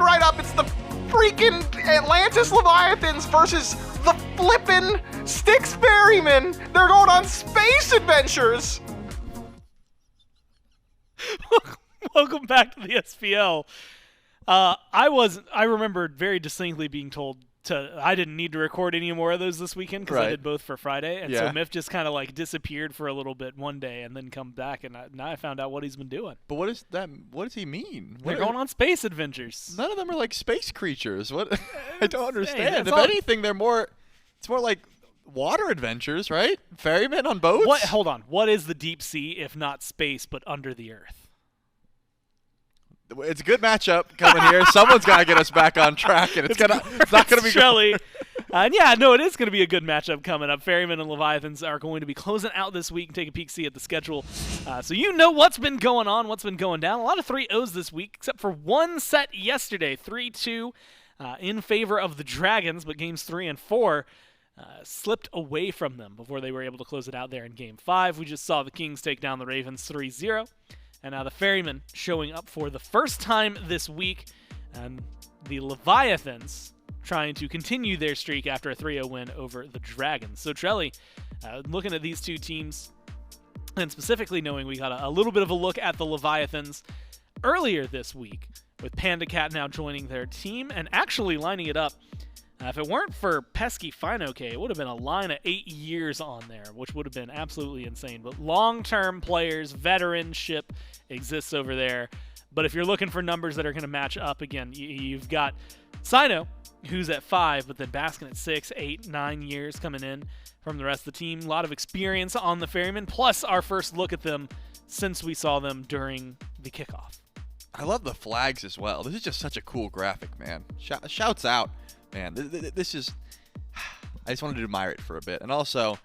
right up. It's the freaking Atlantis Leviathans versus the flippin' Styx Ferrymen. They're going on space adventures. Welcome back to the SPL. I remember very distinctly being told I didn't need to record any more of those this weekend because I did both for Friday, and so Miff just kind of like disappeared for a little bit one day and then come back, and now I found out what he's been doing. But what is that? What does he mean? They're going on space adventures. None of them are like space creatures. What? I don't understand. If all... anything, it's more like water adventures, right? Ferrymen on boats. Hold on. What is the deep sea if not space but under the earth? It's a good matchup coming here. Someone's got to get us back on track, and it's not going to be Shelly. It is going to be a good matchup coming up. Ferrymen and Leviathans are going to be closing out this week and take a peek-see at the schedule. So you know what's been going on, what's been going down. A lot of 3-0s this week, except for one set yesterday, 3-2 in favor of the Dragons, but games 3 and 4 slipped away from them before they were able to close it out there in game 5. We just saw the Kings take down the Ravens 3-0. And now the Ferrymen showing up for the first time this week, and the Leviathans trying to continue their streak after a 3-0 win over the Dragons. So Trelly, looking at these two teams, and specifically knowing we got a little bit of a look at the Leviathans earlier this week, with PandaCat now joining their team and actually lining it up. If it weren't for pesky fineokay, it would have been a line of 8 years on there, which would have been absolutely insane. But long-term players, veteranship exists over there. But if you're looking for numbers that are going to match up, again, you've got Cyno, who's at 5, but then Baskin at 6, 8, 9 years coming in from the rest of the team. A lot of experience on the Ferrymen, plus our first look at them since we saw them during the kickoff. I love the flags as well. This is just such a cool graphic, man. Shouts out. Man, this is... I just wanted to admire it for a bit. And also,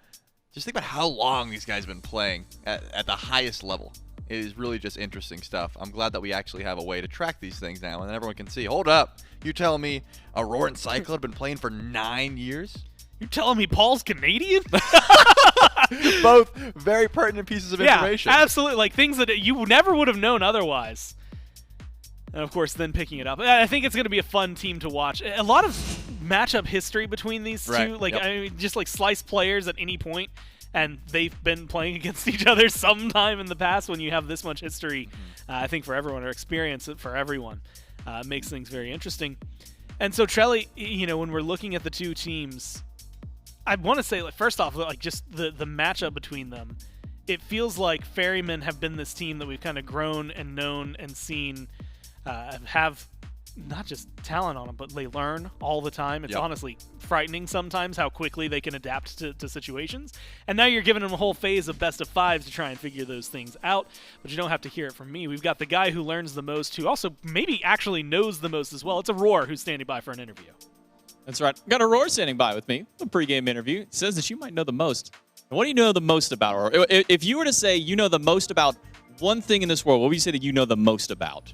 just think about how long these guys have been playing at the highest level. It is really just interesting stuff. I'm glad that we actually have a way to track these things now, and everyone can see. Hold up. You telling me Aror and Cyclone have been playing for 9 years? You're telling me Paul's Canadian? Both very pertinent pieces of information. Yeah, absolutely. Like things that you never would have known otherwise. And, of course, then picking it up. I think it's going to be a fun team to watch. A lot of matchup history between these two. Like, I mean, just like slice players at any point, and they've been playing against each other sometime in the past when you have this much history, I think, for everyone, or experience it for everyone. Makes things very interesting. And so, Trelly, when we're looking at the two teams, I want to say, like, first off, like just the matchup between them, it feels like Ferrymen have been this team that we've kind of grown and known and seen have not just talent on them, but they learn all the time. It's honestly frightening sometimes how quickly they can adapt to situations. And now you're giving them a whole phase of best of 5s to try and figure those things out. But you don't have to hear it from me. We've got the guy who learns the most, who also maybe actually knows the most as well. It's Aror who's standing by for an interview. That's right. Got Aror standing by with me. A pregame interview. It says that you might know the most. And what do you know the most about Aror? If you were to say you know the most about one thing in this world, what would you say that you know the most about?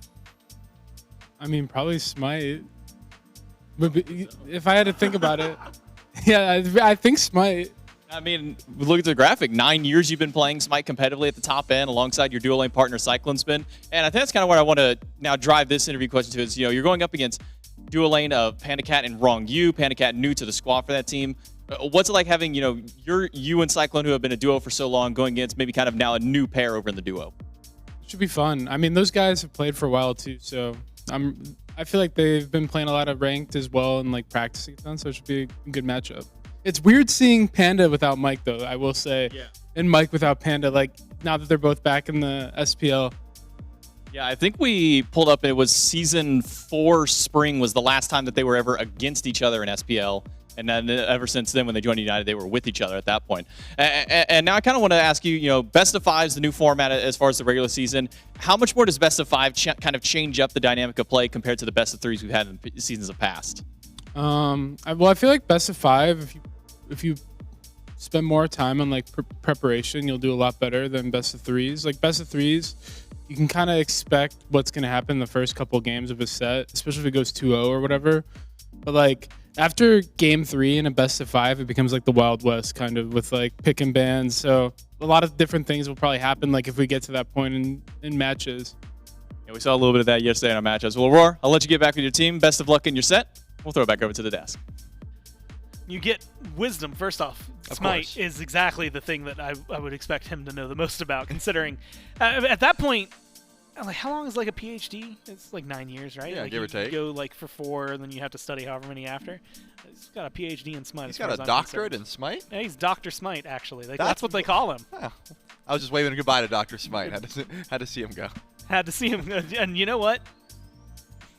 I mean, probably SMITE. If I had to think about it, yeah, I think SMITE. I mean, look at the graphic. 9 years you've been playing SMITE competitively at the top end alongside your dual lane partner CycloneSpin. And I think that's kind of what I want to now drive this interview question to is, you're going up against dual lane of PandaCat and Ronngyu. PandaCat new to the squad for that team. What's it like having, you and Cyclone, who have been a duo for so long, going against maybe kind of now a new pair over in the duo? It should be fun. I mean, those guys have played for a while too, so I feel like they've been playing a lot of ranked as well and like practicing a ton, so it should be a good matchup. It's weird seeing Panda without Mike, though, I will say. Yeah. And Mike without Panda, like, now that they're both back in the SPL. Yeah, I think we pulled up, it was Season 4 spring was the last time that they were ever against each other in SPL. And then ever since then, when they joined United, they were with each other at that point. And now I kind of want to ask you, best of 5 is the new format as far as the regular season. How much more does best of 5 kind of change up the dynamic of play compared to the best of 3s we've had in seasons of past? Well, I feel like best of 5, if you spend more time on like preparation, you'll do a lot better than best of 3s. Like best of 3s, you can kind of expect what's going to happen the first couple games of a set, especially if it goes 2-0 or whatever. But like after game 3 in a best of 5, it becomes like the Wild West kind of with like pick and bans. So a lot of different things will probably happen like if we get to that point in matches. And we saw a little bit of that yesterday in our matchups. Well, Roar, I'll let you get back with your team. Best of luck in your set. We'll throw it back over to the desk. You get wisdom, first off. Of Smite course. is exactly the thing that I would expect him to know the most about, considering at that point, like, how long is like a PhD? It's like 9 years, right? Yeah, like give or take. You go like for 4, and then you have to study however many after. He's got a PhD in Smite. He's as far got as a I'm doctorate concerned. in Smite? Yeah, he's Dr. Smite, actually. Like, That's that's what they call him. Oh. I was just waving goodbye to Dr. Smite. Had to see him go. Had to see him. And you know what?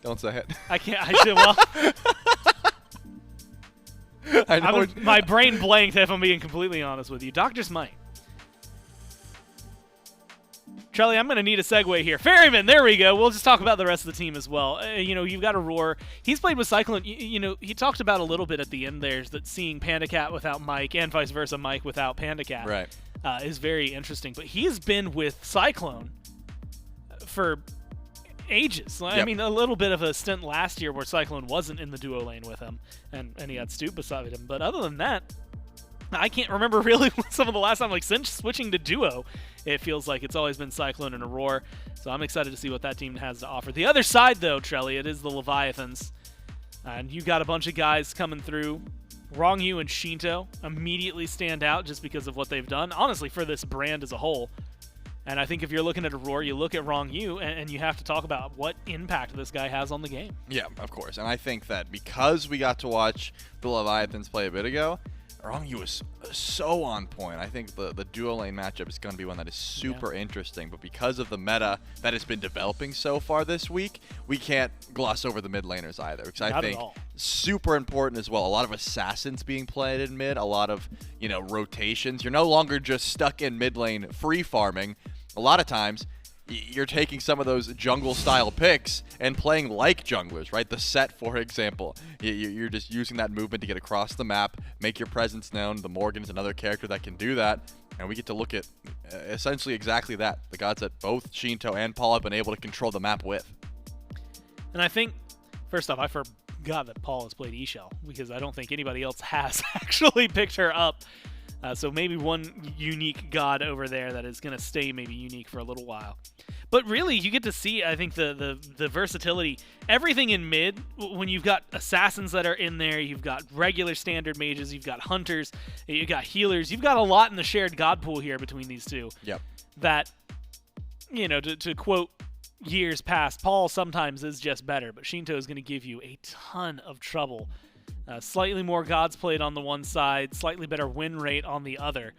Don't say it. I can't. I did well. I know. My brain blanked, if I'm being completely honest with you. Dr. Smite. Charlie, I'm going to need a segue here. Ferryman, there we go. We'll just talk about the rest of the team as well. You've got Aror. He's played with Cyclone. He talked about a little bit at the end there that seeing PandaCat without Mike and vice versa, Mike without PandaCat, Right. is very interesting. But he's been with Cyclone for ages. I Yep. mean, a little bit of a stint last year where Cyclone wasn't in the duo lane with him, and he had Stoop beside him. But other than that, I can't remember really some of the last time, like since switching to duo, it feels like it's always been Cyclone and Aror. So I'm excited to see what that team has to offer. The other side, though, Trelly, it is the Leviathans. And you got a bunch of guys coming through. Ronngyu and Sheento immediately stand out just because of what they've done, honestly, for this brand as a whole. And I think if you're looking at Aror, you look at Ronngyu, and you have to talk about what impact this guy has on the game. Yeah, of course. And I think that because we got to watch the Leviathans play a bit ago, Ronngyu was so on point. I think the duo lane matchup is going to be one that is super interesting. But because of the meta that has been developing so far this week, we can't gloss over the mid laners either. Because I Not at think all. super important as well. A lot of assassins being played in mid, a lot of rotations. You're no longer just stuck in mid lane free farming. A lot of times, you're taking some of those jungle-style picks and playing like junglers, right? The set, for example. You're just using that movement to get across the map, make your presence known. The Morgan is another character that can do that. And we get to look at essentially exactly that. The gods that both Sheento and Paul have been able to control the map with. And I think, first off, I forgot that Paul has played eShell, because I don't think anybody else has actually picked her up. So maybe one unique god over there that is going to stay maybe unique for a little while. But really, you get to see, I think, the versatility. Everything in mid, when you've got assassins that are in there, you've got regular standard mages, you've got hunters, you've got healers. You've got a lot in the shared god pool here between these two. Yep. That, to quote years past, Paul sometimes is just better, but Sheento is going to give you a ton of trouble. Slightly more gods played on the one side, slightly better win rate on the other.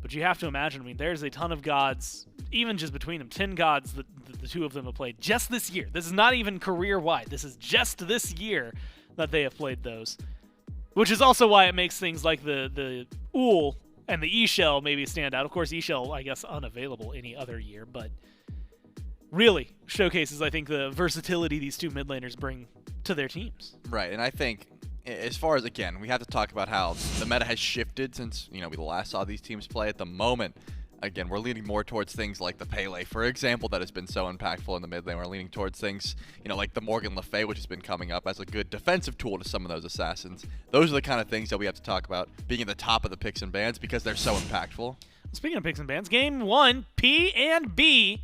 But you have to imagine, there's a ton of gods, even just between them, 10 gods that the two of them have played just this year. This is not even career-wide. This is just this year that they have played those. Which is also why it makes things like the Ool and the eShell maybe stand out. Of course, eShell, I guess, unavailable any other year, but really showcases, I think, the versatility these two mid laners bring to their teams. Right, and I think as far as, again, we have to talk about how the meta has shifted since, we last saw these teams play. At the moment, again, we're leaning more towards things like the Pele, for example, that has been so impactful in the mid lane. We're leaning towards things, like the Morgan Le Fay, which has been coming up as a good defensive tool to some of those assassins. Those are the kind of things that we have to talk about being at the top of the picks and bans because they're so impactful. Speaking of picks and bans, game 1, P and B.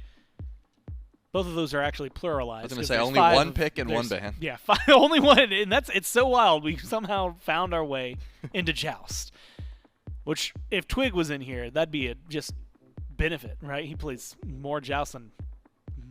Both of those are actually pluralized. I was going to say only one pick and one ban. Yeah, only one, and it's so wild. We somehow found our way into Joust, which if Twig was in here, that'd be a just benefit, right? He plays more Joust than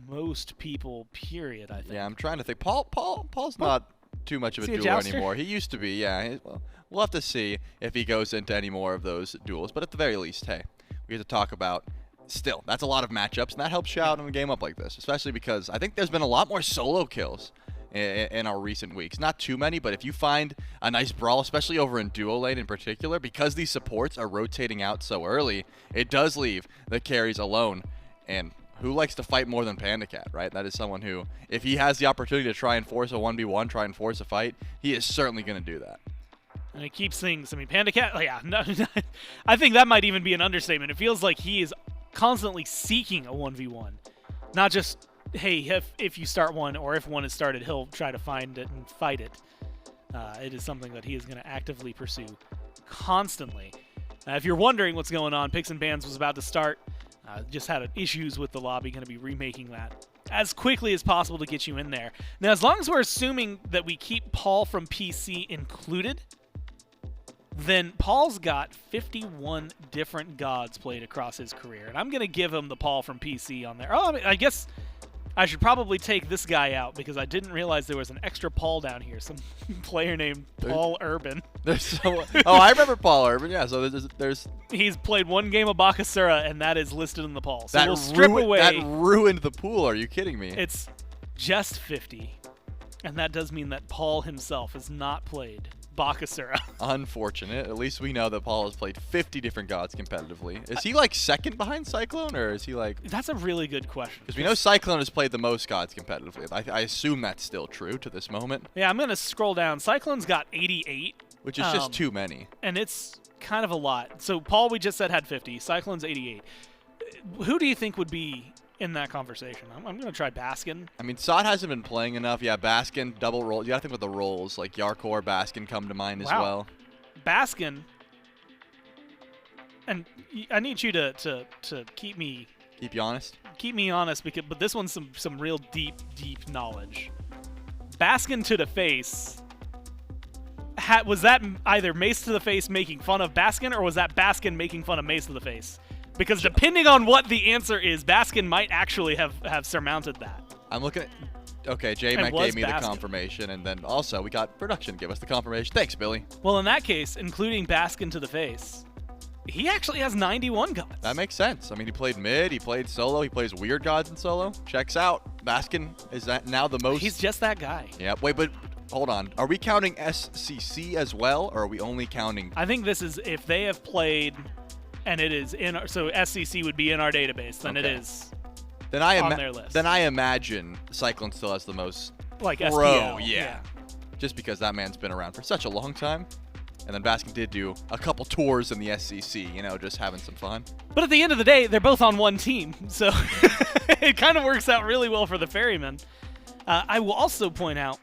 most people, period, I think. Yeah, I'm trying to think. Paul's not too much of a dueler anymore. He used to be, yeah. Well, we'll have to see if he goes into any more of those duels, but at the very least, hey, we get to talk about. Still, that's a lot of matchups, and that helps you out in a game up like this, especially because I think there's been a lot more solo kills in our recent weeks. Not too many, but if you find a nice brawl, especially over in duo lane in particular, because these supports are rotating out so early, it does leave the carries alone. And who likes to fight more than PandaCat, right? That is someone who, if he has the opportunity to try and force a 1v1, try and force a fight, he is certainly going to do that. And it keeps things, PandaCat, yeah, no, I think that might even be an understatement. It feels like he is constantly seeking a 1v1. Not just, hey, if you start one or if one is started, he'll try to find it and fight it. It is something that he is going to actively pursue constantly. If you're wondering what's going on, Picks and Bans was about to start. Just had issues with the lobby, going to be remaking that as quickly as possible to get you in there. Now, as long as we're assuming that we keep Paul from PC included, then Paul's got 51 different gods played across his career. And I'm going to give him the Paul from PC on there. Oh, I mean, I guess I should probably take this guy out because I didn't realize there was an extra Paul down here. Some player named Paul Urban. I remember Paul Urban. Yeah, so there's He's played one game of Bakasura, and that is listed in the Paul. So we'll strip away. That ruined the pool. Are you kidding me? It's just 50. And that does mean that Paul himself has not played Bakasura. Unfortunate. At least we know that Paul has played 50 different gods competitively. Is he like second behind Cyclone, or is he like... That's a really good question. Because we know Cyclone has played the most gods competitively. I assume that's still true to this moment. Yeah, I'm going to scroll down. Cyclone's got 88. Which is just too many. And it's kind of a lot. So Paul, we just said, had 50. Cyclone's 88. Who do you think would be in that conversation? I'm going to try Baskin. I mean, Sod hasn't been playing enough. Yeah, Baskin, double roll. You got to think with the rolls. Like Yarkor, Baskin come to mind as well. Baskin. And I need you to keep me... Keep you honest? Keep me honest, but this one's some real deep knowledge. Baskin to the face... was that either Mace to the face making fun of Baskin, or was that Baskin making fun of Mace to the face? Because depending on what the answer is, Baskin might actually have surmounted that. I'm looking at... Okay, J-Mac gave me the confirmation, and then also we got production give us the confirmation. Thanks, Billy. Well, in that case, including Baskin to the face, he actually has 91 gods. That makes sense. I mean, he played mid, he played solo, he plays weird gods in solo. Checks out. Baskin is now the most... He's just that guy. Yeah, wait, but... Hold on. Are we counting SCC as well, or are we only counting... I think this is if they have played... And it is in our, so SCC would be in our database. Then it is on their list. Then I imagine Cyclone still has the most like pro, SPL. Yeah. Just because that man's been around for such a long time. And then Baskin did do a couple tours in the SCC, you know, just having some fun. But at the end of the day, they're both on one team, so it kind of works out really well for the Ferrymen. I will also point out,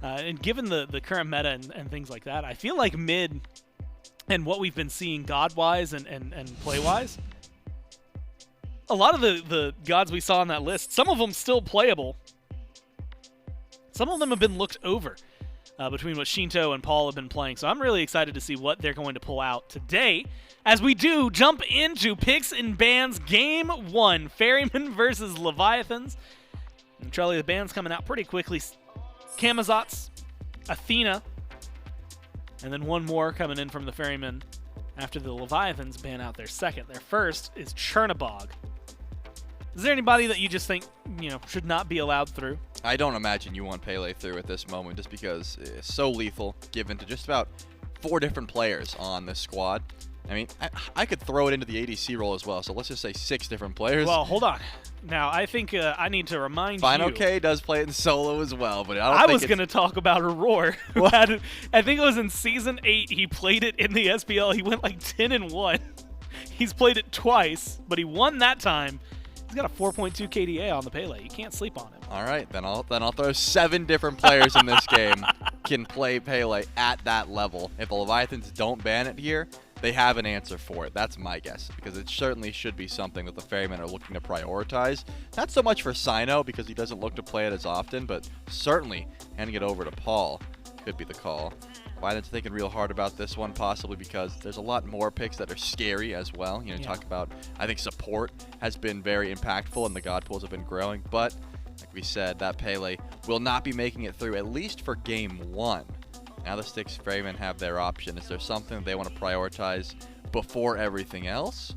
and given the current meta and things like that, I feel like mid. And what we've been seeing god-wise and play-wise, a lot of the gods we saw on that list, some of them still playable. Some of them have been looked over between what Sheento and Paul have been playing. So I'm really excited to see what they're going to pull out today as we do jump into Picks and Bans Game 1, Ferrymen versus Leviathans. And Charlie, the band's coming out pretty quickly. Camazotz, Athena, and then one more coming in from the Ferrymen after the Leviathans ban out their second. Their first is Chernobog. Is there anybody that you just think, should not be allowed through? I don't imagine you want Pele through at this moment just because it's so lethal given to just about 4 different players on this squad. I mean, I could throw it into the ADC role as well, so let's just say 6 different players. Well, hold on. Now, I think I need to remind you. fineokay does play it in solo as well, but I was going to talk about Aror. I think it was in Season 8 he played it in the SPL. He went like 10-1. He's played it twice, but he won that time. He's got a 4.2 KDA on the Pele. You can't sleep on him. All right, then I'll throw 7 different players in this game can play Pele at that level. If the Leviathans don't ban it here, they have an answer for it. That's my guess, because it certainly should be something that the Ferrymen are looking to prioritize. Not so much for Cyno, because he doesn't look to play it as often, but certainly handing it over to Paul could be the call. Leviathans thinking real hard about this one, possibly because there's a lot more picks that are scary as well. Talk about, I think support has been very impactful, and the God pools have been growing, but like we said, that Pele will not be making it through, at least for Game 1. Now the Styx Ferrymen have their option. Is there something they want to prioritize before everything else?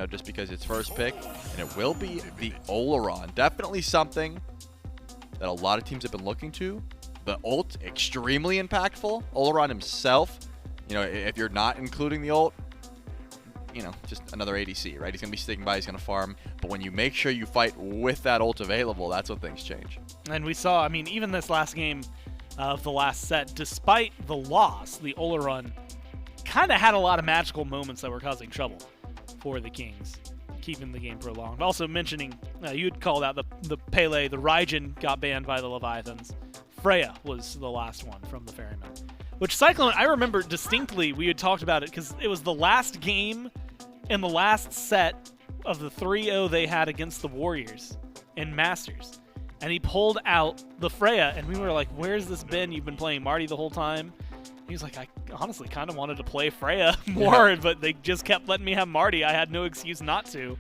Just because it's first pick, and it will be the Olorun. Definitely something that a lot of teams have been looking to. The ult, extremely impactful. Olorun himself, if you're not including the ult, just another ADC, right? He's going to be sticking by, he's going to farm. But when you make sure you fight with that ult available, that's when things change. And we saw, even this last game of the last set, despite the loss, the Olorun kind of had a lot of magical moments that were causing trouble for the Kings, keeping the game prolonged. Also mentioning, you had called out the Pele, the Raijin got banned by the Leviathans. Freya was the last one from the Ferrymen. Which Cyclone, I remember distinctly, we had talked about it because it was the last game in the last set of the 3-0 they had against the Warriors. in Masters. And he pulled out the Freya, and we were like, where's this been? You've been playing Marty the whole time? He was like, I honestly kind of wanted to play Freya more, but they just kept letting me have Marty. I had no excuse not to.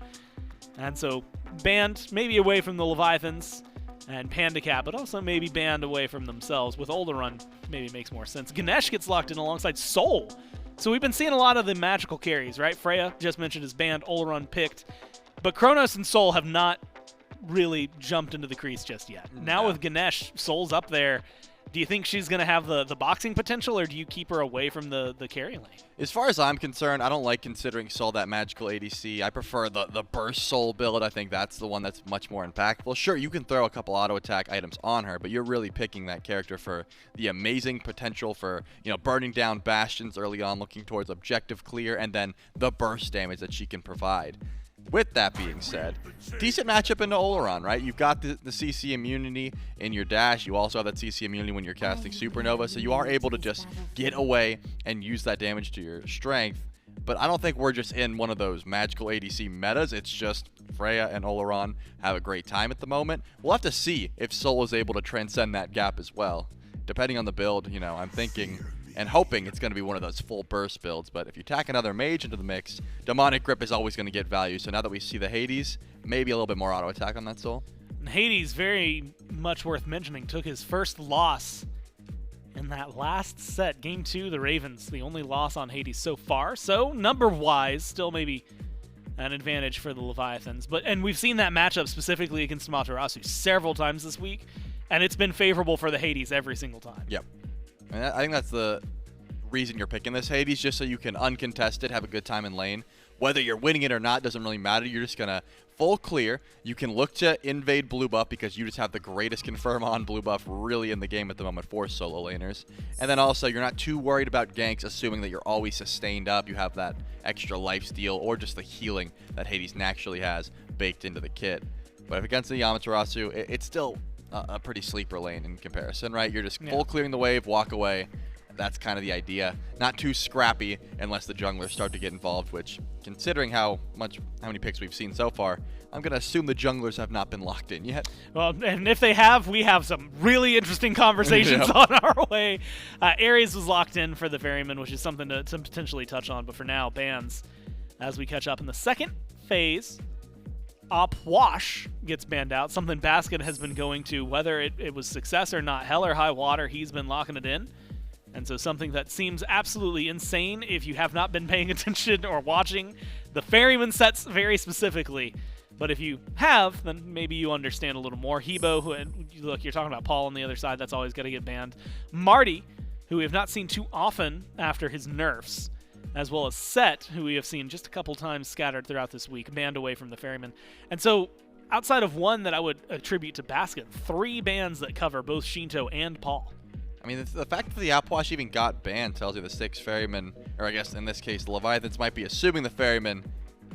And so banned maybe away from the Leviathans and PandaCat, but also maybe banned away from themselves. With Olorun, maybe makes more sense. Ganesh gets locked in alongside Soul. So we've been seeing a lot of the magical carries, right? Freya, just mentioned, is banned. Olorun picked. But Kronos and Soul have not really jumped into the crease just yet. Now with Ganesh, Soul's up there. Do you think she's going to have the boxing potential, or do you keep her away from the carry lane? As far as I'm concerned, I don't like considering Soul that magical ADC. I prefer the Burst Soul build. I think that's the one that's much more impactful. Sure, you can throw a couple auto attack items on her, but you're really picking that character for the amazing potential for, burning down bastions early on, looking towards objective clear, and then the burst damage that she can provide. With that being said, decent matchup into Olorun, right? You've got the CC immunity in your dash. You also have that CC immunity when you're casting Supernova, so you are able to just get away and use that damage to your strength. But I don't think we're just in one of those magical ADC metas. It's just Freya and Olorun have a great time at the moment. We'll have to see if Soul is able to transcend that gap as well. Depending on the build, I'm thinking and hoping it's going to be one of those full burst builds. But if you tack another mage into the mix, Demonic Grip is always going to get value. So now that we see the Hades, maybe a little bit more auto attack on that Soul. And Hades, very much worth mentioning, took his first loss in that last set. Game 2, the Ravens, the only loss on Hades so far. So number-wise, still maybe an advantage for the Leviathans. And we've seen that matchup specifically against Amaterasu several times this week, and it's been favorable for the Hades every single time. Yep. And I think that's the reason you're picking this Hades, just so you can uncontested, have a good time in lane. Whether you're winning it or not doesn't really matter. You're just going to full clear. You can look to invade blue buff because you just have the greatest confirm on blue buff really in the game at the moment for solo laners. And then also, you're not too worried about ganks, assuming that you're always sustained up. You have that extra lifesteal or just the healing that Hades naturally has baked into the kit. But if against the Amaterasu, it's still a pretty sleeper lane in comparison, right? You're just full clearing the wave, walk away. That's kind of the idea. Not too scrappy unless the junglers start to get involved, which, considering how many picks we've seen so far, I'm going to assume the junglers have not been locked in yet. Well, and if they have, we have some really interesting conversations on our way. Ares was locked in for the Ferrymen, which is something to potentially touch on, but for now, bans as we catch up in the second phase. Op Wash gets banned out, something Baskin has been going to, whether it was success or not. Hell or high water, he's been locking it in. And so something that seems absolutely insane if you have not been paying attention or watching the Ferryman sets very specifically. But if you have, then maybe you understand a little more. Hebo, and look, you're talking about Paul on the other side, that's always got to get banned. Marty, who we have not seen too often after his nerfs, as well as Set, who we have seen just a couple times scattered throughout this week, banned away from the Ferryman. And so, outside of one that I would attribute to Baskin, 3 bans that cover both Sheento and Paul. I mean, the fact that the Outwash even got banned tells you the Styx Ferrymen, or I guess in this case the Leviathans, might be assuming the Ferrymen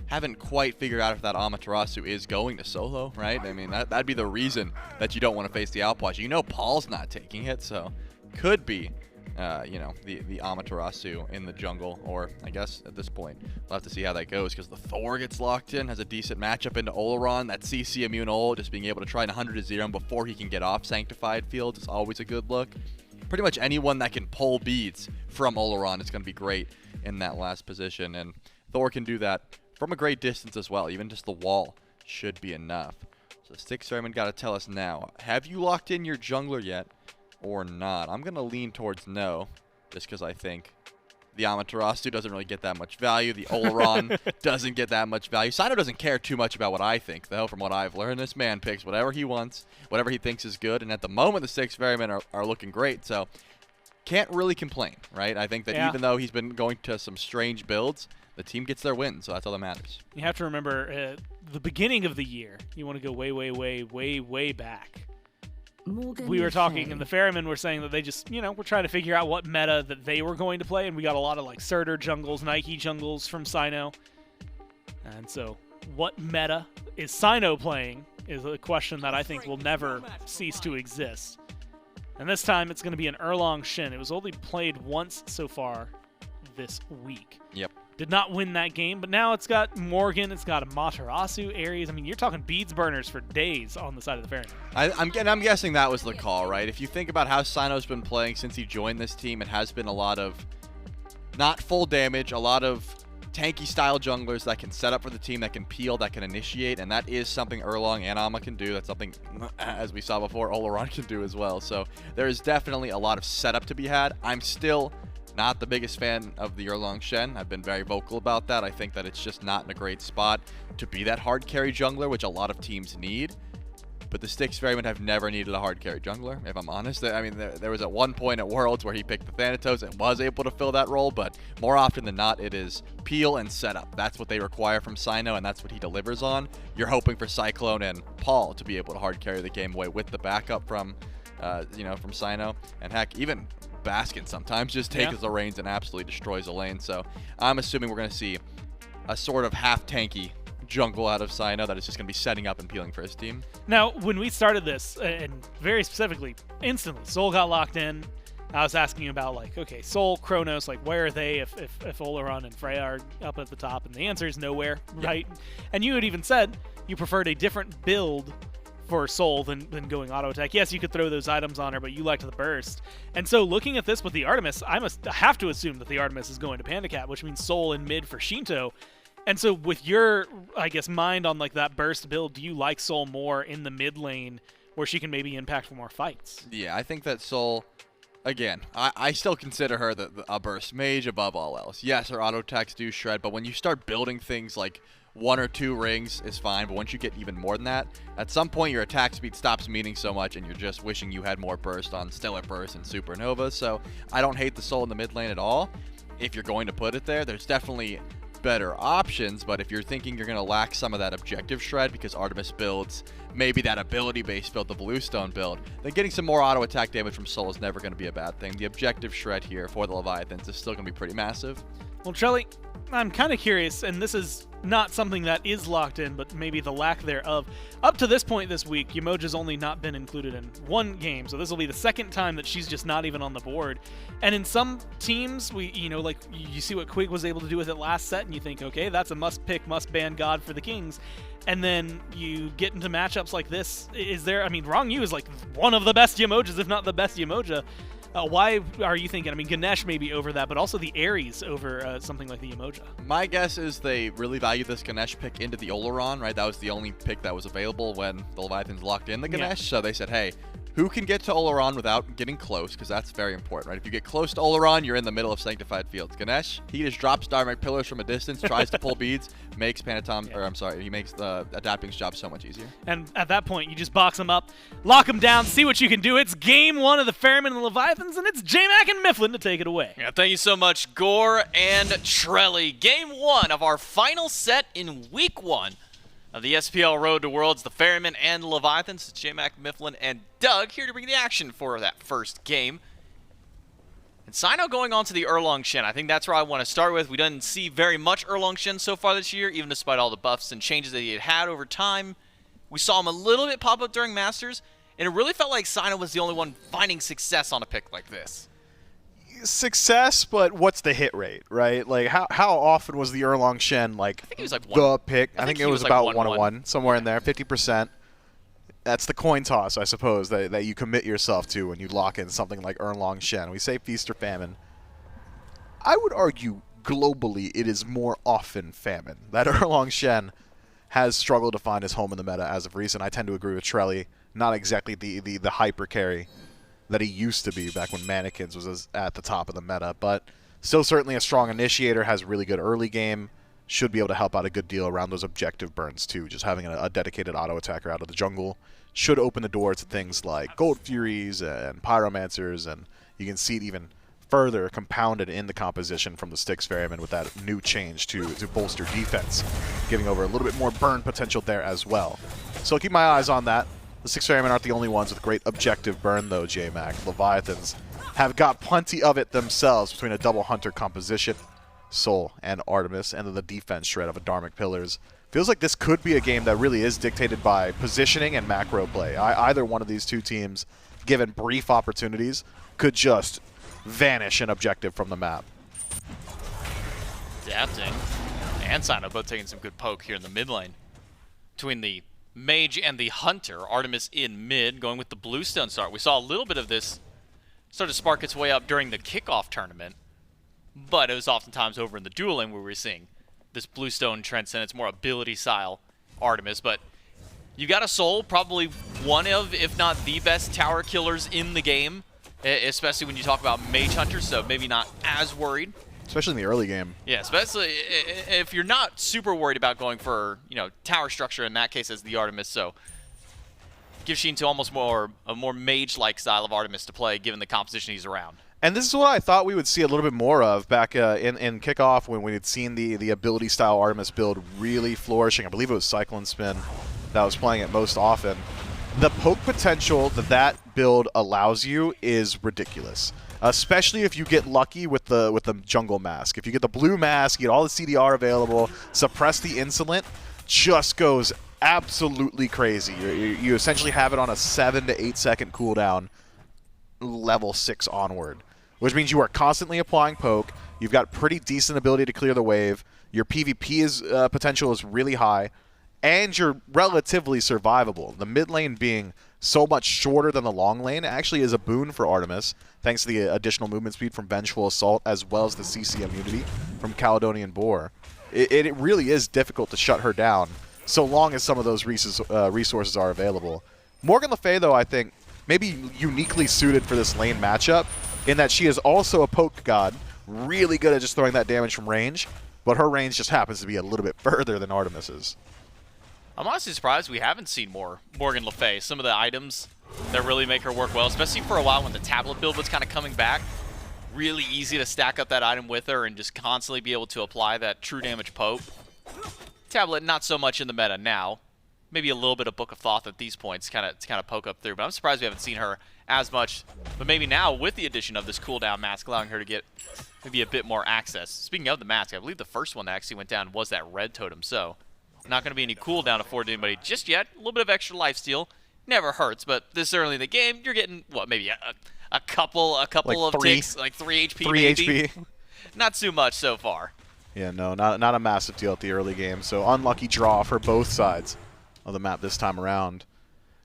haven't quite figured out if that Amaterasu is going to solo, right? I mean, that'd be the reason that you don't want to face the Outwash. Paul's not taking it, so could be the Amaterasu in the jungle, or I guess at this point we'll have to see how that goes, because the Thor gets locked in, has a decent matchup into Olorun. That CC immune ult, just being able to try and 100-0 him before he can get off Sanctified Field is always a good look. Pretty much anyone that can pull beads from Olorun is going to be great in that last position, and Thor can do that from a great distance as well. Even just the wall should be enough. So Styx Ferrymen got to tell us now, have you locked in your jungler yet or not? I'm going to lean towards no, just because I think the Amaterasu doesn't really get that much value. The Olorun doesn't get that much value. Cyno doesn't care too much about what I think, though, from what I've learned. This man picks whatever he wants, whatever he thinks is good, and at the moment the Styx Ferrymen are looking great, so can't really complain, right? I think that even though he's been going to some strange builds, the team gets their win, so that's all that matters. You have to remember, the beginning of the year, you want to go way, way, way, way, way back. We were talking, and the Ferrymen were saying that they just, were trying to figure out what meta that they were going to play, and we got a lot of, Surtur jungles, Nike jungles from Cyno. And so, what meta is Cyno playing is a question that I think will never cease to exist. And this time, it's going to be an Erlang Shen. It was only played once so far this week. Yep. did not win that game, but now it's got Morgan, it's got Amaterasu, Ares. I mean, you're talking beads burners for days on the side of the Ferrymen. I'm guessing that was the call, right? If you think about how Cyno's been playing since he joined this team, it has been a lot of not full damage, a lot of tanky style junglers that can set up for the team, that can peel, that can initiate, and that is something Erlang and Amma can do. That's something, as we saw before, Olorun can do as well. So there is definitely a lot of setup to be had. I'm still not the biggest fan of the Erlang Shen. I've been very vocal about that. I think that it's just not in a great spot to be that hard carry jungler, which a lot of teams need. But the Styx Ferrymen have never needed a hard carry jungler, if I'm honest. I mean, there was at one point at Worlds where he picked the Thanatos and was able to fill that role, but more often than not, it is peel and setup. That's what they require from Cyno, and that's what he delivers on. You're hoping for Cyclone and Paul to be able to hard carry the game away with the backup from, from Cyno. And heck, even Baskin sometimes just takes the reins and absolutely destroys a lane. So I'm assuming we're going to see a sort of half tanky jungle out of Cyno that is just going to be setting up and peeling for his team. Now, when we started this, and very specifically, instantly, Soul got locked in. I was asking you about, like, okay, Soul, Kronos, like, where are they if Olorun and Freya are up at the top? And the answer is nowhere, right? And you had even said you preferred a different build for Soul than going auto attack. Yes, you could throw those items on her, but you liked the burst. And so looking at this with the Artemis, I have to assume that the Artemis is going to PandaCat, which means Soul in mid for Sheento. And so with your, I guess, mind on like that burst build, do you like Soul more in the mid lane where she can maybe impact for more fights? Yeah, I think that Soul, again, I still consider her a burst mage above all else. Yes, her auto attacks do shred, but when you start building things like 1 or 2 rings is fine, but once you get even more than that, at some point your attack speed stops meaning so much and you're just wishing you had more burst on Stellar Burst and Supernova. So I don't hate the Soul in the mid lane at all. If you're going to put it there, there's definitely better options, but if you're thinking you're going to lack some of that objective shred because Artemis builds maybe that ability-based build, the Bluestone build, then getting some more auto attack damage from Soul is never going to be a bad thing. The objective shred here for the Leviathans is still going to be pretty massive. Well, Trelly, I'm kind of curious, and this is not something that is locked in, but maybe the lack thereof. Up to this point this week, Yemoja's only not been included in 1 game, so this will be the 2nd time that she's just not even on the board. And in some teams, like you see what Quig was able to do with it last set, and you think, okay, that's a must-pick, must-ban god for the Kings. And then you get into matchups like this. Ronngyu is like one of the best Yemojas, if not the best Yemoja. Why are you thinking? I mean, Ganesh may be over that, but also the Ares over something like the Yemoja. My guess is they really value this Ganesh pick into the Olorun, right? That was the only pick that was available when the Leviathans locked in the Ganesh. So they said, hey, who can get to Olorun without getting close? Because that's very important, right? If you get close to Olorun, you're in the middle of Sanctified Fields. Ganesh, he just drops Dharmic Pillars from a distance, tries to pull beads, makes he makes the Adapting's job so much easier. And at that point, you just box him up, lock him down, see what you can do. It's game 1 of the Ferrymen and Leviathans, and it's J-Mac and Mifflin to take it away. Yeah, thank you so much, Gore and Trelly. Game 1 of our final set in week 1 of the SPL Road to Worlds, the Ferrymen and the Leviathans. It's J-Mac, Mifflin, and Doug here to bring the action for that first game. And Cyno going on to the Erlang Shen. I think that's where I want to start with. We didn't see very much Erlang Shen so far this year, even despite all the buffs and changes that he had over time. We saw him a little bit pop up during Masters, and it really felt like Cyno was the only one finding success on a pick like this. Success, but what's the hit rate, right? Like, how often was the Erlang Shen, like, I think it was like the pick? I think it was about like 1-1, somewhere in there, 50%. That's the coin toss, I suppose, that you commit yourself to when you lock in something like Erlang Shen. We say feast or famine. I would argue globally it is more often famine. That Erlang Shen has struggled to find his home in the meta as of recent. I tend to agree with Trelly. Not exactly the hyper carry that he used to be back when Mannequins was at the top of the meta, but still certainly a strong initiator, has really good early game, should be able to help out a good deal around those objective burns too. Just having a dedicated auto attacker out of the jungle should open the door to things like Gold Furies and Pyromancers, and you can see it even further compounded in the composition from the Styx Ferrymen with that new change to bolster defense, giving over a little bit more burn potential there as well. So I'll keep my eyes on that. The Styx Ferrymen aren't the only ones with great objective burn, though, J-Mac. Leviathans have got plenty of it themselves between a double hunter composition, Soul and Artemis, and then the defense shred of a Dharmic Pillars. Feels like this could be a game that really is dictated by positioning and macro play. Either one of these two teams, given brief opportunities, could just vanish an objective from the map. adapting. And Cyno both taking some good poke here in the mid lane. Between the Mage and the Hunter, Artemis in mid, going with the Bluestone start. We saw a little bit of this start to spark its way up during the kickoff tournament, but it was oftentimes over in the duel lane where we were seeing this Bluestone transcend. It's more ability style Artemis, but you got a Soul, probably one of, if not the best tower killers in the game, especially when you talk about Mage Hunters, so maybe not as worried. Especially in the early game. Yeah, especially if you're not super worried about going for, tower structure in that case as the Artemis, so give Sheento almost a more mage-like style of Artemis to play given the composition he's around. And this is what I thought we would see a little bit more of back in kickoff when we had seen the ability style Artemis build really flourishing. I believe it was CycloneSpin that was playing it most often. The poke potential that build allows you is ridiculous. Especially if you get lucky with the jungle mask. If you get the blue mask, you get all the CDR available, suppress the insolent, just goes absolutely crazy. You essentially have it on a 7 to 8 second cooldown, level 6 onward, which means you are constantly applying poke. You've got pretty decent ability to clear the wave. Your PvP potential is really high, and you're relatively survivable. The mid lane being so much shorter than the long lane actually is a boon for Artemis, thanks to the additional movement speed from Vengeful Assault as well as the CC immunity from Caledonian Boar. It really is difficult to shut her down, so long as some of those resources are available. Morgan Le Fay, though, I think, maybe uniquely suited for this lane matchup, in that she is also a poke god, really good at just throwing that damage from range, but her range just happens to be a little bit further than Artemis's. I'm honestly surprised we haven't seen more Morgan Le Fay. Some of the items that really make her work well, especially for a while when the tablet build was kind of coming back. Really easy to stack up that item with her and just constantly be able to apply that true damage poke. Tablet, not so much in the meta now. Maybe a little bit of Book of Thoth at these points to kind of poke up through, but I'm surprised we haven't seen her as much. But maybe now, with the addition of this cooldown mask, allowing her to get maybe a bit more access. Speaking of the mask, I believe the first one that actually went down was that red totem, so not going to be any cooldown afforded to anybody just yet. A little bit of extra lifesteal. Never hurts, but this early in the game, you're getting, what, maybe a couple like of ticks, like 3 HP 3 maybe. HP. Not too much so far. Yeah, no, not a massive deal at the early game, so unlucky draw for both sides of the map this time around.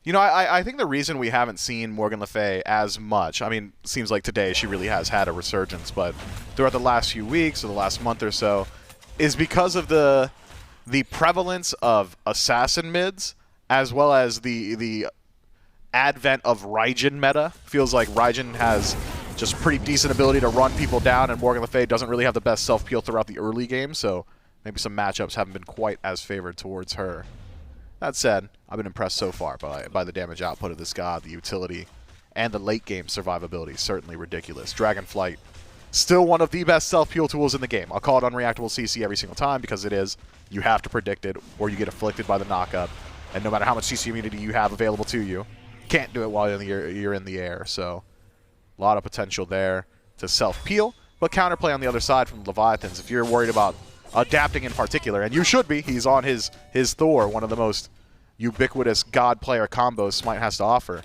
I think the reason we haven't seen Morgan Le Fay as much, I mean, it seems like today she really has had a resurgence, but throughout the last few weeks or the last month or so, is because of the prevalence of assassin mids, as well as the advent of Raijin meta. Feels like Raijin has just pretty decent ability to run people down, and Morgan Le Fay doesn't really have the best self-peel throughout the early game, so maybe some matchups haven't been quite as favored towards her. That said, I've been impressed so far by the damage output of this god, the utility, and the late-game survivability. Certainly ridiculous. Dragonflight, still one of the best self-peel tools in the game. I'll call it unreactable CC every single time because it is. You have to predict it, or you get afflicted by the knockup. And no matter how much CC immunity you have available to you, can't do it while you're in the air. So a lot of potential there to self-peel, but counterplay on the other side from the Leviathans. If you're worried about adapting in particular, and you should be, he's on his Thor, one of the most ubiquitous god player combos SMITE has to offer.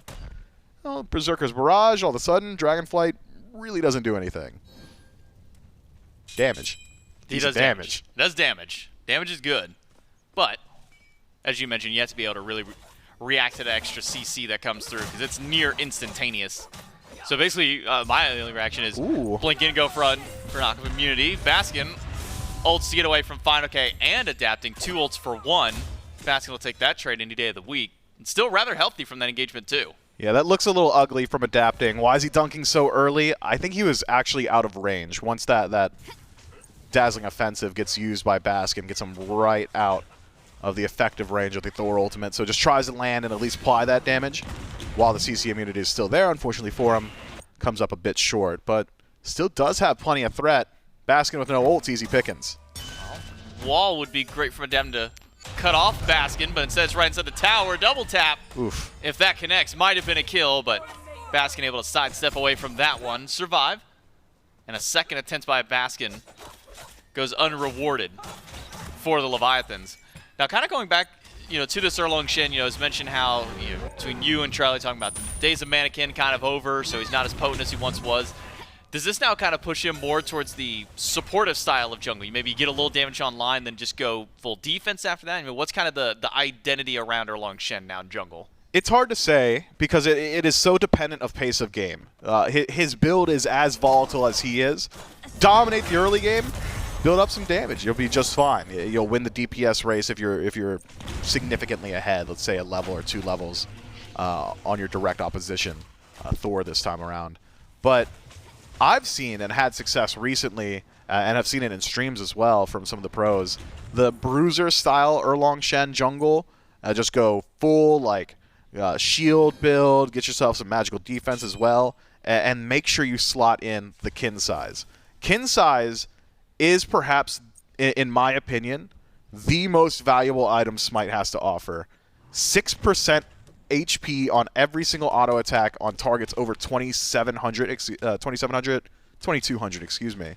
Well, Berserker's Barrage, all of a sudden, Dragonflight really doesn't do anything. Damage. He does damage. Does damage. Damage is good, but as you mentioned, you have to be able to really react to the extra CC that comes through because it's near instantaneous. So basically, my only reaction is blink in, go front for knock of immunity. Baskin ults to get away from fineokay and adapting. 2 ults for 1. Baskin will take that trade any day of the week. And still rather healthy from that engagement too. Yeah, that looks a little ugly from adapting. Why is he dunking so early? I think he was actually out of range. Once that dazzling offensive gets used by Baskin, gets him right out of the effective range of the Thor ultimate. So just tries to land and at least apply that damage while the CC immunity is still there. Unfortunately for him, comes up a bit short, but still does have plenty of threat. Baskin with no ults, easy pickings. Wall would be great for them to cut off Baskin, but instead it's right inside the tower. Double tap. Oof. If that connects, might have been a kill, but Baskin able to sidestep away from that one. Survive. And a second attempt by Baskin goes unrewarded for the Leviathans. Now, kind of going back, to this Erlang Shen, it's mentioned how, between you and Charlie talking about the days of Mannequin kind of over, so he's not as potent as he once was. Does this now kind of push him more towards the supportive style of jungle? You maybe get a little damage online, then just go full defense after that? I mean, what's kind of the identity around Erlang Shen now in jungle? It's hard to say because it is so dependent of pace of game. His build is as volatile as he is. Dominate the early game, build up some damage. You'll be just fine. You'll win the DPS race if you're significantly ahead. Let's say a level or 2 levels on your direct opposition, Thor this time around. But I've seen and had success recently, and I've seen it in streams as well from some of the pros. The bruiser style Erlang Shen jungle, just go full like shield build, get yourself some magical defense as well, and make sure you slot in the kin size. Kin size is perhaps, in my opinion, the most valuable item Smite has to offer. 6% HP on every single auto attack on targets over 2200, excuse me.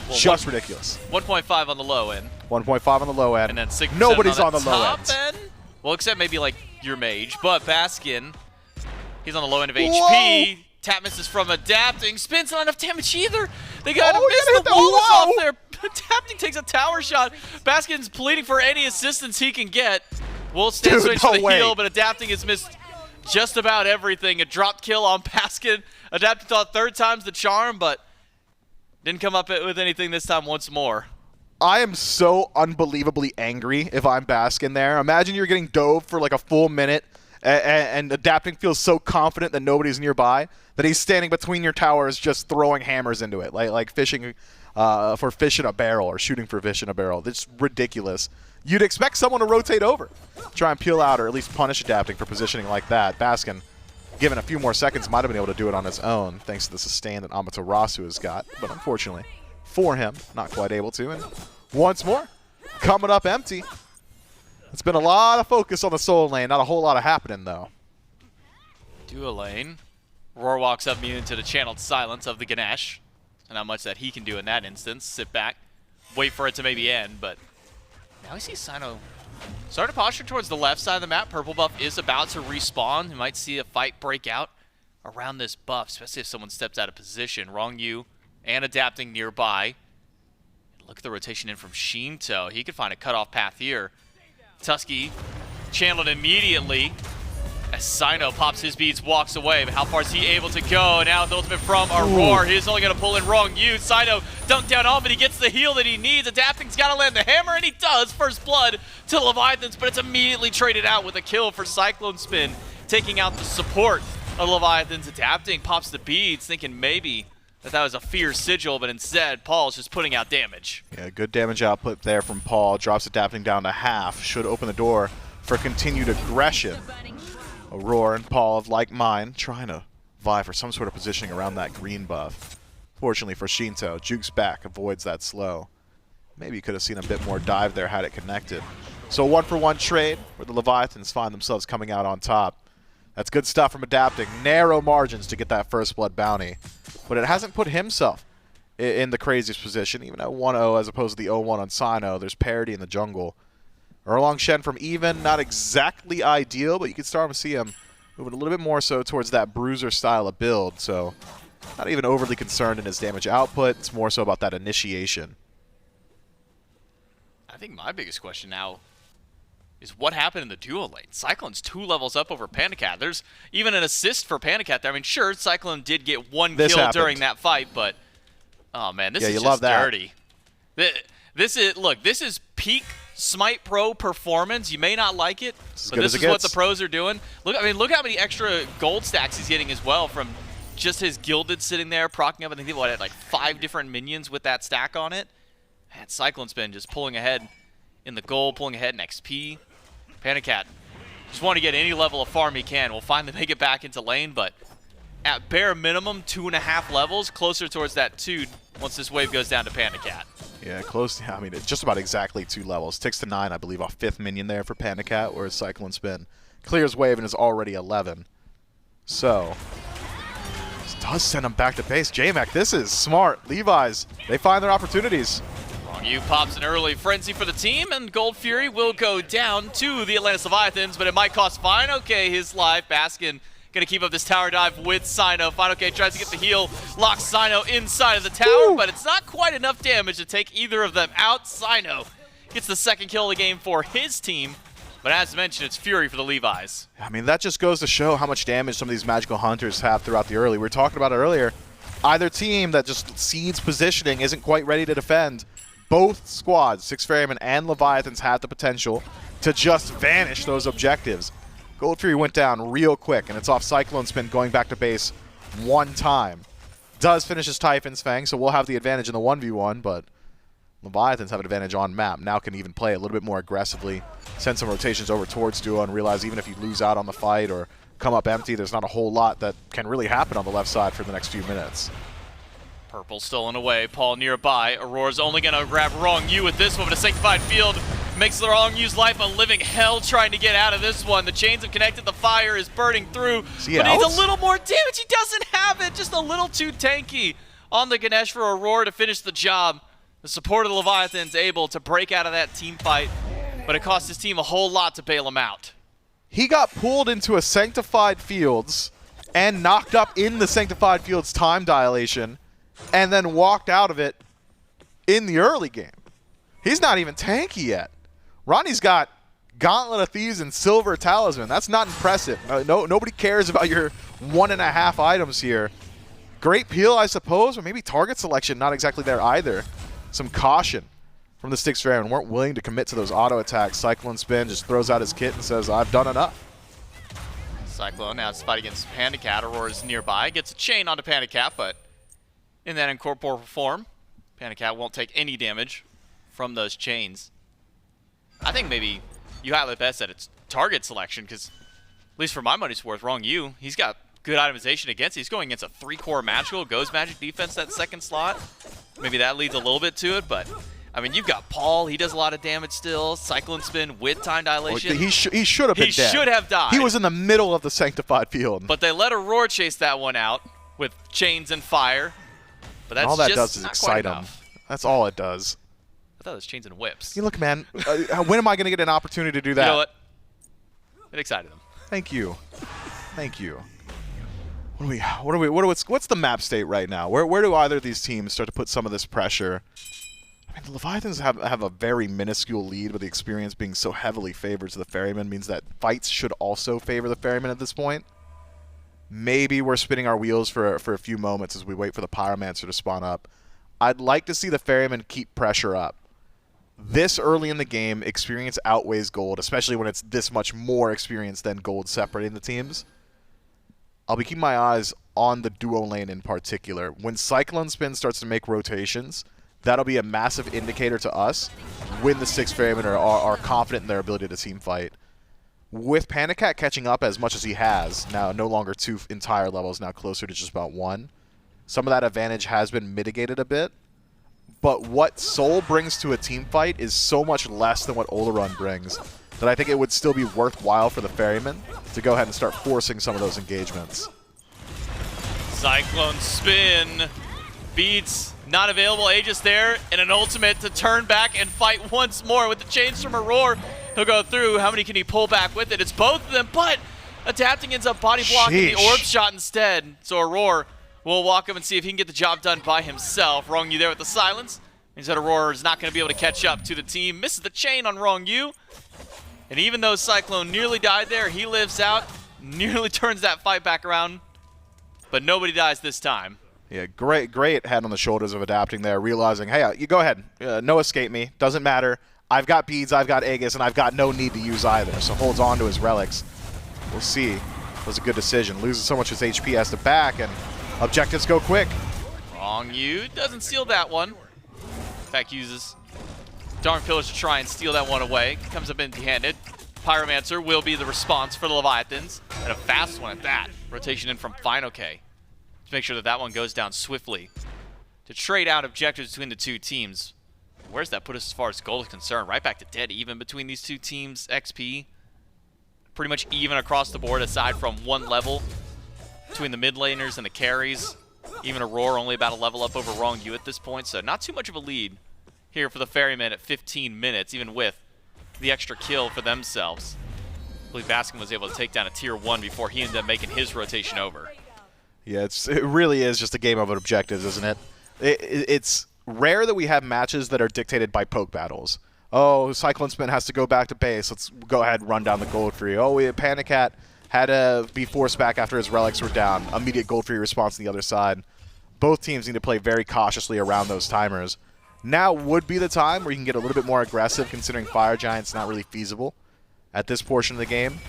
Well, Just ridiculous. 1.5 on the low end. 1.5 on the low end. And then 6% Nobody's on the low top end. Well, except maybe like your mage. But Baskin, he's on the low end of Whoa! HP. Tap misses from adapting. Spin's not enough damage either. They gotta Oh, miss he the hit walls that. off Whoa! there. Adapting takes a tower shot. Baskin's pleading for any assistance he can get. Will stand Dude, switch for no the way. heal, but adapting has missed just about everything. A dropped kill on Baskin. Adapting thought 3rd time's the charm, but didn't come up with anything this time once more. I am so unbelievably angry if I'm Baskin there. Imagine you're getting dove for like a full minute, and adapting feels so confident that nobody's nearby that he's standing between your towers just throwing hammers into it, like fishing for fish in a barrel or shooting for fish in a barrel. It's ridiculous. You'd expect someone to rotate over, try and peel out or at least punish adapting for positioning like that. Baskin, given a few more seconds, might have been able to do it on his own thanks to the sustain that Amaterasu has got, but unfortunately for him, not quite able to. And once more, coming up empty. It's been a lot of focus on the soul lane, not a whole lot of happening though. Duo lane. Roar walks up immune to the channeled silence of the Ganesh. And not much that he can do in that instance. Sit back, wait for it to maybe end, but now we see Cyno start to posture towards the left side of the map. Purple buff is about to respawn. We might see a fight break out around this buff, especially if someone steps out of position. Ronngyu and adapting nearby. Look at the rotation in from Sheento. He could find a cutoff path here. Tusky channeled immediately as Cyno pops his beads, walks away. But how far is he able to go? Now the ultimate from Aror. He's only going to pull in Ronngyu. Cyno dunked down on, but he gets the heal that he needs. Adapting's got to land the hammer, and he does. First blood to the Leviathans, but it's immediately traded out with a kill for CycloneSpin, taking out the support of Leviathans. Adapting pops the beads, thinking maybe that was a fierce sigil, but instead Paul's just putting out damage. Yeah, good damage output there from Paul. Drops adapting down to half. Should open the door for continued aggression. Aurora and Paul of like mind, trying to vie for some sort of positioning around that green buff. Fortunately for Sheento, jukes back, avoids that slow. Maybe you could have seen a bit more dive there had it connected. So 1-for-1 trade where the Leviathans find themselves coming out on top. That's good stuff from adapting. Narrow margins to get that first blood bounty. But it hasn't put himself in the craziest position. Even at 1-0 as opposed to the 0-1 on Cyno, there's parity in the jungle. Erlang Shen from even, not exactly ideal, but you can start to see him moving a little bit more so towards that bruiser style of build. So not even overly concerned in his damage output. It's more so about that initiation. I think my biggest question now is what happened in the duo lane. Cyclone's 2 levels up over PandaCat. There's even an assist for PandaCat there. I mean, sure, Cyclone did get 1 kill during that fight, but oh man, this is just dirty. This is peak Smite Pro performance. You may not like it, but this is what the pros are doing. Look how many extra gold stacks he's getting as well from just his gilded sitting there, proccing up. I think he had like 5 different minions with that stack on it. And CycloneSpin just pulling ahead in the gold, pulling ahead in XP. PandaCat just want to get any level of farm he can. We'll finally make it back into lane, but at bare minimum, 2.5 levels, clear towards that 2 once this wave goes down to PandaCat. Yeah, close. I mean, it's just about exactly 2 levels. Ticks to 9, I believe, off 5th minion there for PandaCat, whereas CycloneSpin clears wave and is already 11. So, this does send him back to base. J-Mac, this is smart. Levi's, they find their opportunities. Ronngyu pops an early frenzy for the team, and Gold Fury will go down to the Atlantis Leviathans, but it might cost fineokay his life. Baskin Gonna keep up this tower dive with Cyno. fineokay tries to get the heal, locks Cyno inside of the tower, but it's not quite enough damage to take either of them out. Cyno gets the second kill of the game for his team, but as mentioned, it's Fury for the Levi's. I mean, that just goes to show how much damage some of these magical hunters have throughout the early. We were talking about it earlier. Either team that just cedes positioning isn't quite ready to defend. Both squads, Styx Ferrymen and Leviathans, have the potential to just vanish those objectives. Gold Fury went down real quick, and it's off CycloneSpin going back to base one time. Does finish his Typhon's Fang, so we'll have the advantage in the 1v1, but Leviathans have an advantage on map. Now can even play a little bit more aggressively, send some rotations over towards Duo, and realize even if you lose out on the fight or come up empty, there's not a whole lot that can really happen on the left side for the next few minutes. Purple stolen away, Paul nearby. Aurora's only gonna grab Ronngyu with this one, but a sanctified field makes Rongyu's life a living hell trying to get out of this one. The chains have connected, the fire is burning through, but needs a little more damage. He doesn't have it, just a little too tanky on the Ganesha for Aurora to finish the job. The support of the Leviathan's able to break out of that team fight, but it cost his team a whole lot to bail him out. He got pulled into a Sanctified Fields and knocked up in the Sanctified Fields time dilation and then walked out of it in the early game. He's not even tanky yet. Ronnie's got Gauntlet of Thieves and Silver Talisman. That's not impressive. Nobody cares about your 1.5 items here. Great peel, I suppose, or maybe target selection not exactly there either. Some caution from the Styx Ferrymen. Weren't willing to commit to those auto attacks. CycloneSpin just throws out his kit and says, I've done enough. Cyclone now has to fight against PandaCat. Aurora's nearby. Gets a chain onto PandaCat, but in that incorporeal form, PandaCat won't take any damage from those chains. I think maybe you highlight best that it's target selection, because at least for my money's worth, Ronngyu, he's got good itemization against it. He's going against a 3-core magical, goes magic defense that second slot. Maybe that leads a little bit to it, but I mean, you've got Paul. He does a lot of damage still. CycloneSpin with time dilation. He should have been dead. He should have died. He was in the middle of the Sanctified Field. But they let Aurora chase that one out with chains and fire. But that's all that just does is not excite quite him. enough. That's all it does. I thought it was chains and whips. Hey, look, man. When am I going to get an opportunity to do that? You know what? It excited him. Thank you. Thank you. What's the map state right now? Where do either of these teams start to put some of this pressure? I mean, the Leviathans have a very minuscule lead, but the experience being so heavily favored to the Ferrymen means that fights should also favor the Ferrymen at this point. Maybe we're spinning our wheels for a few moments as we wait for the Pyromancer to spawn up. I'd like to see the Ferrymen keep pressure up. This early in the game, experience outweighs gold, especially when it's this much more experience than gold separating the teams. I'll be keeping my eyes on the duo lane in particular. When CycloneSpin starts to make rotations, that'll be a massive indicator to us when the Styx Ferrymen are confident in their ability to team fight. With PandaCat catching up as much as he has, now no longer 2 entire levels, now closer to just about 1, some of that advantage has been mitigated a bit. But what Soul brings to a team fight is so much less than what Olorun brings that I think it would still be worthwhile for the Ferrymen to go ahead and start forcing some of those engagements. CycloneSpin beats not available Aegis there, and an ultimate to turn back and fight once more with the chains from Aror. He'll go through. How many can he pull back with it? It's both of them, but adapting ends up body blocking the orb shot instead. So Aror will walk up and see if he can get the job done by himself. Ronngyu there with the silence. He said Aurora is not going to be able to catch up to the team. Misses the chain on Ronngyu. And even though Cyclone nearly died there, he lives out, nearly turns that fight back around. But nobody dies this time. Yeah, great head on the shoulders of adapting there, realizing, hey, you go ahead. No escape me. Doesn't matter. I've got beads, I've got Aegis, and I've got no need to use either. So holds on to his relics. We'll see. It was a good decision. Loses so much of his HP, has to back, and objectives go quick. Ronngyu doesn't steal that one. In fact, uses Dark Pillars to try and steal that one away. Comes up empty-handed. Pyromancer will be the response for the Leviathans, and a fast one at that. Rotation in from fineokay to make sure that that one goes down swiftly. To trade out objectives between the two teams. Where's that put us as far as gold is concerned? Right back to dead even between these two teams. XP pretty much even across the board aside from one level between the mid laners and the carries. Even Aurora only about a level up over Ronngyu at this point, so not too much of a lead here for the Ferrymen at 15 minutes, even with the extra kill for themselves. I believe Baskin was able to take down a tier 1 before he ended up making his rotation over. Yeah, it really is just a game of objectives, isn't it? It's rare that we have matches that are dictated by poke battles. Oh, CycloneSpin has to go back to base. Let's go ahead and run down the gold for you. Oh, PandaCat had to be forced back after his relics were down. Immediate gold free response on the other side. Both teams need to play very cautiously around those timers. Now would be the time where you can get a little bit more aggressive, considering Fire Giant's not really feasible at this portion of the game.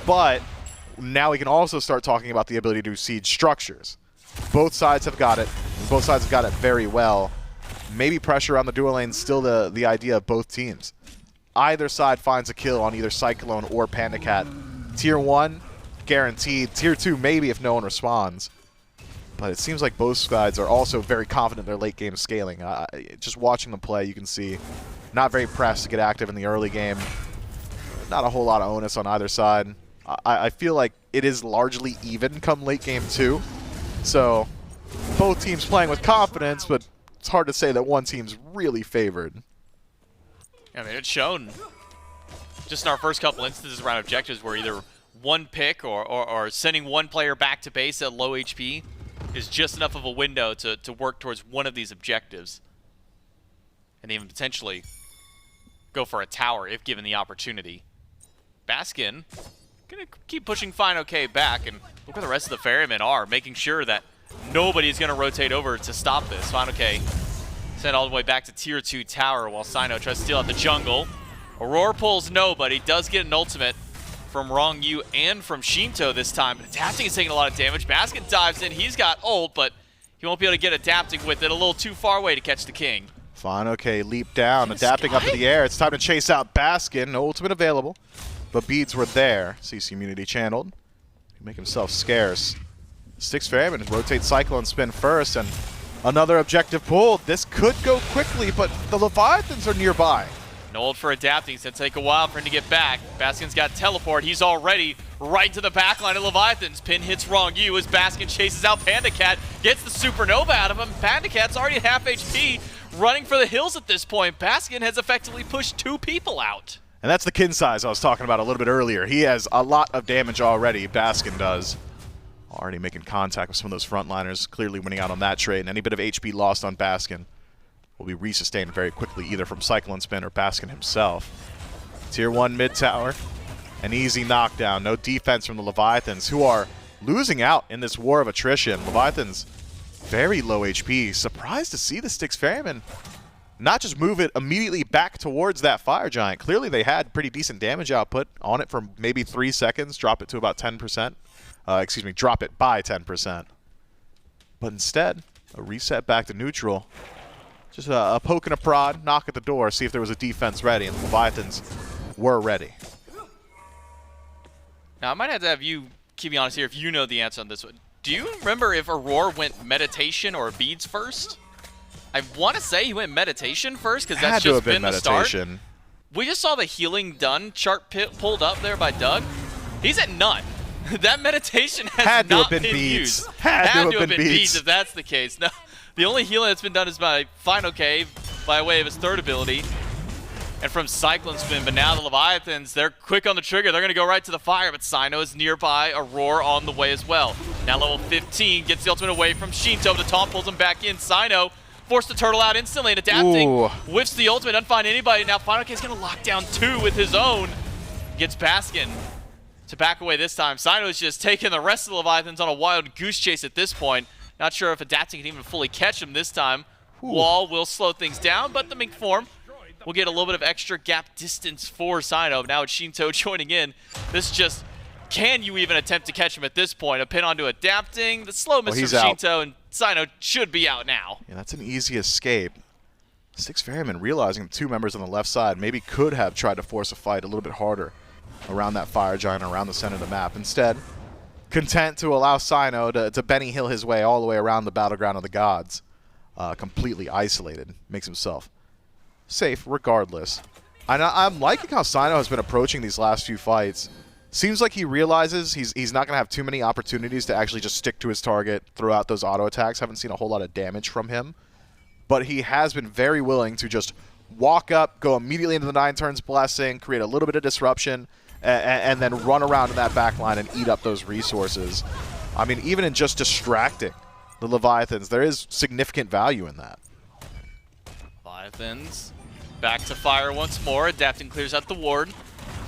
But now we can also start talking about the ability to siege structures. Both sides have got it. Both sides have got it very well. Maybe pressure on the dual lane still the idea of both teams. Either side finds a kill on either Cyclone or PandaCat. Tier 1, guaranteed. Tier 2, maybe if no one responds. But it seems like both sides are also very confident in their late game scaling. Just watching them play, you can see not very pressed to get active in the early game. Not a whole lot of onus on either side. I feel like it is largely even come late game 2. So both teams playing with confidence, but it's hard to say that one team's really favored. I mean, it's shown just in our first couple instances around objectives where either one pick or sending one player back to base at low HP is just enough of a window to work towards one of these objectives. And even potentially go for a tower if given the opportunity. Baskin gonna keep pushing fineokay back, and look where the rest of the Ferrymen are, making sure that nobody's gonna rotate over to stop this. fineokay sent all the way back to tier 2 tower while Cyno tries to steal out the jungle. Aror pulls nobody, does get an ultimate from Ronngyu and from Sheento this time. But adapting is taking a lot of damage. Baskin dives in, he's got ult, but he won't be able to get adapting with it. A little too far away to catch the king. fineokay leap down, adapting up to the air. It's time to chase out Baskin. No ultimate available, but beads were there. CC immunity channeled. Make himself scarce. Styx Ferrymen rotates CycloneSpin first, and another objective pulled. This could go quickly, but the Leviathans are nearby. No ult for adapting. It's going to take a while for him to get back. Baskin's got teleport. He's already right to the backline of Leviathans. Pin hits Ronngyu as Baskin chases out PandaCat. Gets the supernova out of him. PandaCat's already at half HP, running for the hills at this point. Baskin has effectively pushed 2 people out. And that's the kin size I was talking about a little bit earlier. He has a lot of damage already, Baskin does. Already making contact with some of those frontliners, clearly winning out on that trade, and any bit of HP lost on Baskin will be resustained very quickly, either from CycloneSpin or Baskin himself. Tier 1 mid tower, an easy knockdown. No defense from the Leviathans, who are losing out in this war of attrition. Leviathans, very low HP. Surprised to see the Styx Ferrymen not just move it immediately back towards that Fire Giant. Clearly they had pretty decent damage output on it for maybe 3 seconds, drop it to about 10%. Excuse me, drop it by 10%. But instead, a reset back to neutral. Just a poke and a prod, knock at the door, see if there was a defense ready, and the Leviathans were ready. Now, I might have to have you keep me honest here if you know the answer on this one. Do you remember if Aror went meditation or beads first? I want to say he went meditation first because that's just been the start. We just saw the healing done chart pulled up there by Doug. He's at none. That meditation has not been used. Had to have been beads if that's the case. No, the only healing that's been done is by fineokay by way of his third ability and from CycloneSpin. But now the Leviathans, they're quick on the trigger. They're going to go right to the fire, but Cyno is nearby. Aror on the way as well. Now level 15 gets the ultimate away from Sheento. The taunt pulls him back in. Cyno forced the turtle out instantly and adapting. Whiffs the ultimate, doesn't find anybody. Now fineokay is going to lock down 2 with his own. Gets Baskin to back away this time. Cyno is just taking the rest of the Leviathans on a wild goose chase at this point. Not sure if adapting can even fully catch him this time. Wall will slow things down, but the mink form will get a little bit of extra gap distance for Cyno. Now it's Sheento joining in. This just, can you even attempt to catch him at this point? A pin onto adapting, the slow miss from Sheento, and Cyno should be out now. Yeah, that's an easy escape. Styx Ferrymen realizing the 2 members on the left side maybe could have tried to force a fight a little bit harder around that Fire Giant, around the center of the map. Instead, content to allow Cyno to Benny Hill his way all the way around the battleground of the gods. Completely isolated. Makes himself safe regardless. I'm liking how Cyno has been approaching these last few fights. Seems like he realizes he's not going to have too many opportunities to actually just stick to his target, throw out those auto attacks. Haven't seen a whole lot of damage from him. But he has been very willing to just walk up, go immediately into the 9 turns blessing, create a little bit of disruption, and then run around in that back line and eat up those resources. I mean, even in just distracting the Leviathans, there is significant value in that. Leviathans back to fire once more. Adapting clears out the ward.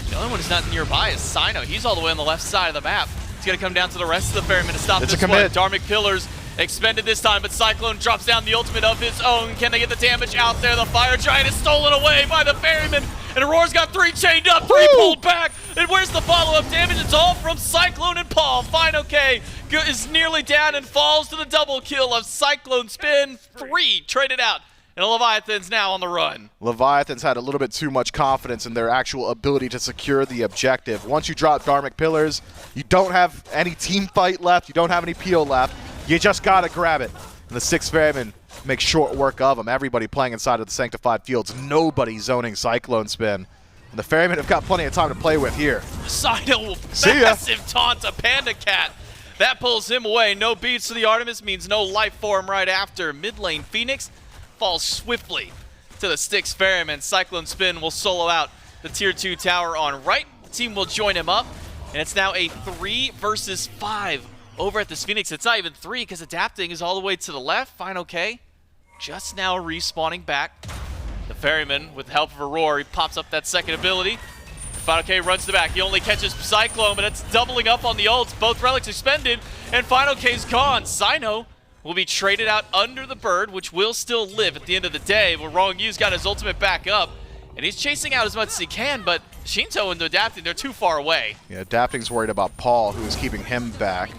The only one who's not nearby is Cyno. He's all the way on the left side of the map. It's going to come down to the rest of the Ferrymen to stop It's this a commit. one. Dharmic Pillars expended this time, but Cyclone drops down the ultimate of his own. Can they get the damage out there? The Fire Giant is stolen away by the Ferrymen, and Auror's got 3 chained up, 3 pulled back. And where's the follow-up damage? It's all from Cyclone and Paul. fineokay is nearly down and falls to the double kill of CycloneSpin. 3 traded out. And the Leviathans now on the run. Leviathans had a little bit too much confidence in their actual ability to secure the objective. Once you drop Dharmic Pillars, you don't have any team fight left, you don't have any PO left, you just gotta grab it. And the 6 Ferrymen make short work of them. Everybody playing inside of the Sanctified Fields, nobody zoning CycloneSpin. And the Ferrymen have got plenty of time to play with here. Cyno, See ya. massive taunt to PandaCat. That pulls him away. No beats to the Artemis means no life for him right after. Mid lane Phoenix falls swiftly to the Styx Ferrymen. CycloneSpin will solo out the tier 2 tower on right. The team will join him up, and it's now a 3 versus 5 over at this Phoenix. It's not even 3 because Adapting is all the way to the left. fineokay just now respawning back. The Ferryman, with the help of Aror, he pops up that second ability. fineokay runs to the back. He only catches Cyclone, but it's doubling up on the ults. Both relics expended, and fineokay's gone. Cyno will be traded out under the bird, which will still live at the end of the day. But Rongyu's got his ultimate back up, and he's chasing out as much as he can, but Sheento and Adapting, they're too far away. Yeah, Adapting's worried about Paul, who is keeping him back.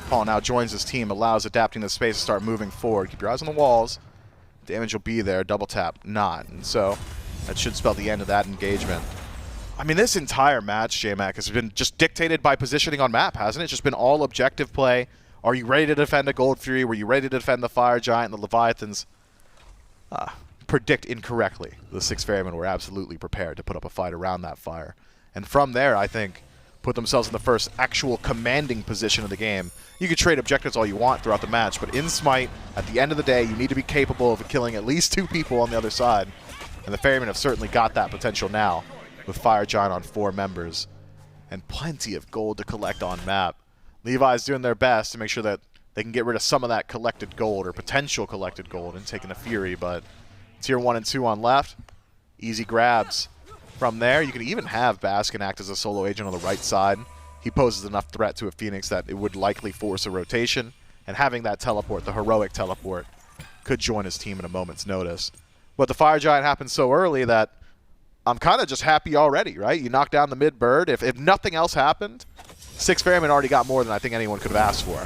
Paul now joins his team, allows Adapting the space to start moving forward. Keep your eyes on the walls. Damage will be there, double tap, not. And so that should spell the end of that engagement. I mean, this entire match, JMac, has been just dictated by positioning on map, hasn't it? It's just been all objective play. Are you ready to defend a Gold Fury? Were you ready to defend the Fire Giant? And the Leviathans predict incorrectly. The 6 Ferrymen were absolutely prepared to put up a fight around that fire. And from there, I think, put themselves in the first actual commanding position of the game. You can trade objectives all you want throughout the match, but in Smite, at the end of the day, you need to be capable of killing at least 2 people on the other side. And the Ferrymen have certainly got that potential now, with Fire Giant on 4 members. And plenty of gold to collect on map. Levi's doing their best to make sure that they can get rid of some of that collected gold, or potential collected gold, and taking a Fury, but tier 1 and 2 on left, easy grabs. From there, you could even have Baskin act as a solo agent on the right side. He poses enough threat to a Phoenix that it would likely force a rotation, and having that teleport, the heroic teleport, could join his team at a moment's notice. But the Fire Giant happened so early that I'm kind of just happy already, right? You knock down the mid-bird. If nothing else happened, 6 Ferrymen already got more than I think anyone could have asked for.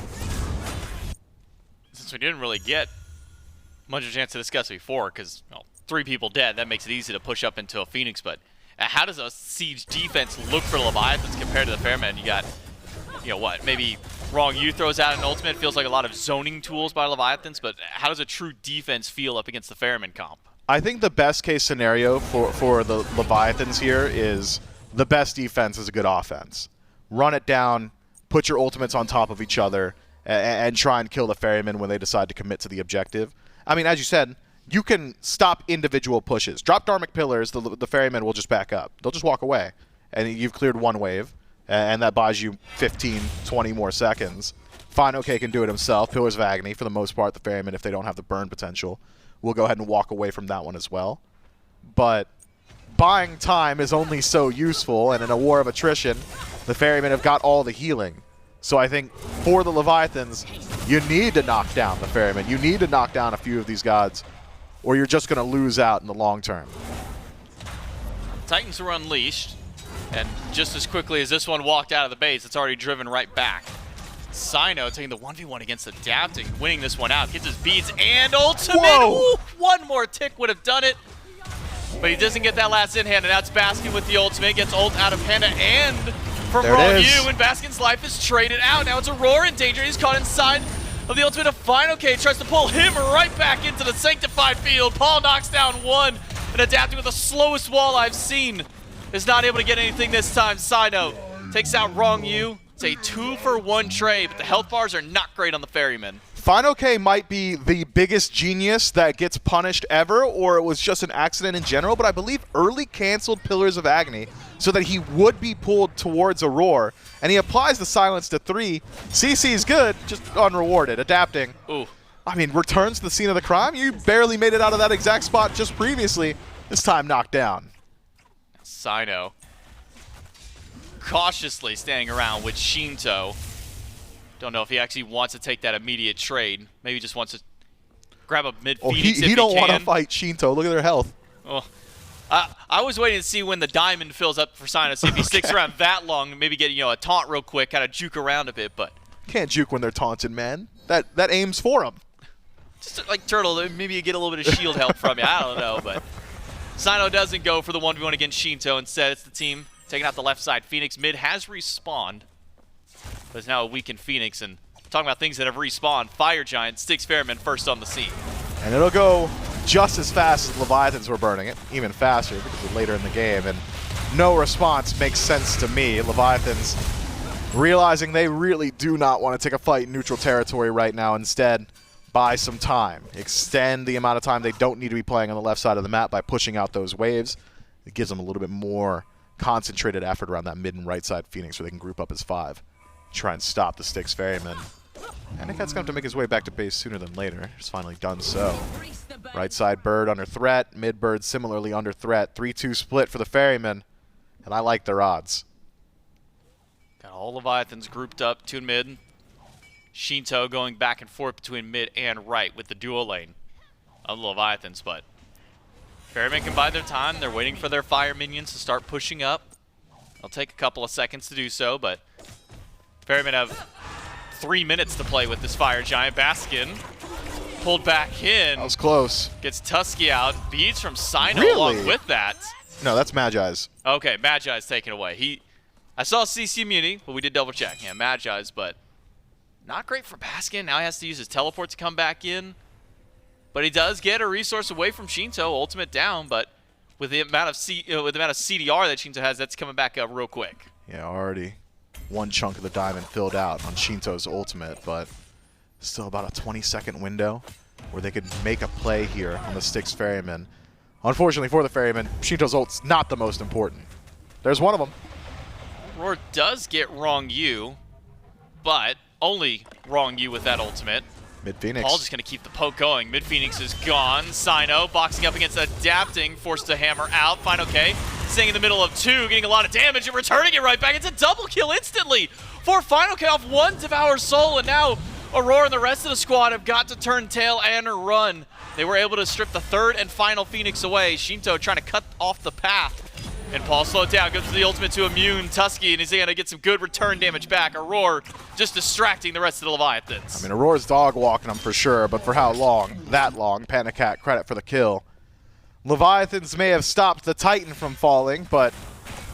Since we didn't really get much of a chance to discuss it before, because 3 people dead, that makes it easy to push up into a Phoenix, but how does a siege defense look for Leviathans compared to the Ferrymen? You got, what, maybe Ronngyu throws out an ultimate, feels like a lot of zoning tools by Leviathans, but how does a true defense feel up against the Ferrymen comp? I think the best case scenario for the Leviathans here is the best defense is a good offense. Run it down, put your ultimates on top of each other, and try and kill the Ferrymen when they decide to commit to the objective. I mean, as you said, you can stop individual pushes. Drop Dharmic Pillars, the Ferrymen will just back up. They'll just walk away. And you've cleared 1 wave, and that buys you 15, 20 more seconds. fineokay can do it himself. Pillars of Agony, for the most part, the Ferrymen, if they don't have the burn potential, will go ahead and walk away from that one as well. But buying time is only so useful, and in a war of attrition, the Ferrymen have got all the healing. So I think for the Leviathans, you need to knock down the Ferrymen. You need to knock down a few of these gods, or you're just going to lose out in the long term. Titans were unleashed, and just as quickly as this one walked out of the base, it's already driven right back. Cyno taking the 1v1 against Adapting, winning this one out. Gets his beads and ultimate. Whoa. Ooh, 1 more tick would have done it. But he doesn't get that last in hand, and now it's Baskin with the ultimate. Gets ult out of Panda and from Ronngyu, and Baskin's life is traded out. Now it's Auror in danger. He's caught inside of the ultimate of fineokay. Tries to pull him right back into the Sanctified Field. Paul knocks down 1, and Adapting with the slowest wall I've seen is not able to get anything this time. Cyno takes out Ronngyu. It's a 2-for-1 trade, but the health bars are not great on the Ferrymen. fineokay might be the biggest genius that gets punished ever, or it was just an accident in general, but I believe early canceled Pillars of Agony so that he would be pulled towards Aror, and he applies the silence to 3. CC is good, just unrewarded, adapting. Ooh. I mean, returns to the scene of the crime. You barely made it out of that exact spot just previously. This time knocked down. Cyno cautiously standing around with Sheento. Don't know if he actually wants to take that immediate trade. Maybe he just wants to grab a mid-Phoenix if he don't want to can. fight Sheento. Look at their health. Oh. I was waiting to see when the diamond fills up for Cyno, see if he sticks around that long, maybe get a taunt real quick, kind of juke around a bit, but Can't juke when they're taunted, man. That aims for him. just like Turtle, maybe you get a little bit of shield help from you. I don't know, but Cyno doesn't go for the 1v1 against Sheento. Instead, it's the team taking out the left side. Phoenix mid has respawned, but it's now a weakened Phoenix. And talking about things that have respawned, Fire Giant, Styx Ferrymen first on the scene. And it'll go just as fast as Leviathans were burning it, even faster because it's later in the game. And no response makes sense to me. Leviathans realizing they really do not want to take a fight in neutral territory right now. Instead, buy some time. Extend the amount of time they don't need to be playing on the left side of the map by pushing out those waves. It gives them a little bit more concentrated effort around that mid and right side Phoenix where they can group up as 5. Try and stop the Styx Ferrymen. PandaCat's going to have to make his way back to base sooner than later. He's finally done so. Right side Bird under threat. Mid Bird similarly under threat. 3-2 split for the Ferrymen. And I like their odds. Got all Leviathans grouped up, 2 in mid. Sheento going back and forth between mid and right with the dual lane of the Leviathans, but Ferrymen can buy their time. They're waiting for their fire minions to start pushing up. It'll take a couple of seconds to do so, but Ferrymen have 3 minutes to play with this Fire Giant. Baskin pulled back in. That was close. Gets Tusky out. Beads from Cyno Really? along with that. No, that's Magi's. Okay, Magi's taken away. I saw CC immunity, but we did double check. Yeah, Magi's, but not great for Baskin. Now he has to use his teleport to come back in. But he does get a resource away from Sheento, ultimate down, but with the amount of CDR that Sheento has, that's coming back up real quick. Yeah, already one chunk of the diamond filled out on Shinto's ultimate, but still about a 20-second window where they could make a play here on the Styx Ferrymen. Unfortunately for the Ferrymen, Shinto's ult's not the most important. There's one of them. Roar does get Ronngyu, but only Ronngyu with that ultimate. Mid-Phoenix. Paul just going to keep the poke going. Mid-Phoenix is gone. Cyno boxing up against Adapting, forced to hammer out. fineokay staying in the middle of 2, getting a lot of damage and returning it right back. It's a double kill instantly for fineokay off 1 Devour Soul, and now Aror and the rest of the squad have got to turn tail and run. They were able to strip the 3rd and final Phoenix away. Sheento trying to cut off the path. And Paul slowed down, goes to the ultimate to immune Tusky, and he's going to get some good return damage back. Aror just distracting the rest of the Leviathans. I mean, Auror's dog walking them for sure, but for how long? That long. PandaCat, credit for the kill. Leviathans may have stopped the Titan from falling, but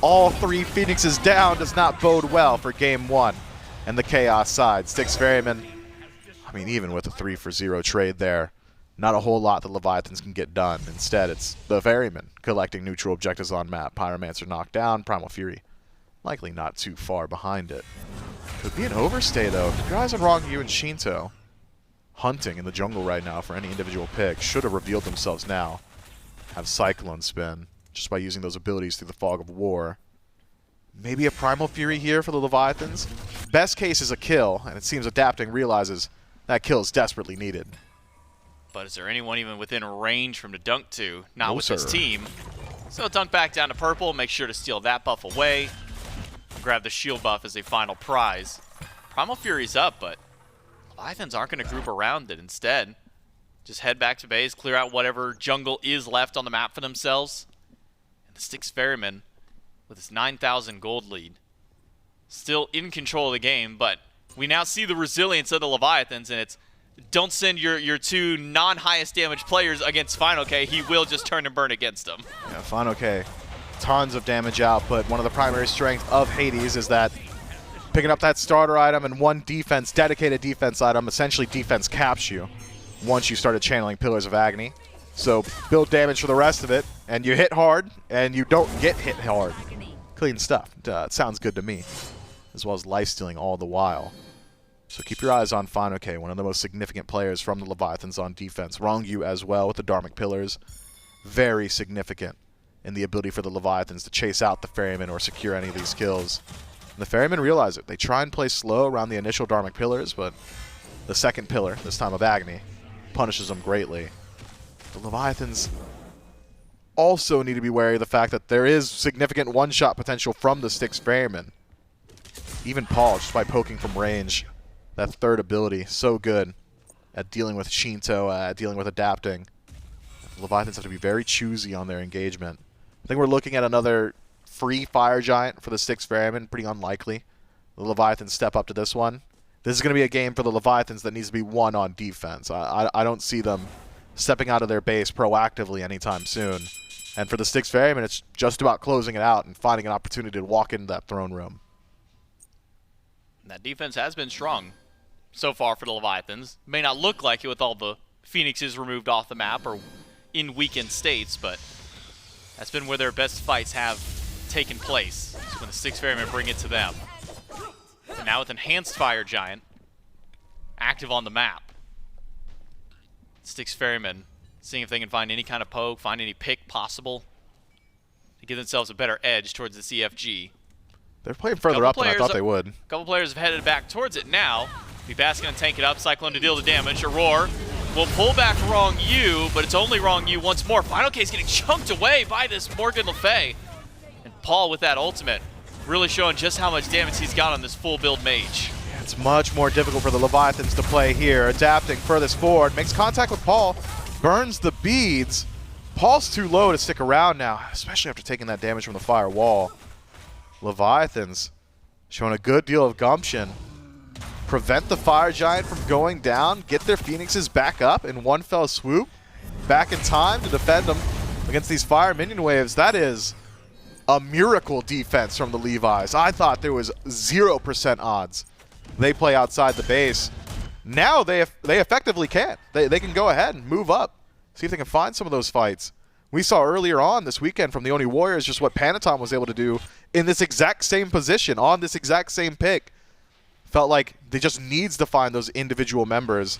all 3 Phoenixes down does not bode well for Game 1 and the Chaos side. Styx Ferrymen, I mean, even with a 3-for-0 trade there, not a whole lot that Leviathans can get done. Instead, it's the Ferrymen collecting neutral objectives on map. Pyromancer knocked down, Primal Fury likely not too far behind it. Could be an overstay, though. Keep your eyes on Ronngyu and Sheento. Hunting in the jungle right now for any individual pick. Should have revealed themselves now. Have CycloneSpin just by using those abilities through the Fog of War. Maybe a Primal Fury here for the Leviathans. Best case is a kill, and it seems Adapting realizes that kill is desperately needed. But is there anyone even within range from the dunk to? Not No, with this sir. team. So dunk back down to purple, make sure to steal that buff away. Grab the shield buff as a final prize. Primal Fury's up, but Leviathans aren't going to group around it. Instead, just head back to base, clear out whatever jungle is left on the map for themselves. And the Styx Ferrymen, with his 9,000 gold lead, still in control of the game, but we now see the resilience of the Leviathans, and it's don't send your 2 non-highest damage players against fineokay. He will just turn and burn against them. Yeah, fineokay, tons of damage output. One of the primary strengths of Hades is that picking up that starter item and one defense, dedicated defense item, essentially defense caps you once you started channeling Pillars of Agony. So build damage for the rest of it, and you hit hard, and you don't get hit hard. Clean stuff. It sounds good to me. As well as life stealing all the while. So keep your eyes on fineokay, one of the most significant players from the Leviathans on defense. Ronngyu as well with the Dharmic Pillars. Very significant in the ability for the Leviathans to chase out the Ferrymen or secure any of these kills. And the Ferrymen realize it. They try and play slow around the initial Dharmic Pillars, but the second pillar, this time of Agony, punishes them greatly. The Leviathans also need to be wary of the fact that there is significant one-shot potential from the Styx Ferrymen. Even Paul, just by poking from range, that third ability, so good at dealing with Sheento, at dealing with adapting. The Leviathans have to be very choosy on their engagement. I think we're looking at another free Fire Giant for the Styx Ferrymen, pretty unlikely. The Leviathans step up to this one. This is going to be a game for the Leviathans that needs to be won on defense. I don't see them stepping out of their base proactively anytime soon. And for the Styx Ferrymen, it's just about closing it out and finding an opportunity to walk into that throne room. That defense has been strong so far for the Leviathans. May not look like it with all the Phoenixes removed off the map or in weakened states, but that's been where their best fights have taken place. It's when the Styx Ferrymen bring it to them. And now with Enhanced Fire Giant active on the map, Styx Ferrymen seeing if they can find any kind of poke, find any pick possible to give themselves a better edge towards the CFG. They're playing further up than I thought they would. A couple players have headed back towards it now. Baskin gonna tank it up, Cyclone to deal the damage. Aror will pull back Ronngyu, but it's only Ronngyu once more. fineokay's getting chunked away by this Morgan Le Fay. And Paul with that ultimate, really showing just how much damage he's got on this full build mage. It's much more difficult for the Leviathans to play here. Adapting furthest forward, makes contact with Paul, burns the beads. Paul's too low to stick around now, especially after taking that damage from the fire wall. Leviathans showing a good deal of gumption. Prevent the Fire Giant from going down, get their Phoenixes back up in one fell swoop, back in time to defend them against these fire minion waves. That is a miracle defense from the Levi's. I thought there was 0% odds they play outside the base. Now they effectively can. They can go ahead and move up, see if they can find some of those fights. We saw earlier on this weekend from the Oni Warriors just what PandaCat was able to do in this exact same position, on this exact same pick. Felt like they just needs to find those individual members.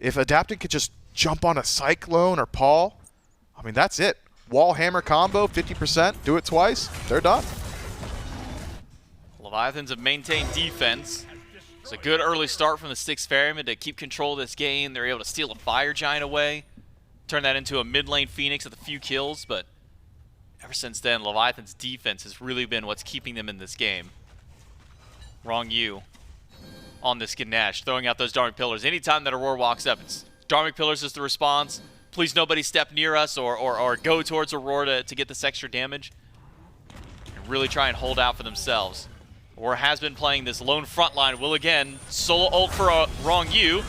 If Adapting could just jump on a Cyclone or Paul, I mean, that's it. Wall hammer combo, 50%, do it twice, they're done. Leviathans have maintained defense. It's a good early start from the Styx Ferrymen to keep control of this game. They're able to steal a Fire Giant away, turn that into a mid lane Phoenix with a few kills, but ever since then, Leviathan's defense has really been what's keeping them in this game. Ronngyu on this Ganesh, throwing out those Dharmic Pillars. Anytime that Aror walks up, it's Dharmic Pillars is the response. Please nobody step near us or go towards Aror to get this extra damage. And really try and hold out for themselves. Aror has been playing this lone front line. Will again solo ult for Ronngyu,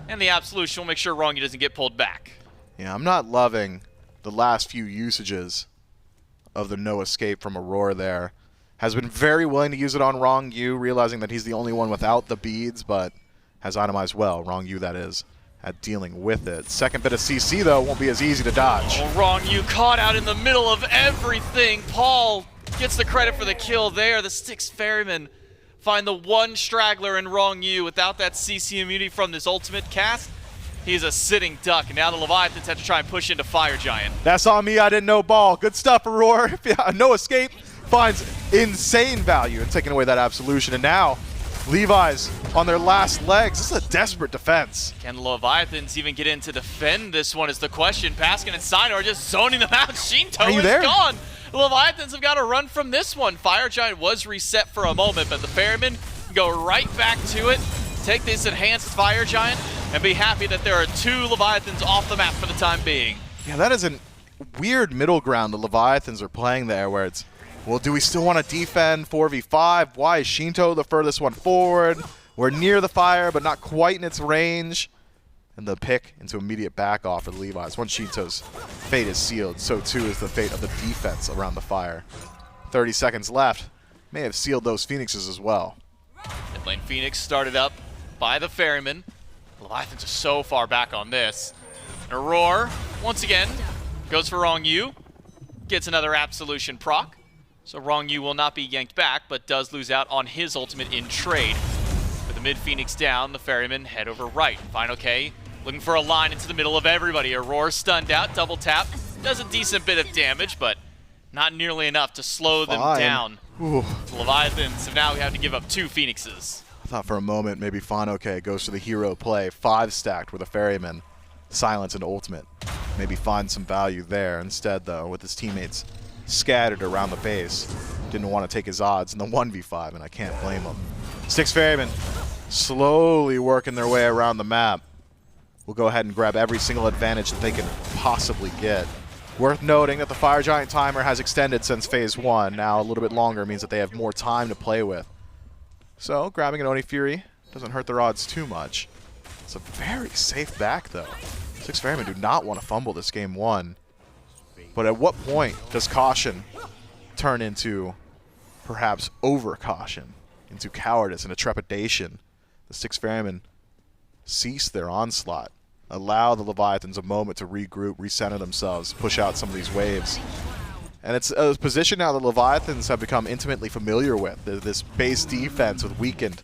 and the Absolution will make sure Ronngyu doesn't get pulled back. Yeah, I'm not loving the last few usages of the no escape from Aror there. Has been very willing to use it on Ronngyu, realizing that he's the only one without the beads, but has itemized well, Ronngyu that is, at dealing with it. Second bit of CC, though, won't be as easy to dodge. Oh, Ronngyu caught out in the middle of everything. Paul gets the credit for the kill there. The Styx Ferrymen find the one straggler in Ronngyu without that CC immunity from this ultimate cast. He's a sitting duck, and now the Leviathans have to try and push into Fire Giant. That's on me, I didn't know ball. Good stuff, Aror. Yeah, no escape. Finds insane value in taking away that Absolution. And now, Levi's on their last legs. This is a desperate defense. Can Leviathans even get in to defend this one is the question. Baskin and Cyno are just zoning them out. Sheento is gone. The Leviathans have got to run from this one. Fire Giant was reset for a moment, but the Ferrymen go right back to it, take this Enhanced Fire Giant, and be happy that there are two Leviathans off the map for the time being. Yeah, that is a weird middle ground the Leviathans are playing there, where it's, well, do we still want to defend 4v5? Why is Sheento the furthest one forward? We're near the fire, but not quite in its range. And the pick into immediate back off for the Levi's. Once Sheento's fate is sealed, so too is the fate of the defense around the fire. 30 seconds left. May have sealed those Phoenixes as well. Mid lane Phoenix started up by the Ferrymen. Leviathans are so far back on this. Aror, once again, goes for Ronngyu. Gets another Absolution proc. So Ronngyu will not be yanked back, but does lose out on his ultimate in trade. With the mid Phoenix down, the Ferrymen head over right. fineokay looking for a line into the middle of everybody. Aror stunned out, double tap. Does a decent bit of damage, but not nearly enough to slow them down. Ooh. The Leviathans have now had to give up 2 Phoenixes. I thought for a moment maybe fineokay goes to the hero play, 5 stacked with a Ferryman, silence and ultimate. Maybe find some value there. Instead, though, with his teammates scattered around the base, didn't want to take his odds in the 1v5, and I can't blame him. Styx Ferrymen slowly working their way around the map. We'll go ahead and grab every single advantage that they can possibly get. Worth noting that the Fire Giant timer has extended since Phase 1. Now a little bit longer means that they have more time to play with. So grabbing an Oni Fury doesn't hurt their odds too much. It's a very safe back, though. Styx Ferrymen do not want to fumble this game 1. But at what point does caution turn into perhaps over-caution, into cowardice and a trepidation? The Styx Ferrymen cease their onslaught, allow the Leviathans a moment to regroup, recenter themselves, push out some of these waves. And it's a position now the Leviathans have become intimately familiar with, this base defense with weakened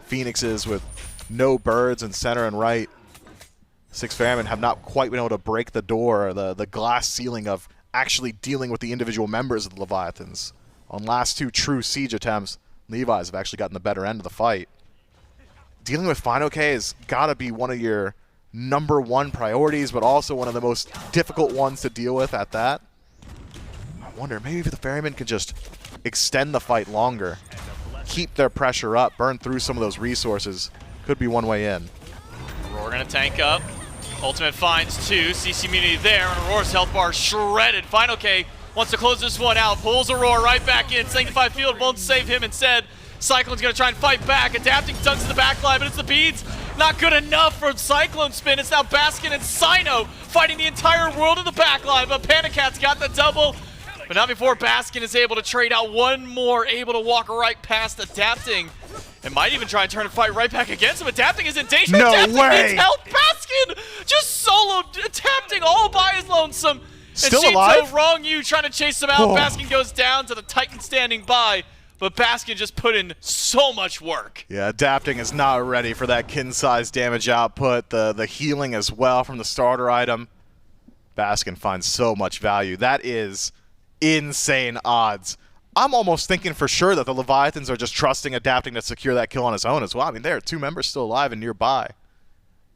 Phoenixes, with no birds in center and right. Styx Ferrymen have not quite been able to break the door, the glass ceiling of actually dealing with the individual members of the Leviathans. On last 2 true siege attempts, Levi's have actually gotten the better end of the fight. Dealing with fineokay has got to be one of your #1 priorities, but also one of the most difficult ones to deal with at that. I wonder, maybe if the Ferrymen can just extend the fight longer, keep their pressure up, burn through some of those resources. Could be one way in. Roar gonna tank up. Ultimate finds 2. CC immunity there, and Auror's health bar shredded. fineokay wants to close this one out. Pulls Aror right back in. Sanctified Field won't save him instead. Cyclone's gonna try and fight back. Adapting dunks to the backline, but it's the beads. Not good enough for CycloneSpin. It's now Baskin and Cyno fighting the entire world in the backline, but PandaCat's got the double. But not before Baskin is able to trade out one more, able to walk right past Adapting. And might even try and turn and fight right back against him. Adapting is in danger. No Adapting way! needs help. Baskin just solo Adapting all by his lonesome. Still and alive? Sheento, Ronngyu trying to chase him out. Oh. Baskin goes down to the Titan standing by. But Baskin just put in so much work. Yeah, Adapting is not ready for that kin-size damage output. The healing as well from the starter item. Baskin finds so much value. That is insane odds. I'm almost thinking for sure that the Leviathans are just trusting Adapting to secure that kill on his own as well. I mean, there are 2 members still alive and nearby.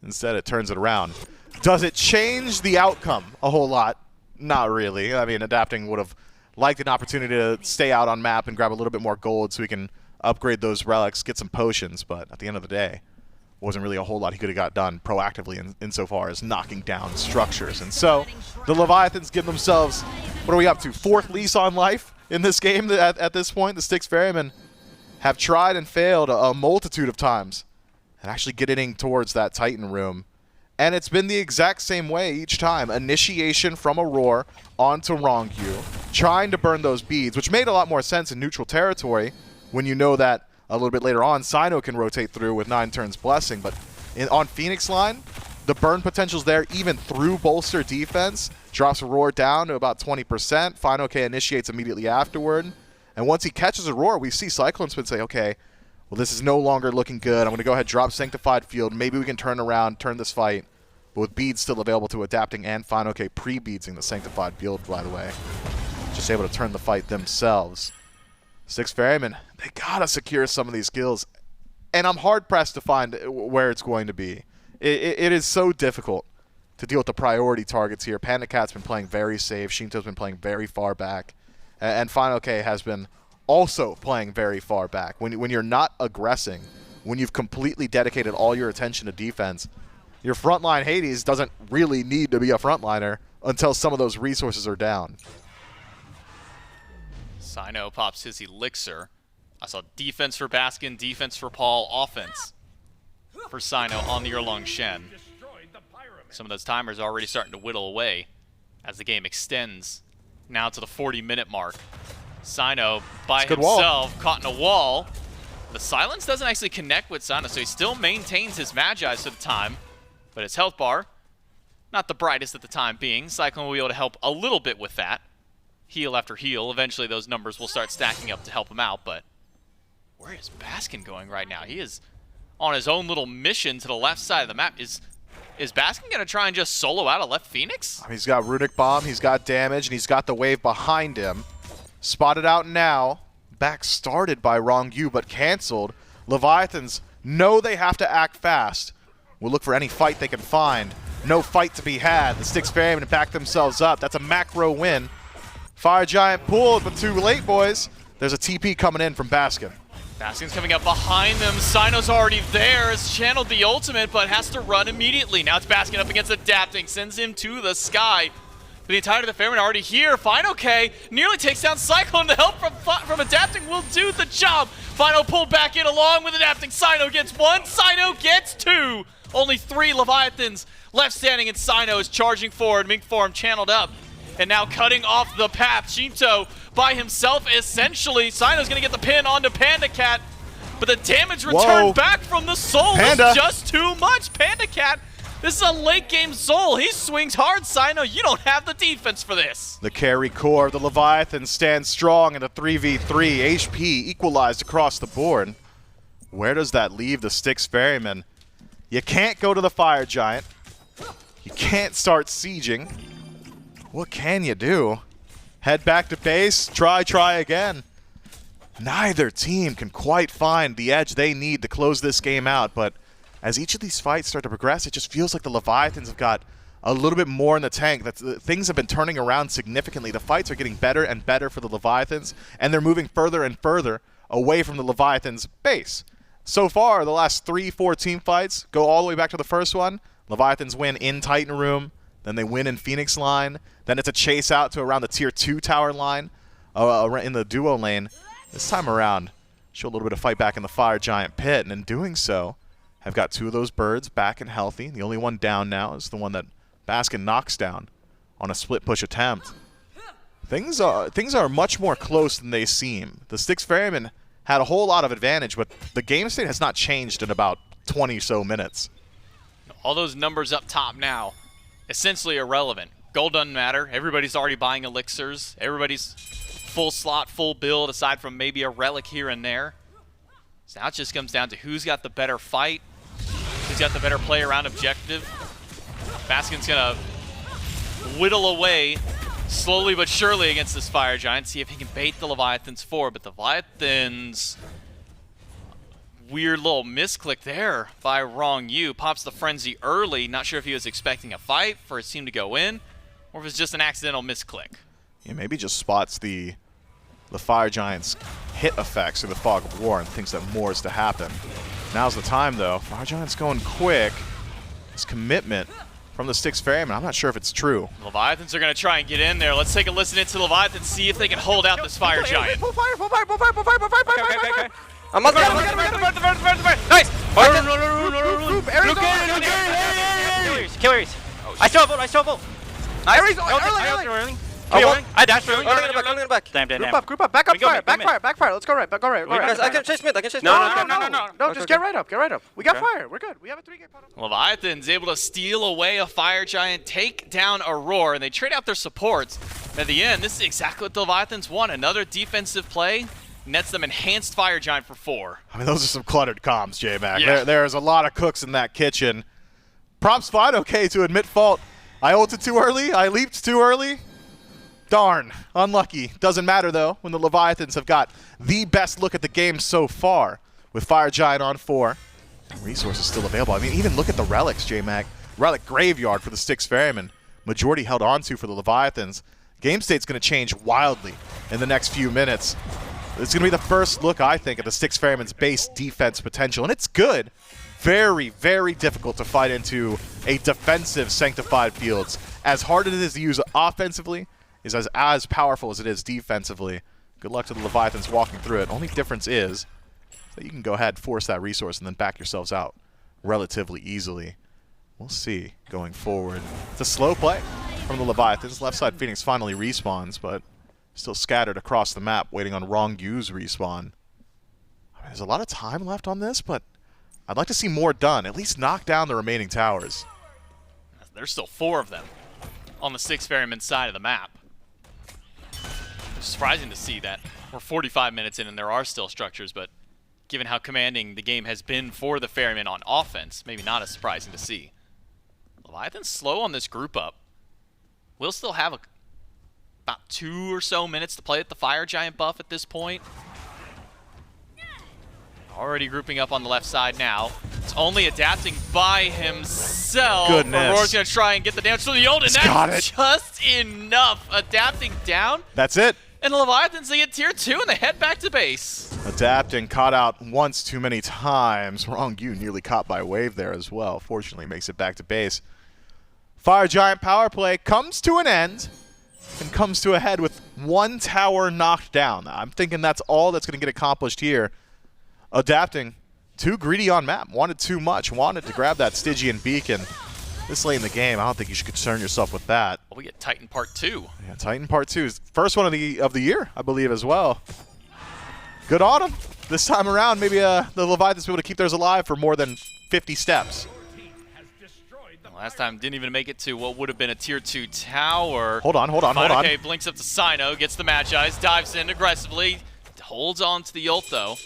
Instead, it turns it around. Does it change the outcome a whole lot? Not really. I mean, Adapting would have liked an opportunity to stay out on map and grab a little bit more gold so he can upgrade those relics, get some potions, but at the end of the day, wasn't really a whole lot he could have got done proactively insofar as knocking down structures. And so, the Leviathans give themselves, what are we up to, 4th lease on life in this game at this point. The Styx Ferrymen have tried and failed a multitude of times and actually getting towards that Titan room. And it's been the exact same way each time. Initiation from Aror onto Ronngyu, trying to burn those beads, which made a lot more sense in neutral territory when you know that a little bit later on, Cyno can rotate through with 9 turns Blessing. But on Phoenix line, the burn potential's there even through bolster defense. Drops Aror down to about 20%. fineokay initiates immediately afterward. And once he catches Aror, we see CycloneSpin say, okay, well, this is no longer looking good. I'm going to go ahead and drop Sanctified Field. Maybe we can turn around, turn this fight. But with beads still available to Adapting and fineokay pre-beadsing the Sanctified Field, by the way. Just able to turn the fight themselves. Styx Ferrymen, they got to secure some of these kills. And I'm hard-pressed to find where it's going to be. It is so difficult to deal with the priority targets here. PandaCat's been playing very safe. Sheento's been playing very far back. And fineokay has been also playing very far back. When you're not aggressing, when you've completely dedicated all your attention to defense, your frontline Hades doesn't really need to be a frontliner until some of those resources are down. Cyno pops his Elixir. I saw defense for Baskin, defense for Paul, offense for Cyno on the Erlang Shen. Some of those timers are already starting to whittle away as the game extends now to the 40-minute mark. Cyno by himself, caught in a wall. The silence doesn't actually connect with Cyno, so he still maintains his Magi's for the time, but his health bar, not the brightest at the time being. Cyclone will be able to help a little bit with that. Heal after heal. Eventually those numbers will start stacking up to help him out, but where is Baskin going right now? He is on his own little mission to the left side of the map. Is Baskin going to try and just solo out a left Phoenix? I mean, he's got Runic Bomb, he's got damage, and he's got the wave behind him. Spotted out now. Back started by Ronngyu, but canceled. Leviathans know they have to act fast. Will look for any fight they can find. No fight to be had. The Styx Ferrymen back themselves up. That's a macro win. Fire Giant pulled, but too late, boys. There's a TP coming in from Baskin. Baskin's coming up behind them. Cyno's already there. Has channeled the ultimate, but has to run immediately. Now it's Baskin up against Adapting. Sends him to the sky. But the entirety of the Ferrymen already here. fineokay nearly takes down Cyclone. The help from Adapting will do the job. Fino pulled back in along with Adapting. Cyno gets one. Cyno gets two. Only 3 Leviathans left standing, and Cyno is charging forward. Mink form channeled up. And now cutting off the path. Sheento by himself, essentially. Cyno's going to get the pin onto PandaCat. But the damage returned back from the soul was just too much. PandaCat, this is a late game soul. He swings hard, Cyno. You don't have the defense for this. The carry core of the Leviathan stands strong in the 3v3. HP equalized across the board. Where does that leave the Styx Ferrymen? You can't go to the Fire Giant. You can't start sieging. What can you do? Head back to base, try again. Neither team can quite find the edge they need to close this game out, but as each of these fights start to progress, it just feels like the Leviathans have got a little bit more in the tank. Things have been turning around significantly. The fights are getting better and better for the Leviathans, and they're moving further and further away from the Leviathans' base. So far, the last 3-4 team fights go all the way back to the first one. Leviathans win in Titan Room, then they win in Phoenix line, then it's a chase out to around the Tier 2 tower line in the duo lane. This time around, show a little bit of fight back in the Fire Giant pit, and in doing so, have got 2 of those birds back and healthy. The only one down now is the one that Baskin knocks down on a split push attempt. Things are much more close than they seem. The Styx Ferrymen had a whole lot of advantage, but the game state has not changed in about 20 so minutes. All those numbers up top now, essentially irrelevant. Gold doesn't matter. Everybody's already buying elixirs. Everybody's full slot, full build, aside from maybe a relic here and there. So now it just comes down to who's got the better fight, who's got the better play around objective. Baskin's going to whittle away slowly but surely against this Fire Giant, see if he can bait the Leviathans forward. But the Leviathans, weird little misclick there by Ronngyu. Pops the frenzy early. Not sure if he was expecting a fight for his team to go in, or if it's just an accidental misclick. Yeah, maybe just spots the Fire Giant's hit effects in the Fog of War and thinks that more is to happen. Now's the time, though. Fire Giant's going quick. This commitment from the Styx Ferrymen, I'm not sure if it's true. Leviathans are going to try and get in there. Let's take a listen into Leviathans, see if they can hold out this Fire Giant. Pull fire, pull fire, pull fire, pull fire, pull fire, pull fire, pull fire. I'm not gonna. Nice! Kill Ares. I still have ult, Erlang. I dashed early. Erlang back. Damn. Group up, back up, back fire. Let's go right. Guys, I can chase mid, No, just get right up. We got fire, we're good. We have a 3-game pot. Leviathans able to steal away a Fire Giant, take down Aror, and they trade out their supports. At the end, this is exactly what the Leviathans want. Another defensive play. Nets them enhanced Fire Giant for 4. I mean, those are some cluttered comms, J-Mac. Yeah. There's a lot of cooks in that kitchen. Props fineokay to admit fault. I ulted too early. I leaped too early. Darn. Unlucky. Doesn't matter, though, when the Leviathans have got the best look at the game so far with Fire Giant on 4. Resources still available. I mean, even look at the relics, J-Mac. Relic Graveyard for the Styx Ferrymen. Majority held onto for the Leviathans. Game state's going to change wildly in the next few minutes. It's going to be the first look, I think, at the Styx Ferrymen's base defense potential, and it's good. Very, very difficult to fight into a defensive Sanctified Fields. As hard as it is to use offensively, is as powerful as it is defensively. Good luck to the Leviathans walking through it. Only difference is that you can go ahead, force that resource, and then back yourselves out relatively easily. We'll see going forward. It's a slow play from the Leviathans. Left side Phoenix finally respawns, but still scattered across the map, waiting on Rongyu's respawn. I mean, there's a lot of time left on this, but I'd like to see more done. At least knock down the remaining towers. There's still 4 of them on the Styx Ferrymen side of the map. It's surprising to see that we're 45 minutes in and there are still structures, but given how commanding the game has been for the Ferrymen on offense. Maybe not as surprising to see. Leviathan's slow on this group up. We'll still have about 2 or so minutes to play with the Fire Giant buff at this point. Already grouping up on the left side now. It's only adapting by himself. Goodness. Auror's going to try and get the damage to the ult, and that's just enough. Adapting down. That's it. And the Leviathans, they get tier 2 and they head back to base. Adapting, caught out once too many times. Ronngyu nearly caught by wave there as well. Fortunately, makes it back to base. Fire Giant power play comes to an end and comes to a head with 1 tower knocked down. I'm thinking that's all that's going to get accomplished here. Adapting, too greedy on map. Wanted too much. Wanted to grab that Stygian beacon. This late in the game, I don't think you should concern yourself with that. Well, we get Titan Part 2. Yeah, Titan Part 2 is first one of the year, I believe, as well. Good on him. This time around, maybe the Leviathans will be able to keep theirs alive for more than 50 steps. Last time didn't even make it to what would have been a tier 2 tower. Hold on. Okay, blinks up to Cyno, gets the Magi's, dives in aggressively, holds on to the ult though.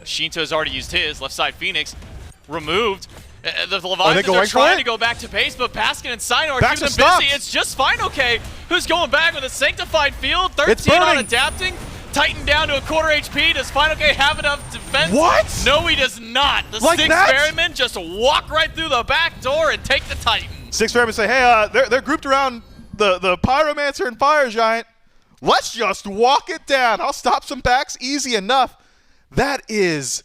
Sheento has already used his, left side Phoenix, removed. The Leviathans are trying to go back to base, but Baskin and Cyno are keeping them busy. It's just fineokay who's going back with a Sanctified Field, 13 on adapting. Titan down to a quarter HP. Does fineokay have enough defense? What? No, he does not. The Like Styx Ferrymen just walk right through the back door and take the Titan. Styx Ferrymen say, hey, they're grouped around the Pyromancer and Fire Giant. Let's just walk it down. I'll stop some backs easy enough. That is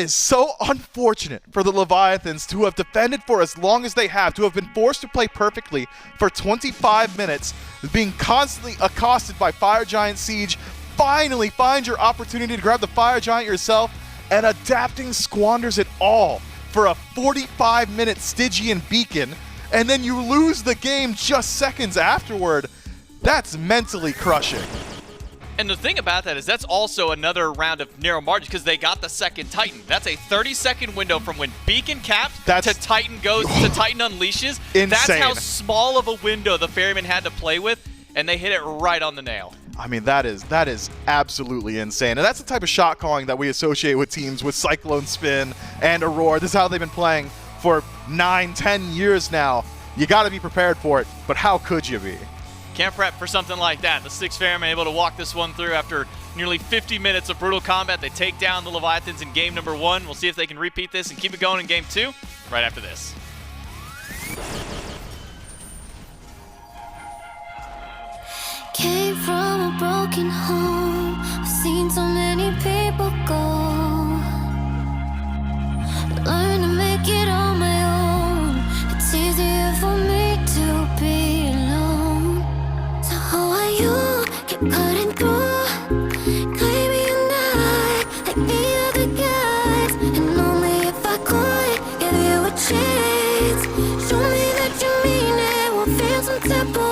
so unfortunate for the Leviathans to have defended for as long as they have, to have been forced to play perfectly for 25 minutes, being constantly accosted by Fire Giant Siege. Finally find your opportunity to grab the Fire Giant yourself, and adapting squanders it all for a 45-minute Stygian beacon, and then you lose the game just seconds afterward. That's mentally crushing. And the thing about that is that's also another round of narrow margins because they got the second Titan. That's a 30-second window from when Beacon capped to Titan goes to Titan unleashes. Insane. That's how small of a window the Ferrymen had to play with, and they hit it right on the nail. I mean, that is absolutely insane. And that's the type of shot calling that we associate with teams with CycloneSpin and Aror. This is how they've been playing for 9-10 years now. You got to be prepared for it, but how could you be? Can't prep for something like that. The Styx Ferrymen able to walk this one through after nearly 50 minutes of brutal combat. They take down the Leviathans in game number 1. We'll see if they can repeat this and keep it going in game 2 right after this. Came from a broken home. I've seen so many people go. Learn to make it on my own. It's easier for me to be alone. So how are you? Keep cutting through. Claiming you're not like the other guys. And only if I could give you a chance. Show me that you mean it. Won't feel some type of way.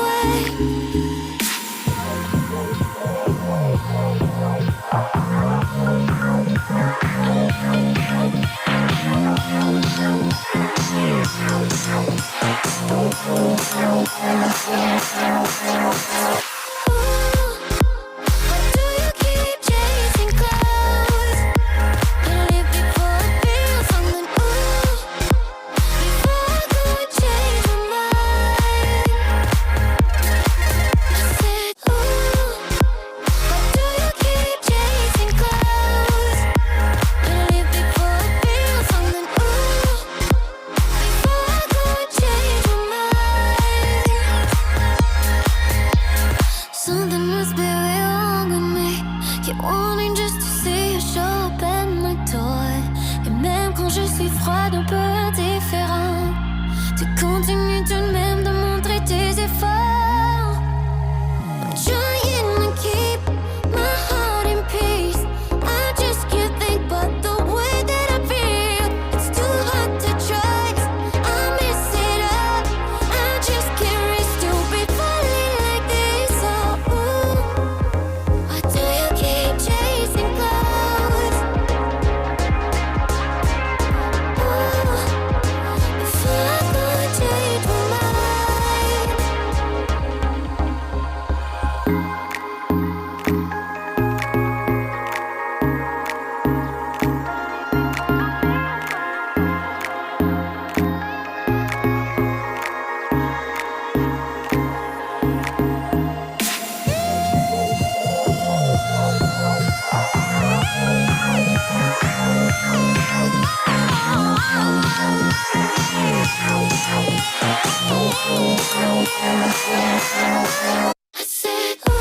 I said, ooh,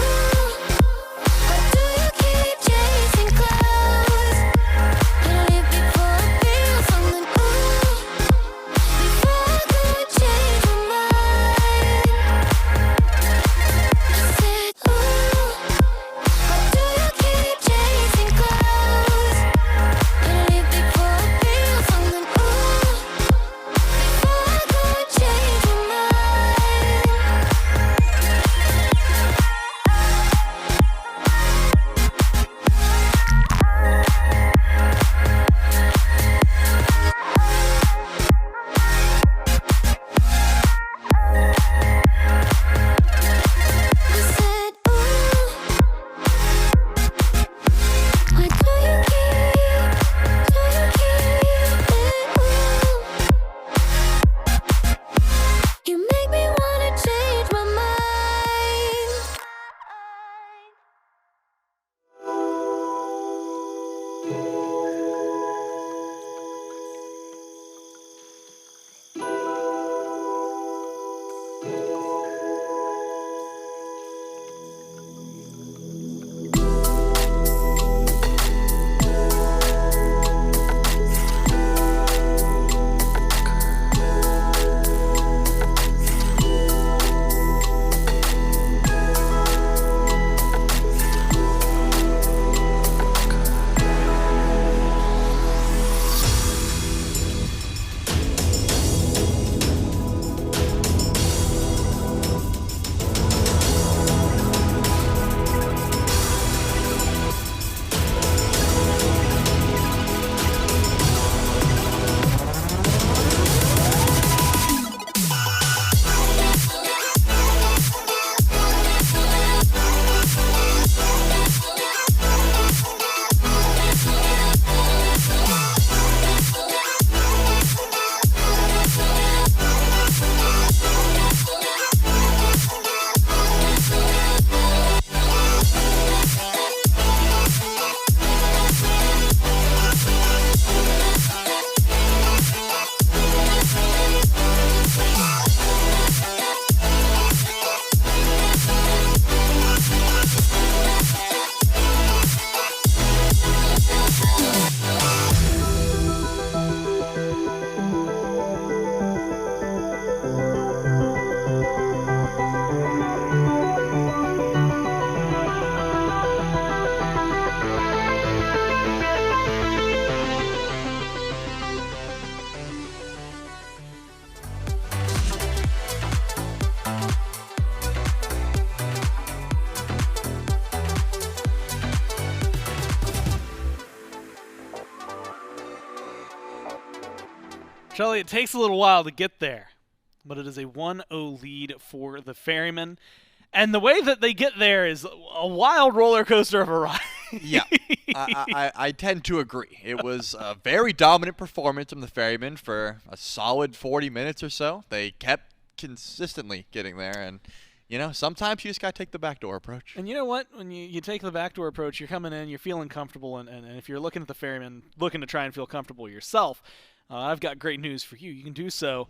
why do you keep chasing clouds? Better leave before I feel something, ooh, before I could change my mind. I said, ooh, why do you keep chasing clouds? Better leave before I feel something, ooh, before I could change my mind. I said, ooh, why do you keep it, ooh? You make me wanna change my mind. Charlie, it takes a little while to get there, but it is a 1-0 lead for the Ferrymen. And the way that they get there is a wild roller coaster of a ride. Yeah, I tend to agree. It was a very dominant performance from the Ferrymen for a solid 40 minutes or so. They kept consistently getting there, and sometimes you just gotta take the backdoor approach. And you know what? When you take the backdoor approach, you're coming in, you're feeling comfortable, and if you're looking at the Ferrymen, looking to try and feel comfortable yourself, I've got great news for you. You can do so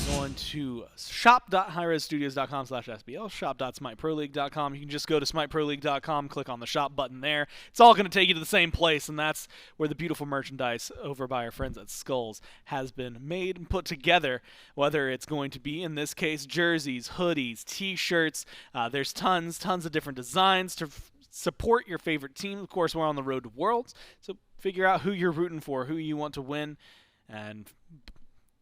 going to shop.highresstudios.com/SBL, shop.smiteproleague.com. You can just go to smiteproleague.com, click on the shop button there. It's all going to take you to the same place, and that's where the beautiful merchandise over by our friends at Skulls has been made and put together, whether it's going to be, in this case, jerseys, hoodies, t-shirts. There's tons of different designs to support your favorite team. Of course, we're on the road to Worlds, so figure out who you're rooting for, who you want to win, and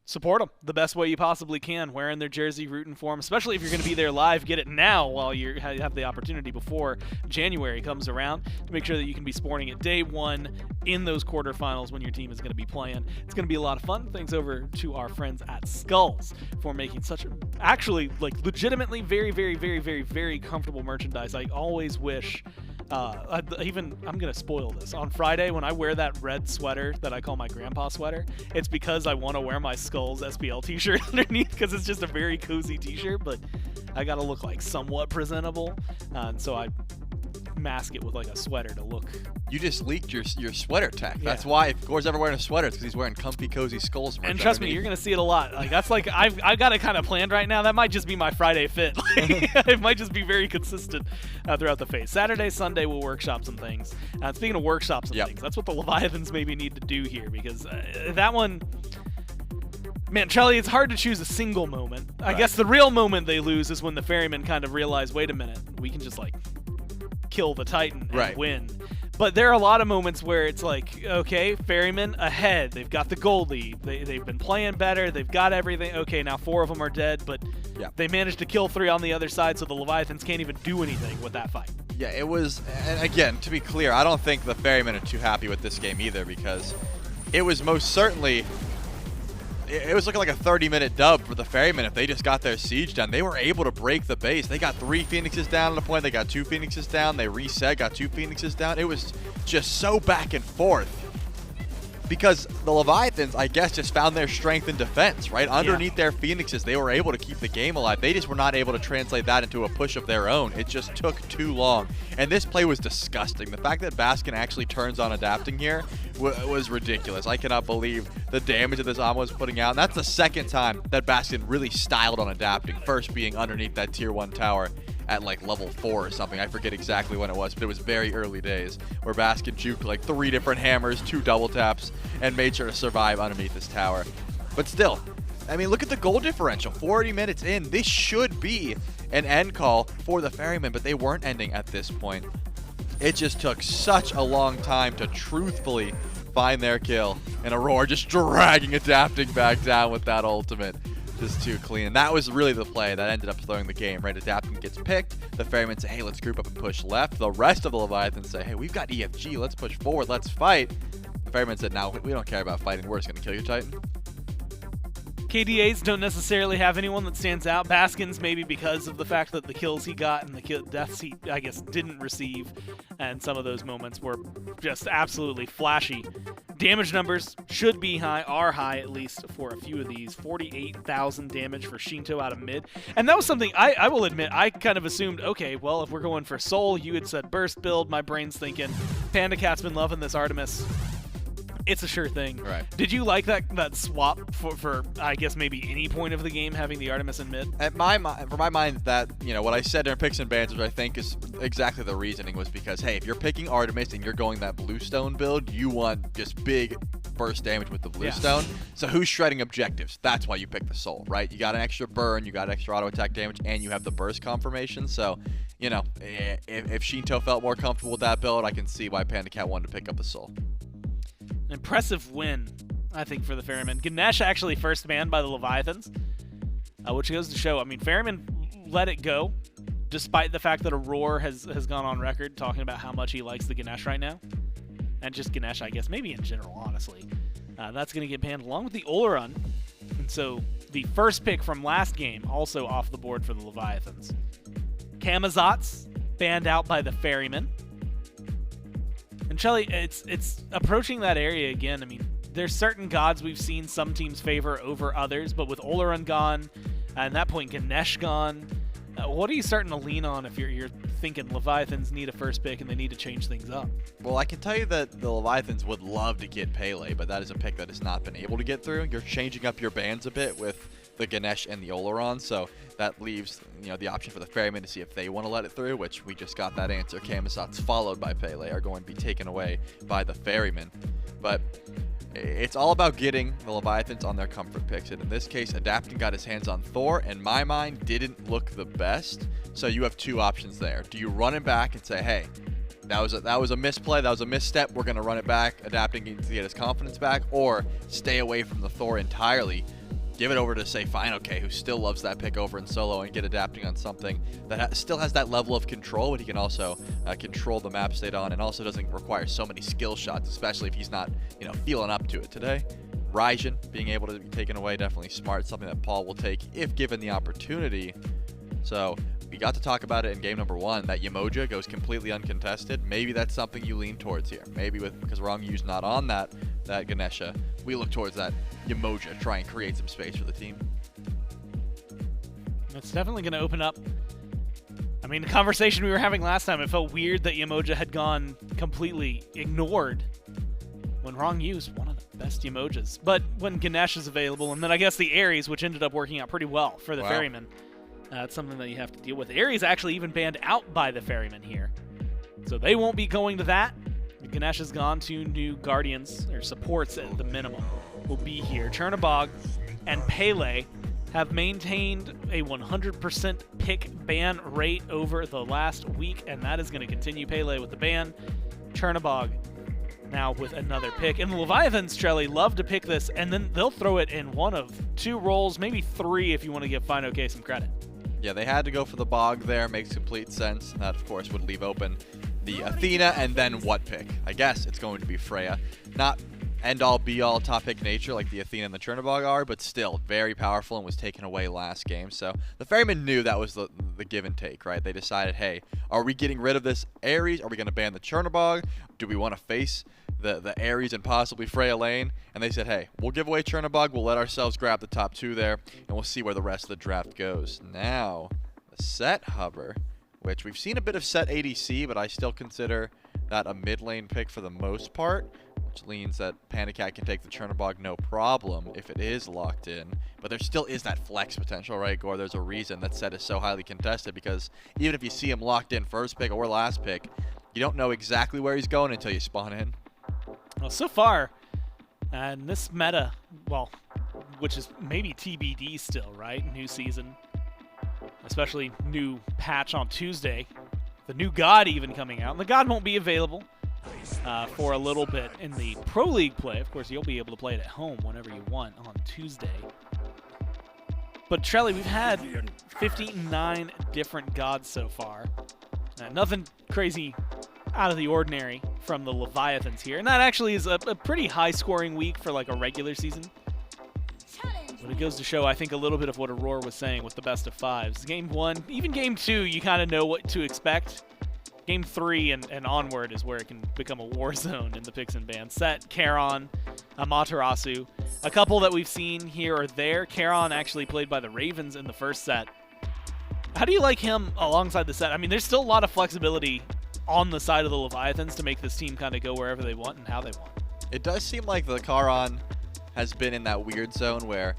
support them the best way you possibly can, wearing their jersey, rooting for them, especially if you're going to be there live. Get it now while you have the opportunity before January comes around to make sure that you can be sporting it day one in those quarterfinals when your team is going to be playing. It's going to be a lot of fun. Thanks over to our friends at Skulls for making such actually legitimately very comfortable merchandise. I always wish I'm gonna spoil this. On Friday, when I wear that red sweater that I call my grandpa sweater, it's because I want to wear my Skulls SPL t-shirt underneath, because it's just a very cozy t-shirt, but I gotta look like somewhat presentable, and so I mask it with like a sweater to look. You just leaked your sweater tech. Yeah. That's why if Gore's ever wearing a sweater, it's because he's wearing comfy, cozy skulls. And trust me, you're gonna see it a lot. Like that's like I've got it kind of planned right now. That might just be my Friday fit. It might just be very consistent throughout the phase. Saturday, Sunday, we'll workshop some things. Speaking of workshops and things, that's what the Leviathans maybe need to do here because that one. Man, Charlie, it's hard to choose a single moment. I guess the real moment they lose is when the Ferrymen kind of realize, wait a minute, we can just like kill the Titan and win. But there are a lot of moments where it's like, okay, Ferrymen ahead. They've got the gold lead. They've been playing better. They've got everything. Okay, now 4 of them are dead, but they managed to kill 3 on the other side, so the Leviathans can't even do anything with that fight. Yeah, it was, and again, to be clear, I don't think the Ferrymen are too happy with this game either because it was most certainly... It was looking like a 30-minute dub for the Ferrymen if they just got their siege done. They were able to break the base. They got 3 Phoenixes down at a point. They got 2 Phoenixes down. They reset, got 2 Phoenixes down. It was just so back and forth because the Leviathans, I guess, just found their strength in defense, right? Underneath their Phoenixes, they were able to keep the game alive. They just were not able to translate that into a push of their own. It just took too long. And this play was disgusting. The fact that Baskin actually turns on adapting here was ridiculous. I cannot believe the damage that this Amma was putting out. And that's the second time that Baskin really styled on adapting. First being underneath that tier 1 tower at like level 4 or something. I forget exactly when it was, but it was very early days where Baskin juked like 3 different hammers, 2 double taps, and made sure to survive underneath this tower. But still, I mean, look at the goal differential. 40 minutes in, this should be an end call for the Ferrymen, but they weren't ending at this point. It just took such a long time to truthfully find their kill, and Aror just dragging adapting back down with that ultimate. Just too clean. And that was really the play that ended up throwing the game, right? Adapting gets picked. The Ferrymen say, hey, let's group up and push left. The rest of the Leviathans say, hey, we've got EFG. Let's push forward. Let's fight. The Ferrymen said, no, we don't care about fighting. We're just going to kill your Titan. KDAs don't necessarily have anyone that stands out. Baskin's maybe because of the fact that the kills he got and the deaths he, I guess, didn't receive. And some of those moments were just absolutely flashy. Damage numbers should be high, are high at least for a few of these. 48,000 damage for Sheento out of mid. And that was something I will admit, I kind of assumed, okay, well, if we're going for Soul, you had said burst build. My brain's thinking, PandaCat's been loving this Artemis. It's a sure thing. Right. Did you like that swap for I guess maybe any point of the game having the Artemis in mid? For my mind, that, you know, what I said during picks and bans, which I think is exactly the reasoning, was because, hey, if you're picking Artemis and you're going that bluestone build, you want just big burst damage with the bluestone. So who's shredding objectives? That's why you pick the Soul, right? You got an extra burn, you got extra auto attack damage, and you have the burst confirmation. So, you know, if Sheento felt more comfortable with that build, I can see why PandaCat wanted to pick up the Soul. Impressive win, I think, for the Ferrymen. Ganesha actually first banned by the Leviathans, which goes to show, I mean, Ferrymen let it go, despite the fact that Aror has gone on record talking about how much he likes the Ganesh right now. And just Ganesha, I guess, maybe in general, honestly. That's going to get banned along with the Olorun. And so the first pick from last game also off the board for the Leviathans. Camazotz banned out by the Ferrymen. And Shelly, it's approaching that area again. I mean, there's certain gods we've seen some teams favor over others, but with Olorun gone, and at that point Ganesh gone, what are you starting to lean on if you're thinking Leviathans need a first pick and they need to change things up? Well, I can tell you that the Leviathans would love to get Pele, but that is a pick that has not been able to get through. You're changing up your bands a bit with the Ganesh and the Olorun, so that leaves, you know, the option for the Ferrymen to see if they want to let it through, which we just got that answer. Camazotz followed by Pele are going to be taken away by the Ferrymen. But it's all about getting the Leviathans on their comfort picks, and in this case, Adapting got his hands on Thor, and in my mind, didn't look the best. So you have 2 options there. Do you run it back and say, hey, that was a misplay, that was a misstep, we're going to run it back, Adapting needs to get his confidence back, or stay away from the Thor entirely, give it over to, say, fineokay, who still loves that pick over in solo, and get Adapting on something that still has that level of control, but he can also control the map state on, and also doesn't require so many skill shots, especially if he's not, you know, feeling up to it today. Raijin being able to be taken away, definitely smart, something that Paul will take if given the opportunity. So we got to talk about it in game number 1, that Yemoja goes completely uncontested. Maybe that's something you lean towards here. Maybe because Rongngyu's not on that Ganesha, we look towards that Yemoja, try and create some space for the team. It's definitely going to open up I mean, the conversation we were having last time, it felt weird that Yemoja had gone completely ignored when Ronngyu is one of the best Yemojas. But when Ganesha is available, and then I guess the Ares, which ended up working out pretty well for the Ferrymen, it's something that you have to deal with. Ares actually even banned out by the Ferrymen here. So they won't be going to that. Ganesha's gone. 2 new Guardians, or supports at the minimum, will be here. Chernobog and Pele have maintained a 100% pick ban rate over the last week, and that is going to continue. Pele with the ban, Chernobog now with another pick. And the Leviathans, Trelly, love to pick this, and then they'll throw it in one of 2 roles, maybe 3 if you want to give fineokay some credit. Yeah, they had to go for the Bog there. Makes complete sense. That, of course, would leave open the Athena, and then what pick? I guess it's going to be Freya. Not end-all, be-all top pick nature like the Athena and the Chernobog are, but still very powerful and was taken away last game. So the Ferrymen knew that was the give and take, right? They decided, hey, are we getting rid of this Ares? Are we going to ban the Chernobog? Do we want to face the Ares and possibly Freya lane? And they said, hey, we'll give away Chernobog. We'll let ourselves grab the top 2 there, and we'll see where the rest of the draft goes. Now, the set hover, which we've seen a bit of set ADC, but I still consider that a mid lane pick for the most part, which means that PandaCat can take the Chernobog no problem if it is locked in. But there still is that flex potential, right, Gore? There's a reason that set is so highly contested, because even if you see him locked in first pick or last pick, you don't know exactly where he's going until you spawn in. Well, so far, and this meta, well, which is maybe TBD still, right? New season, especially new patch on Tuesday. The new God even coming out. And the God won't be available for a little bit in the Pro League play. Of course, you'll be able to play it at home whenever you want on Tuesday. But Trelly, we've had 59 different gods so far. Nothing crazy out of the ordinary from the Leviathans here. And that actually is a pretty high-scoring week for like a regular season. But it goes to show, I think, a little bit of what Aror was saying with the best of 5s. Game 1, even Game 2, you kind of know what to expect. Game 3 and onward is where it can become a war zone in the picks and bans. Set, Charon, Amaterasu. A couple that we've seen here or there. Charon actually played by the Ravens in the first set. How do you like him alongside the set? I mean, there's still a lot of flexibility on the side of the Leviathans to make this team kind of go wherever they want and how they want. It does seem like the Charon has been in that weird zone where,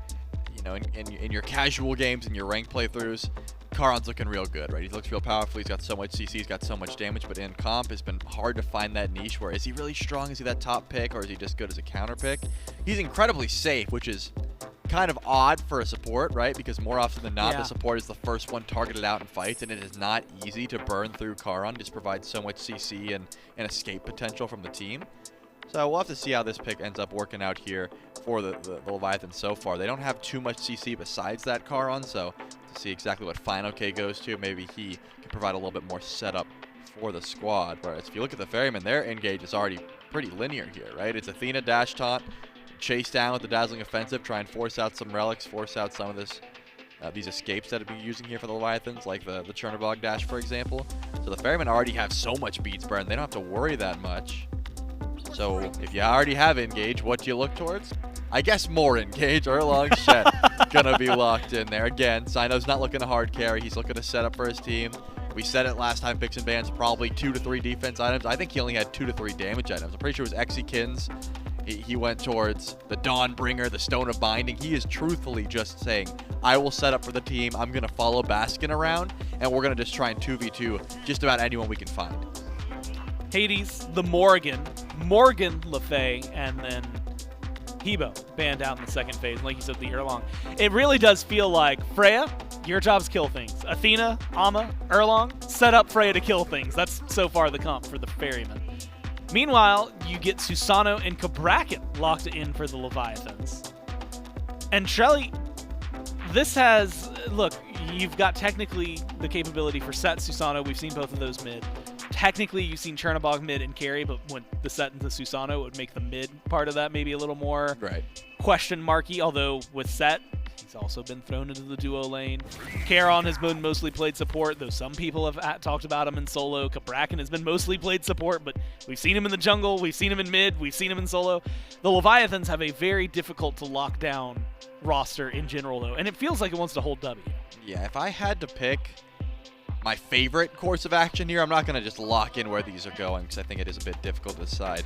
you know, in your casual games and your ranked playthroughs, Charon's looking real good, right? He looks real powerful. He's got so much CC, he's got so much damage, but in comp, it's been hard to find that niche where is he really strong? Is he that top pick, or is he just good as a counter pick? He's incredibly safe, which is kind of odd for a support, right? Because more often than not, the support is the first one targeted out in fights, and it is not easy to burn through Charon. Just provides so much CC and escape potential from the team. So we'll have to see how this pick ends up working out here for the Leviathans so far. They don't have too much CC besides that Charon, so to see exactly what fineokay goes to, maybe he can provide a little bit more setup for the squad. Whereas if you look at the Ferrymen, their engage is already pretty linear here, right? It's Athena dash taunt, chase down with the dazzling offensive, try and force out some relics, force out some of this these escapes that have been using here for the Leviathans, like the Chernobog dash, for example. So the Ferrymen already have so much beats burned, they don't have to worry that much. So if you already have engage, what do you look towards? I guess more engage. Erlang Shen gonna be locked in there. Again, Cyno's not looking to hard carry. He's looking to set up for his team. We said it last time, picks and bans, probably 2 to 3 defense items. I think he only had 2 to 3 damage items. I'm pretty sure it was Exekins. He went towards the Dawnbringer, the Stone of Binding. He is truthfully just saying, I will set up for the team. I'm going to follow Baskin around, and we're going to just try and 2v2 just about anyone we can find. Hades, the Morgan Le Fay, and then Hebo banned out in the second phase. And like you said, the Erlang. It really does feel like Freya, your job's kill things. Athena, Amma, Erlang, set up Freya to kill things. That's so far the comp for the Ferrymen. Meanwhile, you get Susano and Cabrakan locked in for the Leviathans. And Trelly, this has, look, you've got technically the capability for set Susano. We've seen both of those mid. Technically, you've seen Chernobog mid and carry, but when the set into Susano, it would make the mid part of that maybe a little more question marky, although with set, he's also been thrown into the duo lane. Charon has been mostly played support, though some people have talked about him in solo. Cabrakan has been mostly played support, but we've seen him in the jungle, we've seen him in mid, we've seen him in solo. The Leviathans have a very difficult to lock down roster in general, though, and it feels like it wants to hold W. Yeah, if I had to pick my favorite course of action here. I'm not going to just lock in where these are going because I think it is a bit difficult to decide.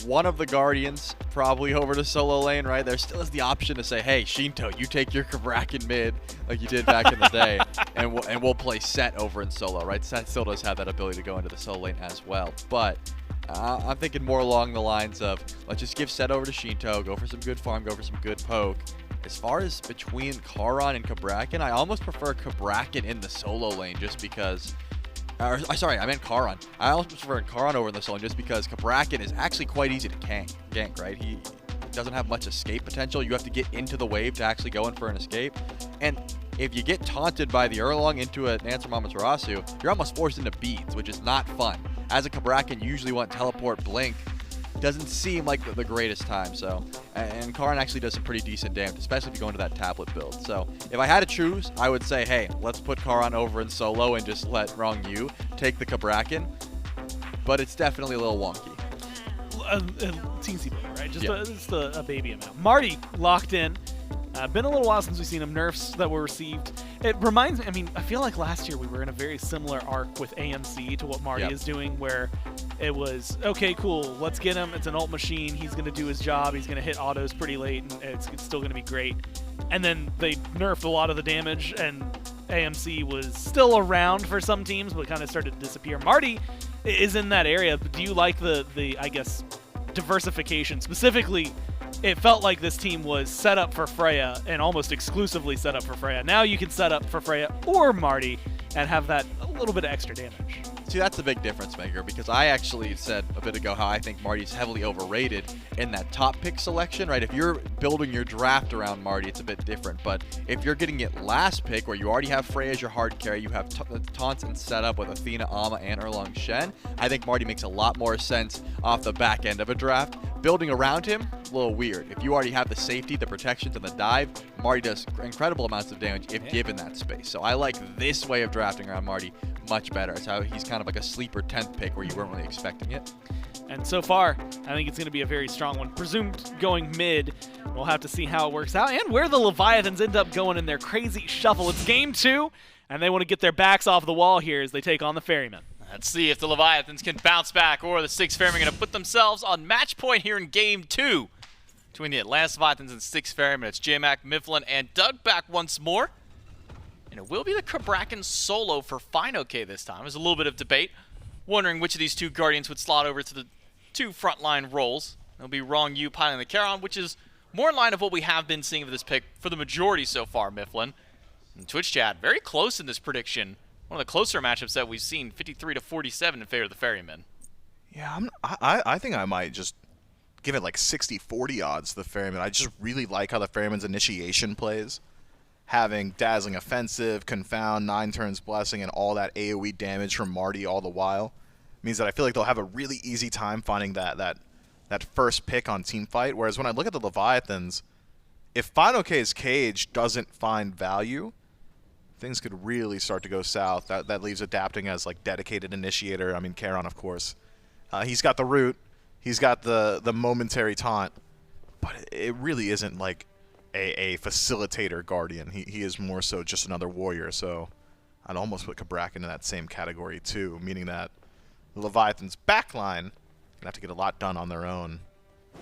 One of the Guardians probably over to solo lane, right? There still is the option to say, hey, Sheento, you take your Cabrakan mid like you did back in the day, and we'll play Set over in solo, right? Set still does have that ability to go into the solo lane as well. But I'm thinking more along the lines of, let's just give Set over to Sheento, go for some good farm, go for some good poke. As far as between Charon and Cabrakan, I almost prefer Cabrakan in the solo lane just because... sorry, I meant Charon. I also prefer Charon over in the solo lane just because Cabrakan is actually quite easy to gank, right? He doesn't have much escape potential. You have to get into the wave to actually go in for an escape. And if you get taunted by the Erlang into an answer Amaterasu, you're almost forced into beads, which is not fun. As a Cabrakan, you usually want teleport blink. Doesn't seem like the greatest time, so. And Charon actually does some pretty decent damage, especially if you go into that tablet build. So if I had to choose, I would say, hey, let's put Charon over in solo and just let Ronngyu take the Cabrakan. But it's definitely a little wonky. A teensy bit, right? Just a baby amount. Marty locked in. Been a little while since we've seen him. Nerfs that were received. It reminds me, I mean, I feel like last year we were in a very similar arc with AMC to what Marty is doing, where it was, okay, cool, let's get him. It's an ult machine. He's going to do his job. He's going to hit autos pretty late, and it's still going to be great. And then they nerfed a lot of the damage, and AMC was still around for some teams, but kind of started to disappear. Marty is in that area. But do you like the I guess, diversification? Specifically, it felt like this team was set up for Freya and almost exclusively set up for Freya. Now you can set up for Freya or Marty and have that a little bit of extra damage. See, that's a big difference maker because I actually said a bit ago how I think Marty's heavily overrated in that top pick selection, right? If you're building your draft around Marty, it's a bit different. But if you're getting it last pick where you already have Freya as your hard carry, you have taunts and setup with Athena, Ama, and Erlang Shen, I think Marty makes a lot more sense off the back end of a draft. Building around him, a little weird. If you already have the safety, the protections, and the dive, Marty does incredible amounts of damage if given that space. So I like this way of drafting around Marty much better. It's how he's kind of like a sleeper 10th pick where you weren't really expecting it. And so far, I think it's going to be a very strong one. Presumed going mid. We'll have to see how it works out and where the Leviathans end up going in their crazy shuffle. It's game 2, and they want to get their backs off the wall here as they take on the Ferrymen. Let's see if the Leviathans can bounce back, or the Styx Ferrymen going to put themselves on match point here in game 2 between the Atlantis Leviathans and Styx Ferrymen. It's J-Mac, Mifflin, and Doug back once more. And it will be the Cabrakan solo for fineokay this time. There's a little bit of debate, wondering which of these two Guardians would slot over to the two frontline roles. It'll be Ronngyu piloting the Charon, which is more in line of what we have been seeing of this pick for the majority so far, Mifflin. And Twitch chat, very close in this prediction. One of the closer matchups that we've seen, 53-47 in favor of the Ferrymen. Yeah, I think I might just give it like 60-40 odds to the Ferrymen. I just really like how the Ferrymen's initiation plays. Having Dazzling Offensive, Confound, 9 turns Blessing, and all that AoE damage from Marty all the while means that I feel like they'll have a really easy time finding that first pick on Teamfight. Whereas when I look at the Leviathans, if fineokay's cage doesn't find value, things could really start to go south. That leaves adapting as like dedicated initiator. I mean, Charon, of course. He's got the root. He's got the momentary taunt. But it really isn't like a facilitator guardian. He is more so just another warrior. So I'd almost put Cabrakan in that same category too, meaning that the Leviathan's backline gonna have to get a lot done on their own.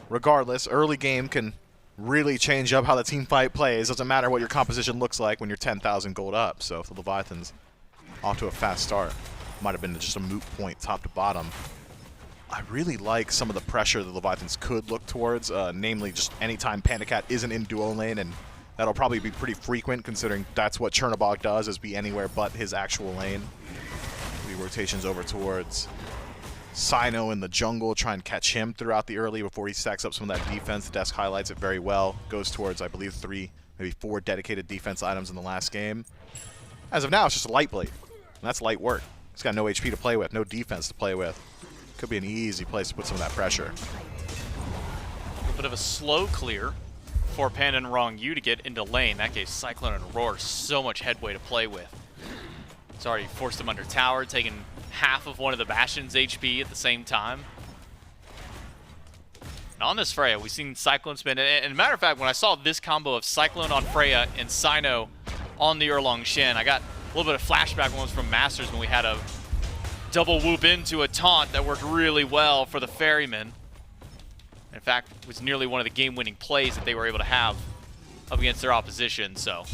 Regardless, early game can really change up how the team fight plays. Doesn't matter what your composition looks like when you're 10,000 gold up. So if the Leviathans off to a fast start, might have been just a moot point top to bottom. I really like some of the pressure the Leviathans could look towards, namely just anytime PandaCat isn't in duo lane, and that'll probably be pretty frequent considering that's what Chernobog does, is be anywhere but his actual lane. The rotations over towards Cyno in the jungle, try and catch him throughout the early before he stacks up some of that defense. The desk highlights it very well. Goes towards, I believe, 3, maybe 4 dedicated defense items in the last game. As of now, it's just a light blade, and that's light work. He's got no HP to play with, no defense to play with. Could be an easy place to put some of that pressure. A bit of a slow clear for Panda and Ronngyu to get into lane. That gave Cyclone and Aror so much headway to play with. It's already forced him under tower, taking half of one of the Bastion's HP at the same time. And on this Freya, we've seen CycloneSpin. And as a matter of fact, when I saw this combo of Cyclone on Freya and Cyno on the Erlang Shen, I got little bit of flashback moments from Masters when we had a double whoop into a taunt that worked really well for the Ferrymen. In fact, it was nearly one of the game-winning plays that they were able to have up against their opposition. So,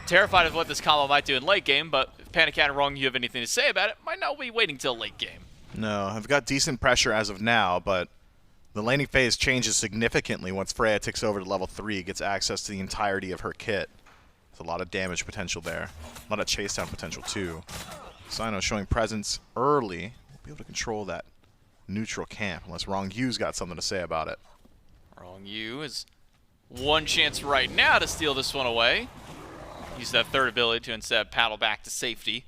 terrified of what this combo might do in late game, but if PandaCat and Ronngyu have anything to say about it, might not be waiting till late game. No, I've got decent pressure as of now, but the laning phase changes significantly once Freya takes over to level 3, gets access to the entirety of her kit. There's a lot of damage potential there. A lot of chase down potential too. Cyno showing presence early. We'll be able to control that neutral camp, unless Rongyu's got something to say about it. Ronngyu has one chance right now to steal this one away. Use that third ability to instead paddle back to safety,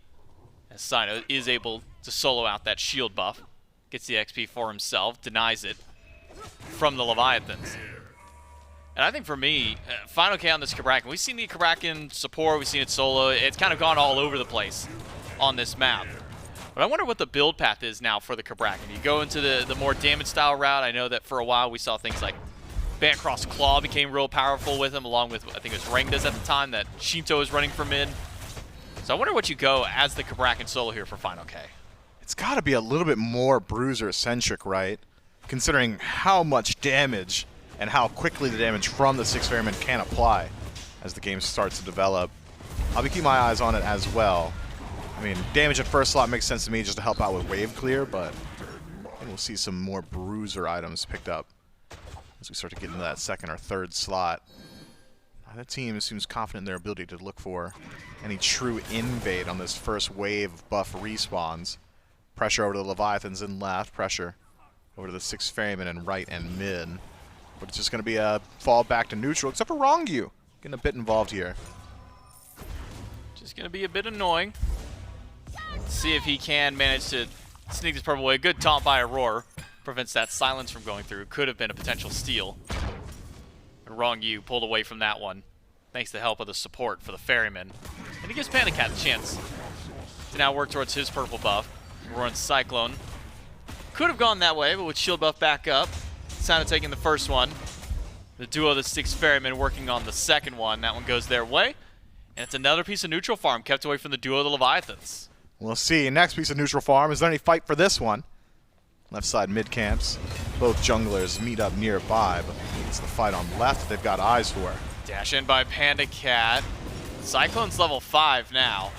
as Cyno is able to solo out that shield buff. Gets the XP for himself, denies it from the Leviathans. And I think for me, fineokay on this Cabrakan. We've seen the Cabrakan support, we've seen it solo. It's kind of gone all over the place on this map. But I wonder what the build path is now for the Cabrakan. You go into the more damage style route. I know that for a while we saw things like Bancross Claw became real powerful with him, along with, I think it was Rengdas at the time, that Sheento was running for mid. So I wonder what you go as the Cabrakan solo here for fineokay. It's got to be a little bit more bruiser-centric, right? Considering how much damage and how quickly the damage from the Styx Ferrymen can apply as the game starts to develop. I'll be keeping my eyes on it as well. I mean, damage at first slot makes sense to me just to help out with wave clear, but I think we'll see some more bruiser items picked up as we start to get into that second or third slot. That team seems confident in their ability to look for any true invade on this first wave of buff respawns. Pressure over to the Leviathans in left, pressure over to the Styx Ferrymen in right and mid. But it's just going to be a fall back to neutral, except for Ronngyu getting a bit involved here. Just going to be a bit annoying. See if he can manage to sneak this purple away. Good taunt by Aror. Prevents that silence from going through. Could have been a potential steal. And Ronngyu pulled away from that one, thanks to the help of the support for the Ferrymen. And he gives PandaCat the chance to now work towards his purple buff. We're on Cyclone. Could have gone that way, but with shield buff back up. Cyno taking the first one. The duo of the Styx Ferrymen working on the second one. That one goes their way. And it's another piece of neutral farm kept away from the duo of the Leviathans. We'll see. Next piece of neutral farm. Is there any fight for this one? Left side mid camps. Both junglers meet up nearby, but it's the fight on left they've got eyes for. Dash in by PandaCat. Cyclone's level 5 now,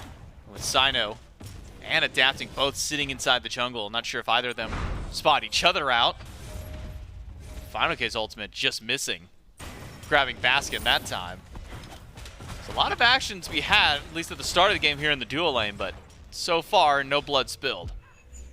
with Cyno and Adapting both sitting inside the jungle. Not sure if either of them spot each other out. fineokay's ultimate just missing. Grabbing Baskin that time. There's a lot of action to be had, at least at the start of the game here in the duo lane, but so far, no blood spilled.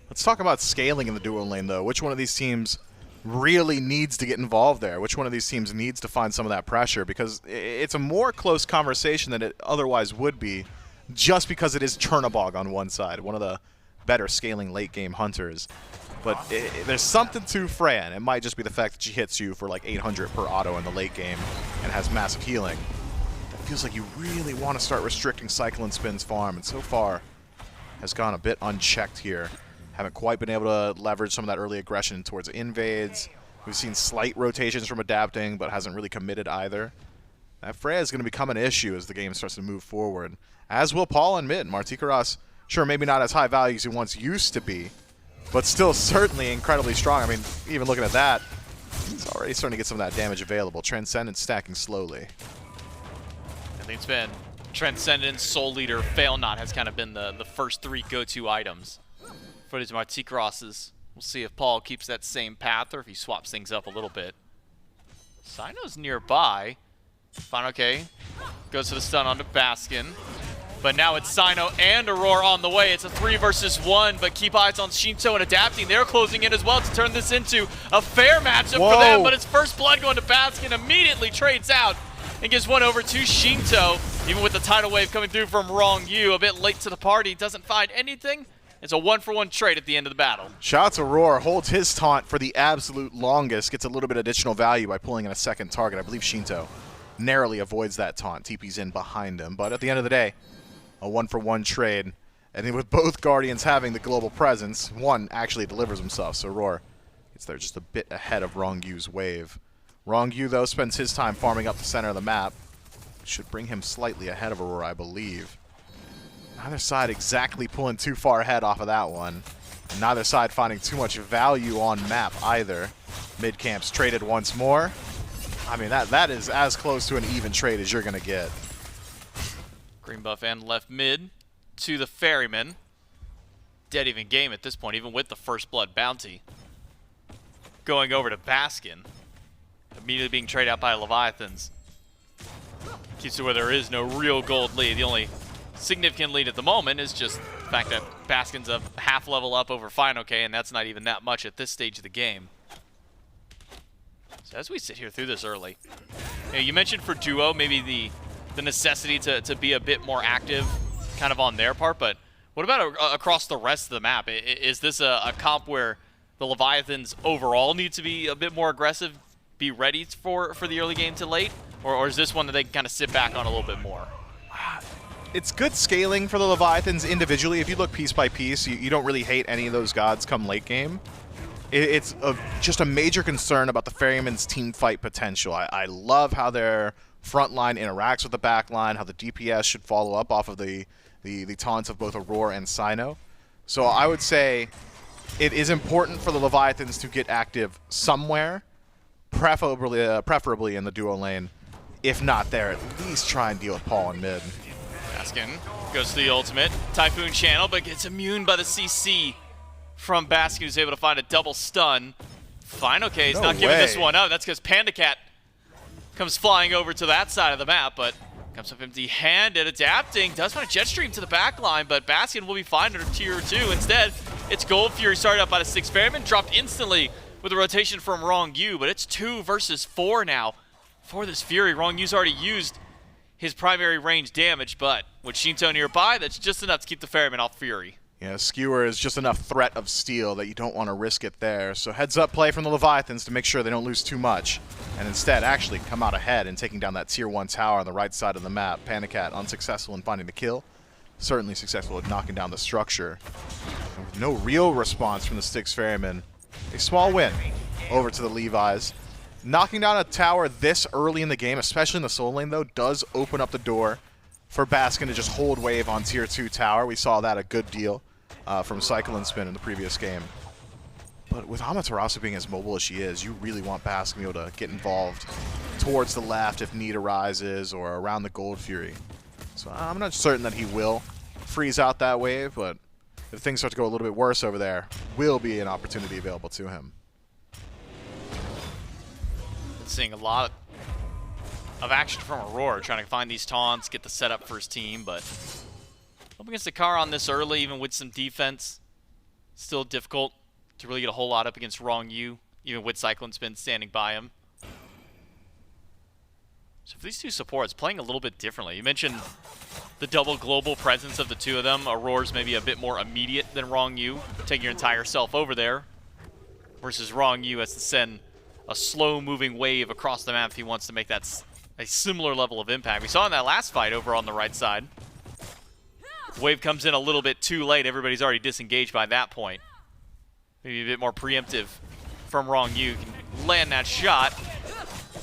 Let's talk about scaling in the duo lane, though. Which one of these teams really needs to get involved there? Which one of these teams needs to find some of that pressure? Because it's a more close conversation than it otherwise would be, just because it is Chernobog on one side, one of the better scaling late-game hunters. But there's something to Freya, and it might just be the fact that she hits you for like 800 per auto in the late game and has massive healing. It feels like you really want to start restricting CycloneSpin's farm, and so far has gone a bit unchecked here. Haven't quite been able to leverage some of that early aggression towards invades. We've seen slight rotations from Adapting, but hasn't really committed either. That Freya is going to become an issue as the game starts to move forward, as will Paul in mid. Martichoras, sure, maybe not as high value as he once used to be, but still certainly incredibly strong. I mean, even looking at that, he's already starting to get some of that damage available. Transcendence stacking slowly. I think it's been Transcendence, Soul Leader, Fail Not has kind of been the first three go-to items for these Martichoras's. We'll see if Paul keeps that same path or if he swaps things up a little bit. Cyno's nearby. fineokay goes to the stun onto Baskin. But now it's Cyno and Aror on the way. It's a 3 versus 1, but keep eyes on Sheento and Adapting. They're closing in as well to turn this into a fair matchup for them, but it's first blood going to Baskin. Immediately trades out and gives one over to Sheento. Even with the tidal wave coming through from Ronngyu, a bit late to the party, doesn't find anything. It's a 1-for-1 trade at the end of the battle. Shout out to Aror, holds his taunt for the absolute longest, gets a little bit additional value by pulling in a second target. I believe Sheento narrowly avoids that taunt. TP's in behind him, but at the end of the day, a 1-for-1 trade. And then with both Guardians having the global presence, one actually delivers himself, so Aror gets there just a bit ahead of Rongyu's wave. Ronngyu, though, spends his time farming up the center of the map. Should bring him slightly ahead of Aror, I believe. Neither side exactly pulling too far ahead off of that one. And neither side finding too much value on map either. Mid camps traded once more. I mean, that is as close to an even trade as you're going to get. Green buff and left mid to the Ferrymen. Dead even game at this point, even with the first blood bounty. Going over to Baskin. Immediately being traded out by Leviathans. Keeps it where there is no real gold lead. The only significant lead at the moment is just the fact that Baskin's a half level up over fineokay, and that's not even that much at this stage of the game. So as we sit here through this early, you mentioned for duo maybe the necessity to be a bit more active kind of on their part, but what about across the rest of the map? Is this a comp where the Leviathans overall need to be a bit more aggressive, be ready for the early game to late? Or is this one that they can kind of sit back on a little bit more? It's good scaling for the Leviathans individually. If you look piece by piece, you don't really hate any of those gods come late game. It's just a major concern about the Ferrymen's team fight potential. I love how their front line interacts with the back line, how the DPS should follow up off of the taunts of both Aror and Cyno. So I would say it is important for the Leviathans to get active somewhere, preferably in the duo lane. If not there, at least try and deal with Paul in mid. Baskin goes to the ultimate. Typhoon channel, but gets immune by the CC from Baskin, who's able to find a double stun. fineokay is not giving this one up. That's because PandaCat comes flying over to that side of the map, but comes up empty-handed, adapting. Does find a jet stream to the back line, but Baskin will be fine under tier 2. Instead, it's Gold Fury started up by the Styx Ferrymen, dropped instantly with a rotation from Ronngyu, but it's 2 versus 4 now for this Fury. Rongyu's already used his primary range damage, but with Sheento nearby, that's just enough to keep the Ferryman off Fury. Yeah, Skewer is just enough threat of steal that you don't want to risk it there. So heads up play from the Leviathans to make sure they don't lose too much, and instead actually come out ahead and taking down that tier 1 tower on the right side of the map. PandaCat unsuccessful in finding the kill, certainly successful at knocking down the structure. And with no real response from the Styx Ferrymen, a small win over to the Levis. Knocking down a tower this early in the game, especially in the soul lane though, does open up the door for Baskin to just hold wave on tier 2 tower. We saw that a good deal from CycloneSpin in the previous game. But with Amaterasu being as mobile as she is, you really want Baskin to be able to get involved towards the left if need arises or around the Gold Fury. So I'm not certain that he will freeze out that wave, but if things start to go a little bit worse over there, will be an opportunity available to him. Seeing a lot of action from Aror, trying to find these taunts, get the setup for his team, but up against the Charon this early, even with some defense, still difficult to really get a whole lot up against Ronngyu, even with CycloneSpin standing by him. So for these two supports, playing a little bit differently. You mentioned the double global presence of the two of them. Auror's maybe a bit more immediate than Ronngyu, taking your entire self over there, versus Ronngyu has to send a slow-moving wave across the map if he wants to make that a similar level of impact. We saw in that last fight over on the right side. Wave comes in a little bit too late. Everybody's already disengaged by that point. Maybe a bit more preemptive from Ronngyu. Can land that shot.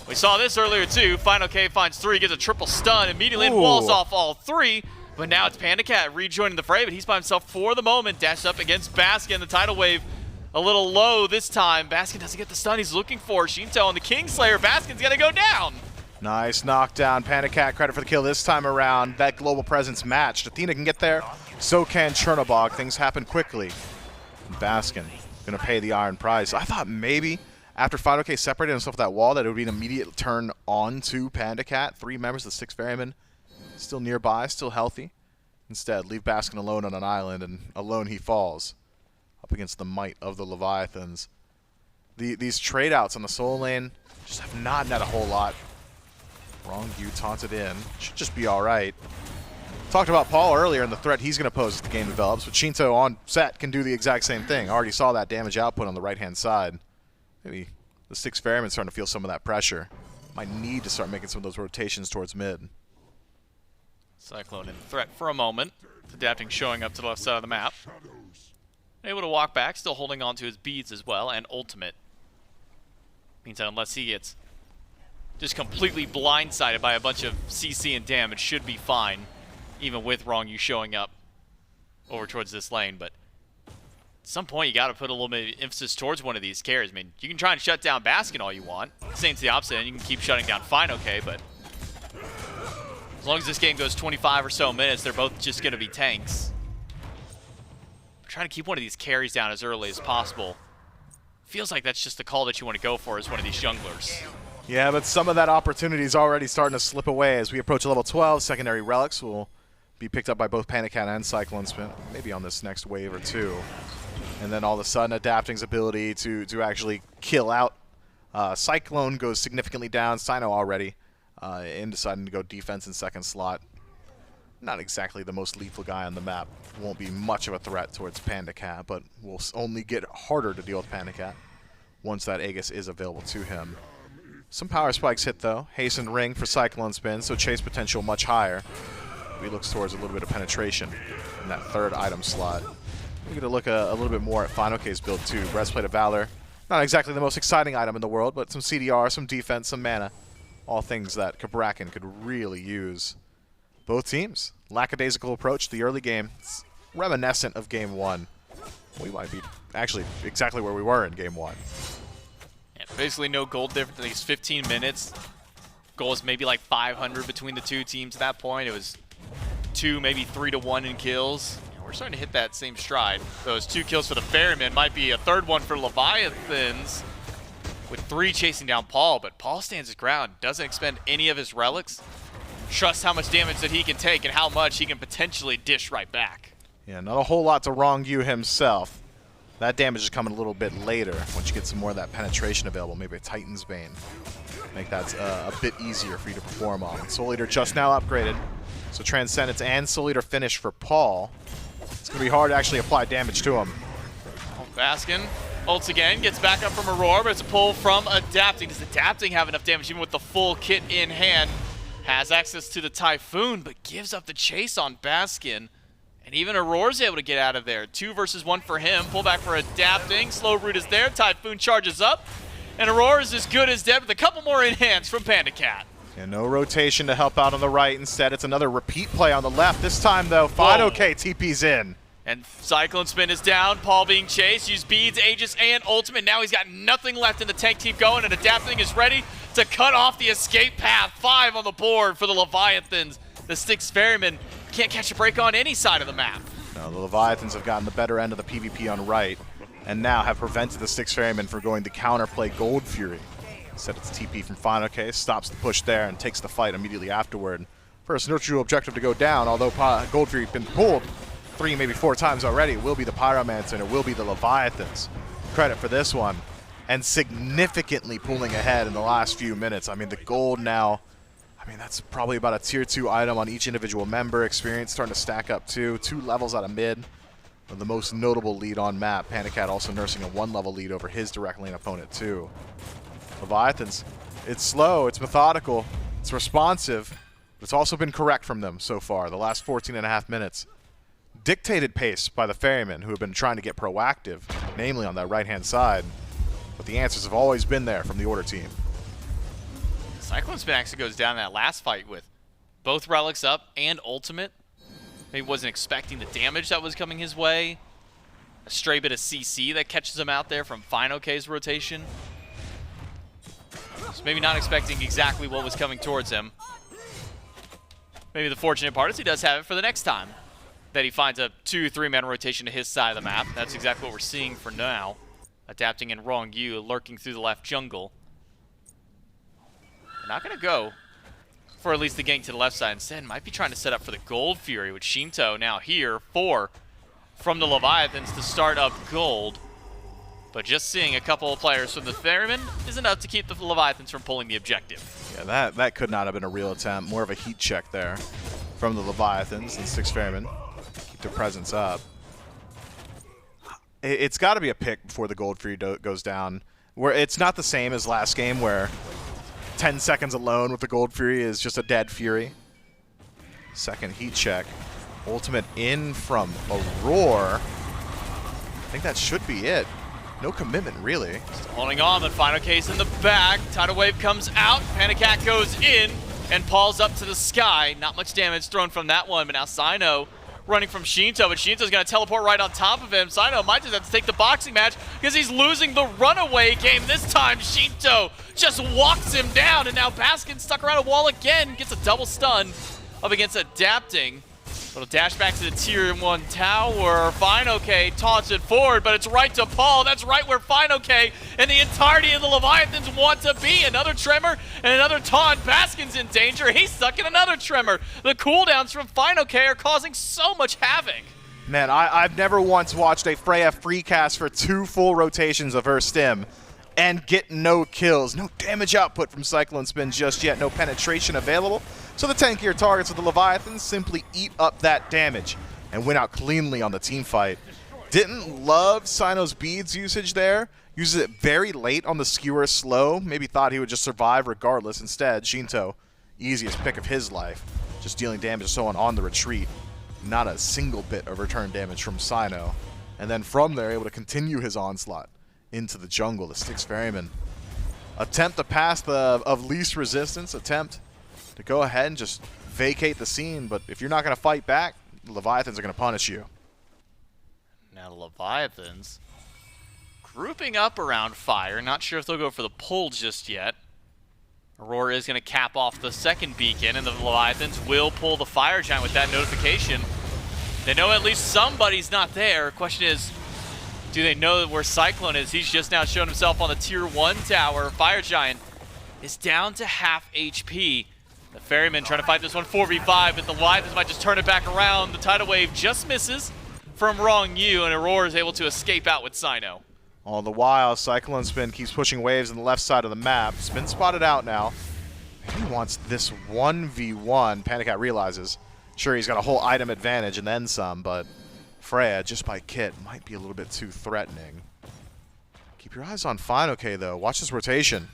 We saw this earlier too. fineokay finds 3, gets a triple stun, immediately walls off all 3. But now it's PandaCat rejoining the fray, but he's by himself for the moment. Dashed up against Baskin. The tidal wave a little low this time. Baskin doesn't get the stun he's looking for. Sheento on the Kingslayer. Baskin's gonna go down. Nice knockdown. PandaCat credit for the kill this time around. That global presence matched. Athena can get there. So can Chernobog. Things happen quickly. And Baskin gonna pay the iron price. I thought maybe after fineokay separated himself with that wall that it would be an immediate turn on to PandaCat. 3 members of the Styx Ferrymen still nearby, still healthy. Instead, leave Baskin alone on an island, and alone he falls up against the might of the Leviathans. These trade outs on the soul lane just have not net a whole lot. Ronngyu taunted in. Should just be alright. Talked about Paul earlier and the threat he's going to pose as the game develops, but Sheento on set can do the exact same thing. Already saw that damage output on the right-hand side. Maybe the Styx Ferrymen starting to feel some of that pressure. Might need to start making some of those rotations towards mid. Cyclone in threat for a moment. Adapting, showing up to the left side of the map. Able to walk back, still holding on to his beads as well, and ultimate. Means that unless he gets just completely blindsided by a bunch of CC and damage, should be fine, even with Ronngyu showing up over towards this lane, but at some point you got to put a little bit of emphasis towards one of these carries. I mean, you can try and shut down Baskin all you want. Saint's the opposite, and you can keep shutting down fineokay, but as long as this game goes 25 or so minutes, they're both just going to be tanks. Trying to keep one of these carries down as early as possible. Feels like that's just the call that you want to go for as one of these junglers. Yeah, but some of that opportunity is already starting to slip away as we approach level 12. Secondary relics will be picked up by both PandaCat and CycloneSpin, maybe on this next wave or two. And then all of a sudden, Adapting's ability to actually kill out. Cyclone goes significantly down. Cyno already in deciding to go defense in second slot. Not exactly the most lethal guy on the map. Won't be much of a threat towards PandaCat, but will only get harder to deal with PandaCat once that Aegis is available to him. Some power spikes hit though. Hastened ring for CycloneSpin, so chase potential much higher. He looks towards a little bit of penetration in that third item slot. We're going to look a little bit more at fineokay's build too. Breastplate of Valor. Not exactly the most exciting item in the world, but some CDR, some defense, some mana. All things that Cabrakan could really use. Both teams, lackadaisical approach to the early game. It's reminiscent of Game 1. We might be actually exactly where we were in Game 1. Yeah, basically no gold difference in these 15 minutes. Goal is maybe like 500 between the two teams at that point. It was 2, maybe 3 to 1 in kills. We're starting to hit that same stride. Those 2 kills for the Ferrymen might be a third one for Leviathans, with 3 chasing down Paul, but Paul stands his ground, doesn't expend any of his relics, trusts how much damage that he can take and how much he can potentially dish right back. Yeah, not a whole lot to Ronngyu himself. That damage is coming a little bit later once you get some more of that penetration available, maybe a Titan's Bane. Make that a bit easier for you to perform on. Soul Eater just now upgraded, so Transcendence and Soul Eater finish for Paul. It's going to be hard to actually apply damage to him. Baskin ults again, gets back up from Aror, but it's a pull from Adapting. Does Adapting have enough damage even with the full kit in hand? Has access to the Typhoon, but gives up the chase on Baskin. And even Auror's able to get out of there. 2 versus 1 for him. Pull back for Adapting. Slow root is there. Typhoon charges up. And Aror is as good as dead with a couple more in hands from PandaCat. And no rotation to help out on the right. Instead, it's another repeat play on the left. This time, though, fineokay TP's in. And CycloneSpin is down. Paul being chased. Used beads, Aegis, and ultimate. Now he's got nothing left in the tank. Keep going, and Adapting is ready to cut off the escape path. 5 on the board for the Leviathans. The Styx Ferrymen can't catch a break on any side of the map. No, the Leviathans have gotten the better end of the PvP on right, and now have prevented the Styx Ferrymen from going to counterplay Gold Fury. Instead, it's TP from fineokay, stops the push there, and takes the fight immediately afterward. First neutral objective to go down, although Gold Fury has been pulled 3, maybe 4 times already. It will be the Pyromancer, and it will be the Leviathans. Credit for this one. And significantly pulling ahead in the last few minutes. I mean, the gold now, that's probably about a tier 2 item on each individual member. Experience starting to stack up too. 2 levels out of mid. The most notable lead on map. PandaCat also nursing a 1-level lead over his direct lane opponent too. Leviathans, it's slow, it's methodical, it's responsive, but it's also been correct from them so far, the last 14.5 minutes. Dictated pace by the Ferrymen, who have been trying to get proactive, namely on that right-hand side, but the answers have always been there from the Order team. CycloneSpin actually goes down in that last fight with both relics up and ultimate. Maybe wasn't expecting the damage that was coming his way. A stray bit of CC that catches him out there from fineokay's rotation. So maybe not expecting exactly what was coming towards him. Maybe the fortunate part is he does have it for the next time that he finds a 2-3-man rotation to his side of the map. That's exactly what we're seeing for now. Adapting in Ronngyu, lurking through the left jungle. They're not going to go for at least the gank to the left side. Instead, might be trying to set up for the Gold Fury with Sheento now here. 4 from the Leviathans to start up gold. But just seeing a couple of players from the Ferrymen is enough to keep the Leviathans from pulling the objective. Yeah, that could not have been a real attempt. More of a heat check there from the Leviathans and Styx Ferrymen. Keep their presence up. It's got to be a pick before the Gold Fury goes down. Where it's not the same as last game where 10 seconds alone with the Gold Fury is just a dead Fury. Second heat check. Ultimate in from Aror. I think that should be it. No commitment, really. Still holding on, but fineokay's in the back. Tidal Wave comes out. PandaCat goes in, and Paul's up to the sky. Not much damage thrown from that one, but now Cyno running from Sheento, but Sheento's going to teleport right on top of him. Cyno might just have to take the boxing match because he's losing the runaway game this time. Sheento just walks him down, and now Baskin stuck around a wall again, gets a double stun up against Adapting. Little dash back to the tier 1 tower. fineokay taunts it forward, but it's right to Paul. That's right where fineokay and the entirety of the Leviathans want to be. Another tremor and another taunt. Baskin's in danger. He's stuck in another tremor. The cooldowns from fineokay are causing so much havoc. Man, I've never once watched a Freya free cast for 2 full rotations of her stim and get no kills. No damage output from CycloneSpin just yet. No penetration available. So the tankier targets of the Leviathans simply eat up that damage and win out cleanly on the team fight. Didn't love Cyno's beads usage there. Uses it very late on the skewer slow. Maybe thought he would just survive regardless. Instead, Sheento, easiest pick of his life. Just dealing damage and so on the retreat. Not a single bit of return damage from Cyno. And then from there, able to continue his onslaught into the jungle. The Styx Ferrymen attempt to pass the of least resistance. Attempt to go ahead and just vacate the scene, but if you're not going to fight back, the Leviathans are going to punish you. Now the Leviathans grouping up around fire. Not sure if they'll go for the pull just yet. Aror is going to cap off the second beacon, and the Leviathans will pull the fire giant with that notification. They know at least somebody's not there. Question is, do they know where Cyclone is? He's just now shown himself on the tier 1 tower. Fire giant is down to half HP. The Ferrymen trying to fight this one 4v5, but the Leviathans might just turn it back around. The tidal wave just misses from Ronngyu, and Aror is able to escape out with Cyno. All the while, CycloneSpin keeps pushing waves on the left side of the map. Spin spotted out now. He wants this 1v1. PandaCat realizes. Sure, he's got a whole item advantage and then some, but Freya, just by kit, might be a little bit too threatening. Keep your eyes on fineokay, though. Watch this rotation.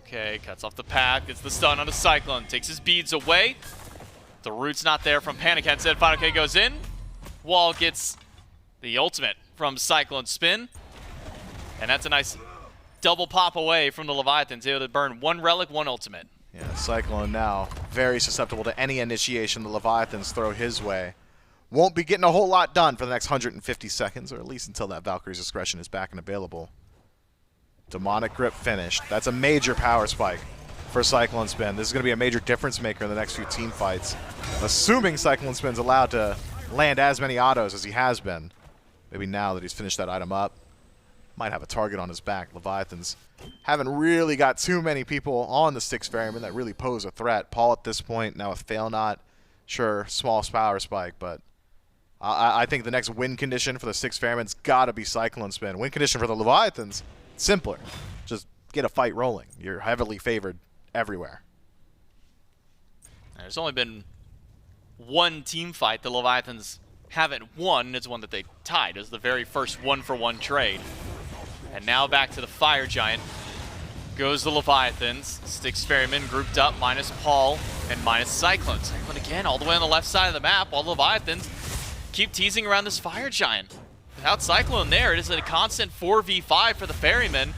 Okay, cuts off the path, gets the stun on the Cyclone, takes his beads away. The root's not there from PandaCat. Instead, fineokay goes in. Wall gets the ultimate from CycloneSpin. And that's a nice double pop away from the Leviathans. Able to burn 1 relic, 1 ultimate. Yeah, Cyclone now very susceptible to any initiation the Leviathans throw his way. Won't be getting a whole lot done for the next 150 seconds, or at least until that Valkyrie's Discretion is back and available. Demonic Grip finished. That's a major power spike for CycloneSpin. This is going to be a major difference maker in the next few team fights. Assuming CycloneSpin's allowed to land as many autos as he has been. Maybe now that he's finished that item up, might have a target on his back. Leviathans haven't really got too many people on the Styx Ferrymen that really pose a threat. Paul at this point, now with Fail Not, sure, small power spike, but I think the next win condition for the Styx Ferrymen's got to be CycloneSpin. Win condition for the Leviathans, simpler. Just get a fight rolling. You're heavily favored everywhere. There's only been 1 team fight the Leviathans haven't won. It's one that they tied. It was the very first 1-for-1 trade. And now back to the Fire Giant. Goes the Leviathans. Styx Ferrymen grouped up, minus Paul and minus Cyclone. Cyclone again all the way on the left side of the map, while the Leviathans keep teasing around this Fire Giant. Without Cyclone there, it is a constant 4v5 for the Ferrymen.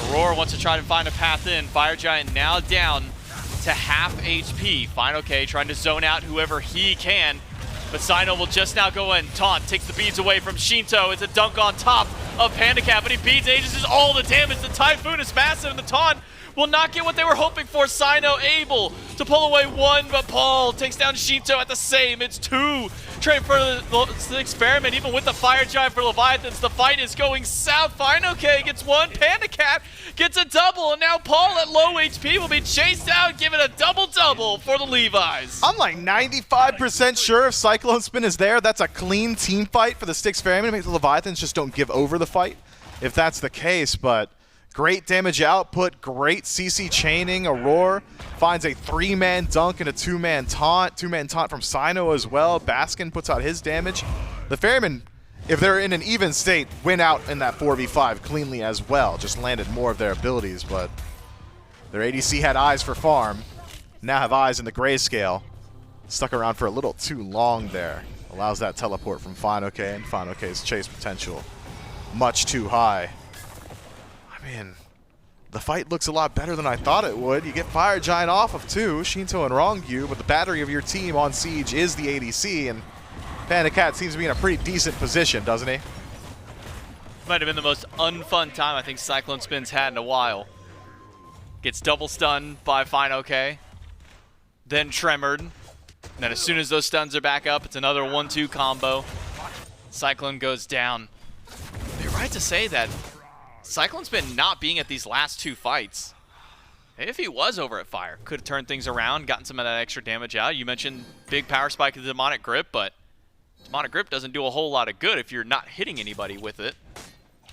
Aror wants to try to find a path in. Fire Giant now down to half HP. fineokay trying to zone out whoever he can. But Cyno will just now go in. Taunt takes the beads away from Sheento. It's a dunk on top of PandaCat, but he beads Aegis all the damage. The Typhoon is massive, and the taunt will not get what they were hoping for. Cyno able to pull away 1, but Paul takes down Sheento at the same. It's 2. Trade for the Styx Ferrymen, even with the Fire Giant for Leviathans. The fight is going south. fineokay gets 1. PandaCat gets a double, and now Paul at low HP will be chased out, giving a double-double for the Levi's. I'm like 95% sure if CycloneSpin is there, that's a clean team fight for the Styx Ferrymen. Maybe the Leviathans just don't give over the fight, if that's the case, but great damage output, great CC chaining. Aror finds a 3-man dunk and a 2-man taunt. 2-man taunt from Cyno as well. Baskin puts out his damage. The Ferrymen, if they're in an even state, win out in that 4v5 cleanly as well. Just landed more of their abilities, but their ADC had eyes for farm. Now have eyes in the grayscale. Stuck around for a little too long there. Allows that teleport from fineokay, and fineokay's chase potential much too high. I mean, the fight looks a lot better than I thought it would. You get Fire Giant off of 2, Sheento and Ronngyu, but the battery of your team on Siege is the ADC, and PandaCat seems to be in a pretty decent position, doesn't he? Might have been the most unfun time I think CycloneSpin's had in a while. Gets double stunned by fineokay, then tremored, and then as soon as those stuns are back up, it's another 1-2 combo. Cyclone goes down. You're right to say that CycloneSpin not being at these last 2 fights, if he was over at Fire, could have turned things around, gotten some of that extra damage out. You mentioned big power spike of the Demonic Grip, but Demonic Grip doesn't do a whole lot of good if you're not hitting anybody with it.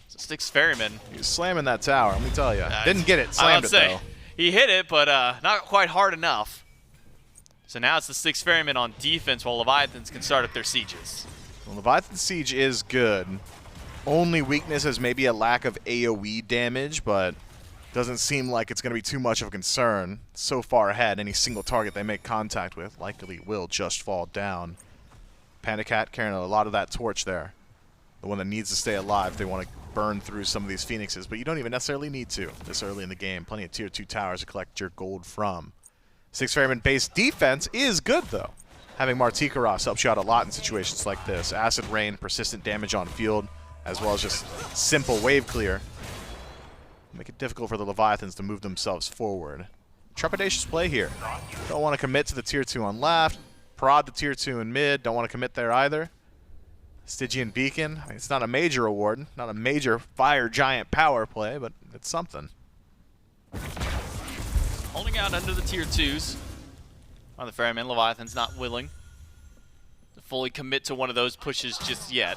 So Styx Ferrymen. He was slamming that tower, let me tell you. Didn't get it, slammed it though. He hit it, but not quite hard enough. So now it's the Styx Ferrymen on defense while Leviathans can start up their sieges. Well, Leviathan's siege is good. Only weakness is maybe a lack of AoE damage, but doesn't seem like it's going to be too much of a concern. So far ahead, any single target they make contact with likely will just fall down. PandaCat carrying a lot of that torch there. The one that needs to stay alive if they want to burn through some of these phoenixes, but you don't even necessarily need to this early in the game. Plenty of tier 2 towers to collect your gold from. Styx Ferrymen base defense is good though. Having Martichoras helps you out a lot in situations like this. Acid Rain, persistent damage on field, as well as just simple wave clear. Make it difficult for the Leviathans to move themselves forward. Trepidatious play here. Don't want to commit to the tier 2 on left. Prod the tier 2 in mid. Don't want to commit there either. Stygian Beacon. I mean, it's not a major award, not a major fire giant power play, but it's something. Holding out under the tier 2s. On the Ferrymen, Leviathan's not willing to fully commit to one of those pushes just yet.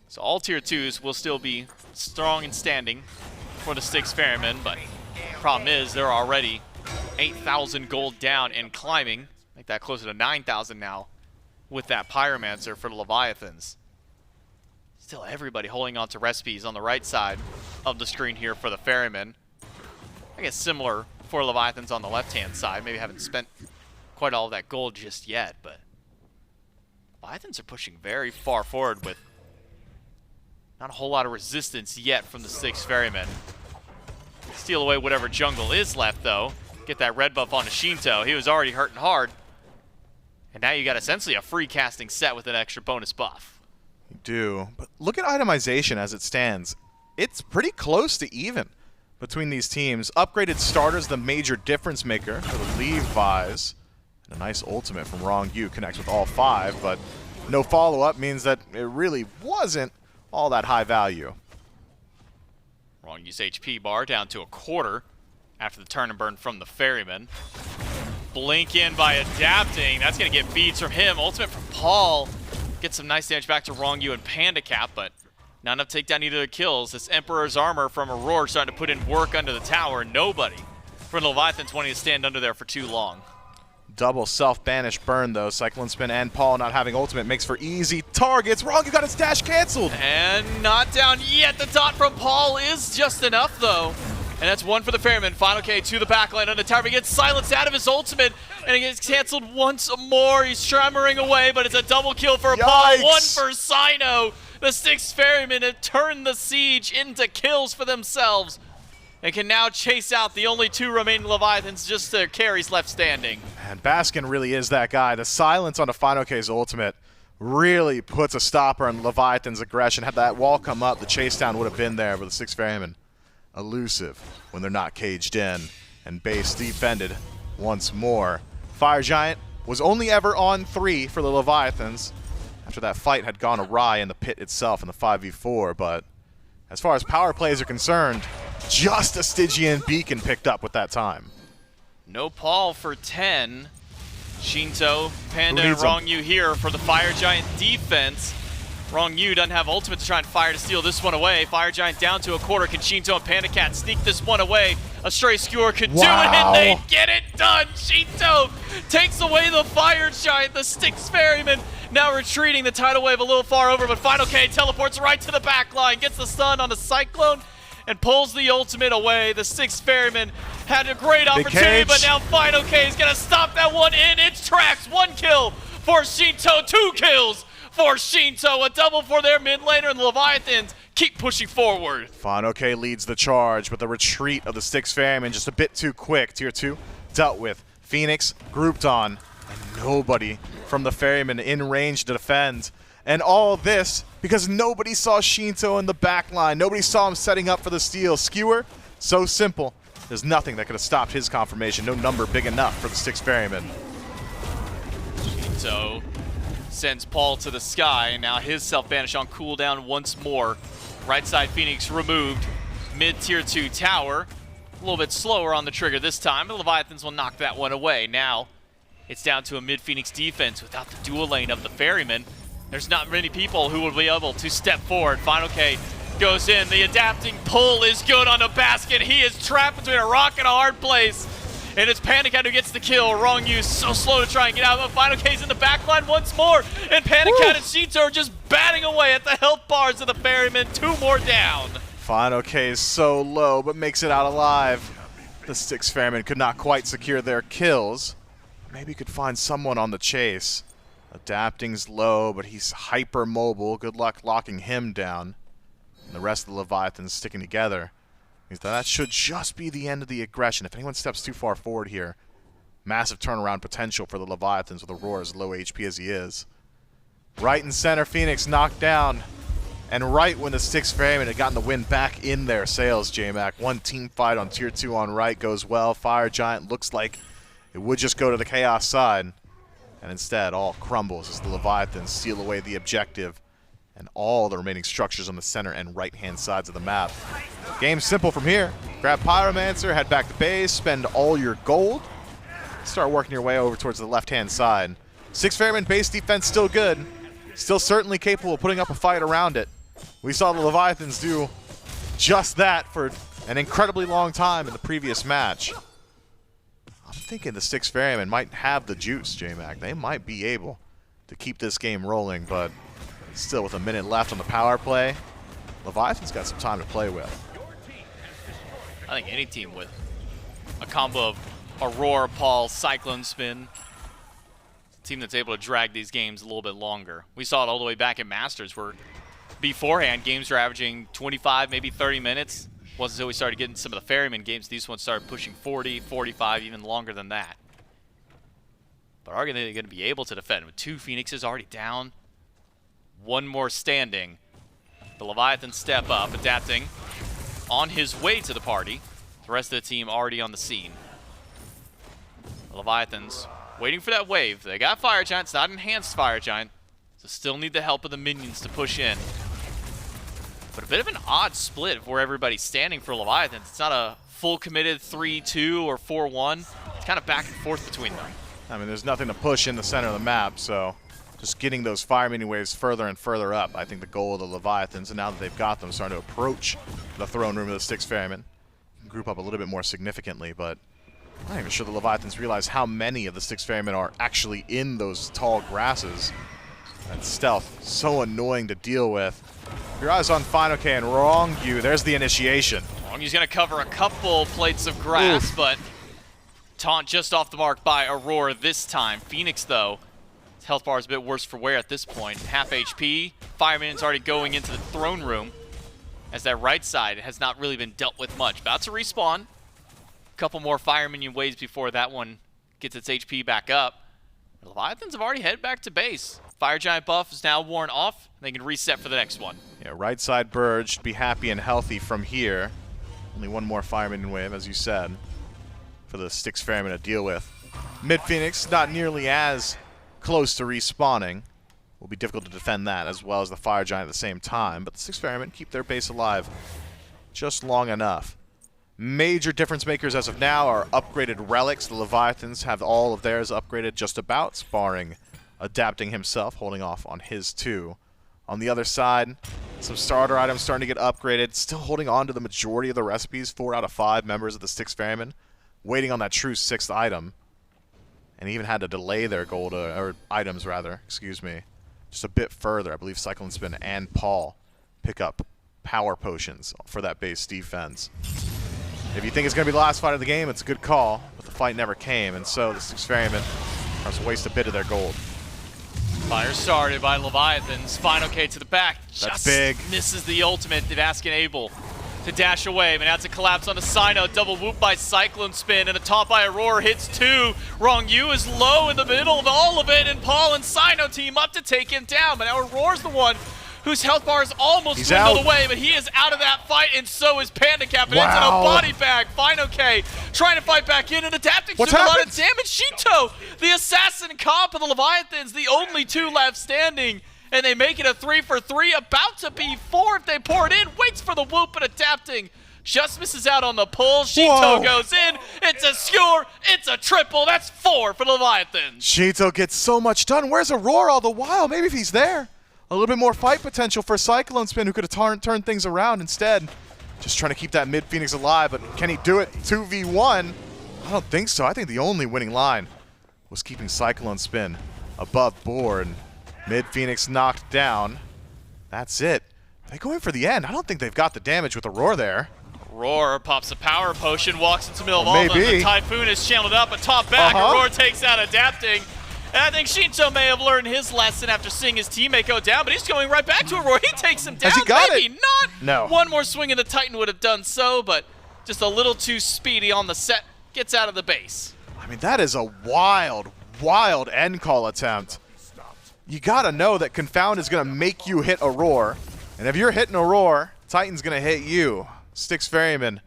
So all tier 2s will still be strong and standing for the Styx Ferrymen, but the problem is they're already 8,000 gold down and climbing. Make that closer to 9,000 now with that Pyromancer for the Leviathans. Still everybody holding on to recipes on the right side of the screen here for the Ferrymen. I guess similar for Leviathans on the left-hand side. Maybe haven't spent quite all of that gold just yet, but Leviathans are pushing very far forward with not a whole lot of resistance yet from the Styx Ferrymen. Steal away whatever jungle is left, though. Get that red buff onto Sheento. He was already hurting hard. And now you got essentially a free casting set with an extra bonus buff. You do. But look at itemization as it stands. It's pretty close to even between these teams. Upgraded starters, the major difference maker for the Levi's. And a nice ultimate from Ronngyu connects with all 5, but no follow-up means that it really wasn't all that high value. Rongyu's HP bar down to a quarter after the turn and burn from the Ferryman. Blink in by adapting. That's going to get beads from him. Ultimate from Paul. Get some nice damage back to Ronngyu and PandaCat, but not enough to take down either of the kills. This Emperor's Armor from Aror starting to put in work under the tower. Nobody from the Leviathans wanting to stand under there for too long. Double self-banish burn, though. CycloneSpin and Paul not having ultimate makes for easy targets. Ronngyu got his dash canceled. And not down yet. The dot from Paul is just enough, though. And that's one for the Ferryman. fineokay to the backline on the tower. He gets silenced out of his ultimate, and he gets canceled once more. He's tremoring away, but it's a double kill for Paul. One for Cyno. The Styx Ferrymen have turned the siege into kills for themselves and can now chase out the only 2 remaining Leviathans, just their carries left standing. And Baskin really is that guy. The silence on the fineokay's ultimate really puts a stopper on Leviathan's aggression. Had that wall come up, the chase down would have been there, but the Styx Ferrymen elusive when they're not caged in. And base defended once more. Fire Giant was only ever on 3 for the Leviathans after that fight had gone awry in the pit itself in the 5v4, but as far as power plays are concerned, just a Stygian Beacon picked up with that time. No Paul for 10. Sheento, Panda, and Ronngyu here for the Fire Giant defense. Ronngyu doesn't have ultimate to try and fire to steal this one away. Fire Giant down to a quarter. Can Sheento and PandaCat sneak this one away? A stray skewer could do it, and they get it done. Sheento takes away the Fire Giant. The Styx Ferrymen now retreating. The tidal wave a little far over, but fineokay teleports right to the back line. Gets the stun on the Cyclone and pulls the ultimate away. The Styx Ferrymen had a great opportunity, but now fineokay is going to stop that one in its tracks. 1 kill for Sheento, 2 kills for Sheento. A double for their mid laner, and the Leviathans keep pushing forward. fineokay leads the charge, but the retreat of the Styx Ferrymen just a bit too quick. Tier 2 dealt with. Phoenix grouped on. And nobody from the Ferrymen in range to defend. And all this because nobody saw Sheento in the back line. Nobody saw him setting up for the steal. Skewer, so simple. There's nothing that could have stopped his confirmation. No number big enough for the Styx Ferrymen. Sheento sends Paul to the sky, and now his self-banish on cooldown once more. Right side Phoenix removed. Mid tier 2 tower. A little bit slower on the trigger this time, but Leviathans will knock that one away. Now it's down to a mid Phoenix defense without the dual lane of the Ferrymen. There's not many people who will be able to step forward. fineokay goes in. The adapting pull is good on the Baskin. He is trapped between a rock and a hard place. And it's PandaCat who gets the kill. Ronngyu so slow to try and get out, but fineokay's in the backline once more. And PandaCat and Sheento are just batting away at the health bars of the Ferrymen. 2 more down. fineokay is so low, but makes it out alive. The Styx Ferrymen could not quite secure their kills. Maybe could find someone on the chase. Adapting's low, but he's hyper mobile. Good luck locking him down. And the rest of the Leviathans sticking together. Means that should just be the end of the aggression. If anyone steps too far forward here, massive turnaround potential for the Leviathans with Aurora as low HP as he is. Right and center, Phoenix knocked down. And right when the Styx Ferrymen had gotten the win back in their sails, J-Mac. One team fight on tier 2 on right goes well. Fire Giant looks like it would just go to the Chaos side. And instead, all crumbles as the Leviathans steal away the objective and all the remaining structures on the center and right-hand sides of the map. Game's simple from here. Grab Pyromancer, head back to base, spend all your gold, start working your way over towards the left-hand side. Styx Ferrymen base defense still good, still certainly capable of putting up a fight around it. We saw the Leviathans do just that for an incredibly long time in the previous match. I'm thinking the Styx Ferrymen might have the juice, J-Mac. They might be able to keep this game rolling, but still with a minute left on the power play, Leviathan's got some time to play with. I think any team with a combo of Aror, Paul, CycloneSpin, a team that's able to drag these games a little bit longer. We saw it all the way back at Masters where beforehand games were averaging 25, maybe 30 minutes. Wasn't until we started getting some of the Ferryman games, these ones started pushing 40, 45, even longer than that. But are they going to be able to defend with 2 Phoenixes already down? 1 more standing. The Leviathans step up, adapting on his way to the party. The rest of the team already on the scene. The Leviathans waiting for that wave. They got Fire Giant. It's not enhanced Fire Giant, so still need the help of the minions to push in. But a bit of an odd split of where everybody's standing for Leviathans. It's not a full committed 3-2 or 4-1. It's kind of back and forth between them. I mean, there's nothing to push in the center of the map, so just getting those fire mini waves further and further up, I think the goal of the Leviathans, and now that they've got them, starting to approach the throne room of the Styx Ferrymen. Group up a little bit more significantly, but I'm not even sure the Leviathans realize how many of the Styx Ferrymen are actually in those tall grasses. And stealth, so annoying to deal with. Your eyes on fineokay and Ronngyu, there's the initiation. Rongyu's going to cover a couple plates of grass, but taunt just off the mark by Aurora this time. Phoenix, though, his health bar is a bit worse for wear at this point. Half HP. Fireman's already going into the throne room, as that right side has not really been dealt with much. About to respawn. A couple more fire minion waves before that one gets its HP back up. The Leviathans have already headed back to base. Fire Giant buff is now worn off. They can reset for the next one. Yeah, right side Burge should be happy and healthy from here. Only 1 more fire minion wave, as you said, for the Styx Ferrymen to deal with. Mid Phoenix, not nearly as close to respawning. Will be difficult to defend that, as well as the Fire Giant at the same time. But the Styx Ferrymen keep their base alive just long enough. Major difference makers as of now are upgraded relics. The Leviathans have all of theirs upgraded just about, barring adapting himself, holding off on his 2. On the other side, some starter items starting to get upgraded. Still holding on to the majority of the recipes. 4 out of 5 members of the Styx Ferrymen waiting on that true 6th item. And even had to delay their gold, or items rather, excuse me, just a bit further. I believe CycloneSpin and Paul pick up power potions for that base defense. If you think it's going to be the last fight of the game, it's a good call, but the fight never came, and so the Styx Ferrymen are to waste a bit of their gold. Fire started by Leviathans. fineokay to the back. That's big. Misses the ultimate. Baskin able to dash away, but now it's a collapse on the Cyno. Double whoop by CycloneSpin, and a top by Aror hits 2. Ronngyu is low in the middle of all of it, and Paul and Cyno team up to take him down. But now Aror's the one whose health bar is almost dwindled away, but he is out of that fight, and so is PandaCat, but it's in a body bag. fineokay trying to fight back in and adapting to a lot of damage. Sheento, the assassin comp of the Leviathans, the only 2 left standing, and they make it a 3 for 3, about to be 4 if they pour it in. Waits for the whoop, but adapting. Just misses out on the pull. Sheento goes in. It's a skewer. It's a triple. That's 4 for the Leviathans. Sheento gets so much done. Where's Aror all the while? Maybe if he's there. A little bit more fight potential for CycloneSpin, who could have turned things around instead. Just trying to keep that mid-Phoenix alive, but can he do it 2v1? I don't think so. I think the only winning line was keeping CycloneSpin above board. Mid-Phoenix knocked down. That's it. They go in for the end. I don't think they've got the damage with Aror there. Aror pops a power potion, walks into the middle of all of them. The Typhoon is channeled up, a top back. Aror takes out adapting. And I think Sheento may have learned his lesson after seeing his teammate go down, but he's going right back to Aror. He takes him down. Has he got Maybe it? not. No. One more swing and the Titan would have done so, but just a little too speedy on the set. Gets out of the base. I mean, that is a wild, wild end call attempt. You gotta know that Confound is gonna make you hit Aror. And if you're hitting Aror, Titan's gonna hit you. Styx Ferrymen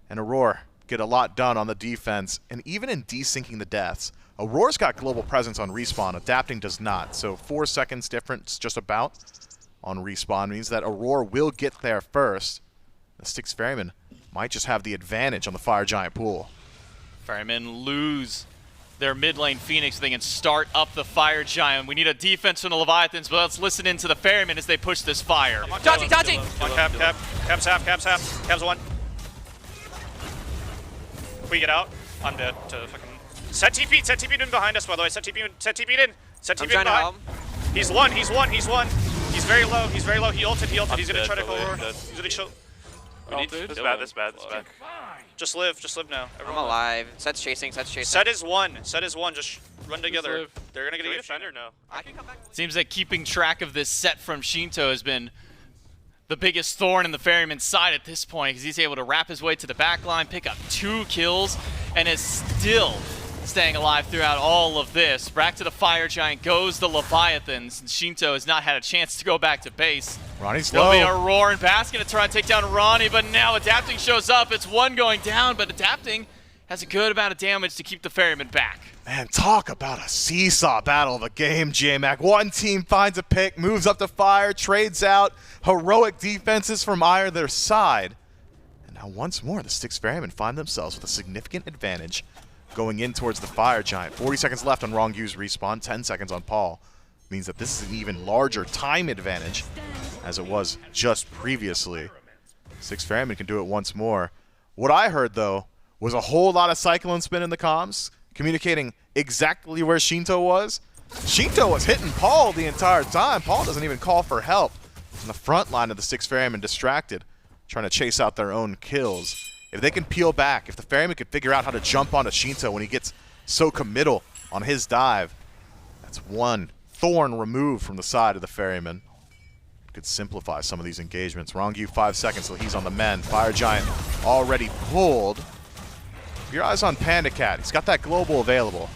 and Aror get a lot done on the defense, and even in desyncing the deaths. Auror's got global presence on respawn, adapting does not. So 4 seconds difference just about on respawn means that Aror will get there first. The Styx Ferrymen might just have the advantage on the Fire Giant pool. Ferrymen lose their mid lane Phoenix. They can start up the Fire Giant. We need a defense from the Leviathans, but let's listen into the Ferrymen as they push this fire. Dodging! Cap. Cap's half. Cap's 1. We get out. I'm dead to fucking... Set TP in behind us, by the way. Set TP in. Set TP in behind. He's one. He's very low. He ulted. He's gonna try to go over. He's gonna chill. This is bad. Just live now. I'm alive. Set's chasing. Set is one. Just run together. They're gonna get a defender. No. I can come back. Seems like keeping track of this set from Sheento has been the biggest thorn in the Ferryman's side at this point, because he's able to wrap his way to the back line, pick up 2 kills, and is still staying alive throughout all of this. Back to the Fire Giant goes the Leviathans, and Sheento has not had a chance to go back to base. Ronnie's low. There'll be Aror and Baskin to try to take down Ronnie, but now Adapting shows up. It's 1 going down, but Adapting has a good amount of damage to keep the Ferryman back. Man, talk about a seesaw battle of a game, J-Mac. One team finds a pick, moves up to fire, trades out, heroic defenses from either side. And now once more, the Styx Ferrymen find themselves with a significant advantage going in towards the Fire Giant. 40 seconds left on Rongyu's respawn, 10 seconds on Paul. Means that this is an even larger time advantage as it was just previously. Styx Ferrymen can do it once more. What I heard, though, was a whole lot of CycloneSpin in the comms, communicating exactly where Sheento was. Sheento was hitting Paul the entire time. Paul doesn't even call for help. On the front line of the Styx Ferrymen distracted, trying to chase out their own kills. If they can peel back, if the Ferryman could figure out how to jump onto Sheento when he gets so committal on his dive, that's 1 thorn removed from the side of the Ferryman. Could simplify some of these engagements. Ronngyu 5 seconds till he's on the men. Fire Giant already pulled. Keep your eyes on PandaCat. He's got that global available.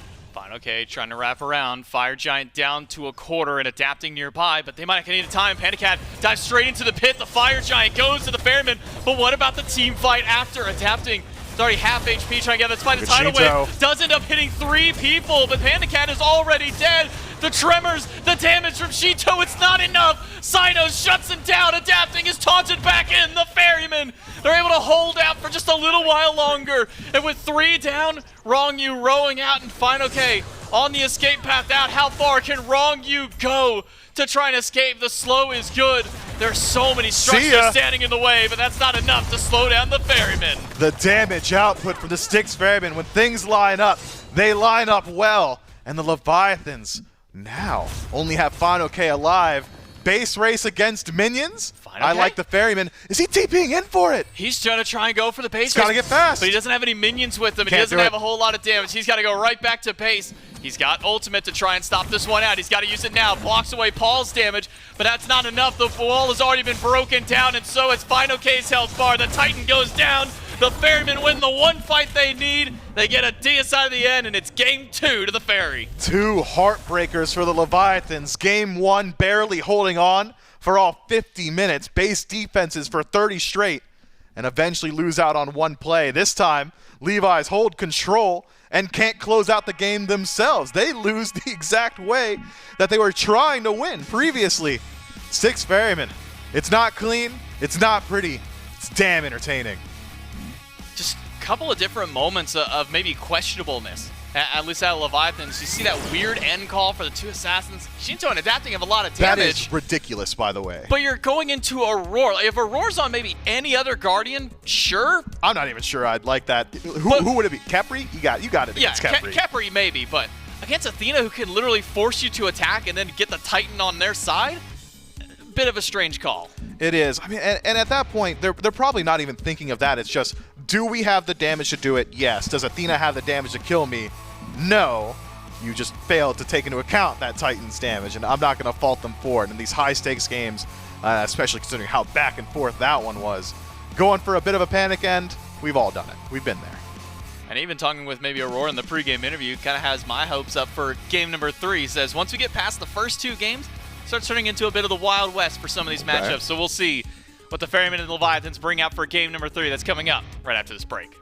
fineokay trying to wrap around. Fire Giant down to a quarter and Adapting nearby, but they might not need time. PandaCat dives straight into the pit. The Fire Giant goes to the Ferryman, but what about the team fight after? Adapting is already half HP trying to get this fight. The tidal wave does end up hitting 3 people, but PandaCat is already dead. The tremors, the damage from Sheento, it's not enough. Cyno shuts him down. Adapting is taunted back in. The Ferrymen, they're able to hold out for just a little while longer. And with 3 down, Ronngyu rowing out and fineokay on the escape path out. How far can Ronngyu go to try and escape? The slow is good. There's so many structures standing in the way, but that's not enough to slow down the Ferrymen. The damage output from the Styx Ferrymen, when things line up, they line up well. And the Leviathans now only have fineokay alive. Base race against minions? I like the Ferryman. Is he TPing in for it? He's trying to go for the base. He's got to get fast. But he doesn't have any minions with him, and he doesn't have a whole lot of damage. He's got to go right back to base. He's got ultimate to try and stop this one out. He's got to use it now. Blocks away Paul's damage, but that's not enough. The wall has already been broken down, and so has fineokay's health bar. The Titan goes down. The Ferrymen win the one fight they need. They get a deicide at the end, and it's game 2 to the Ferry. 2 heartbreakers for the Leviathans. Game 1 barely holding on for all 50 minutes. Base defenses for 30 straight, and eventually lose out on one play. This time, Levi's hold control and can't close out the game themselves. They lose the exact way that they were trying to win previously. Styx Ferrymen. It's not clean, it's not pretty, it's damn entertaining. Just a couple of different moments of maybe questionableness. At least out of Leviathans, you see that weird end call for the 2 assassins. Sheento and adapting have a lot of damage. That is ridiculous, by the way. But you're going into Aror. Like, if Auror's on maybe any other Guardian, sure. I'm not even sure I'd like that. Who would it be? Kepri? You got it against Kepri. Kepri maybe, but against Athena, who can literally force you to attack and then get the Titan on their side, bit of a strange call. It is. I mean, and at that point, they're probably not even thinking of that. It's just, do we have the damage to do it? Yes. Does Athena have the damage to kill me? No. You just failed to take into account that Titan's damage, and I'm not going to fault them for it. In these high-stakes games, especially considering how back and forth that one was, going for a bit of a panic end, we've all done it. We've been there. And even talking with maybe Aror in the pregame interview kind of has my hopes up for game number 3. He says once we get past the first 2 games, starts turning into a bit of the Wild West for some of these matchups. So we'll see what the Ferrymen and the Leviathans bring out for game number 3 that's coming up right after this break.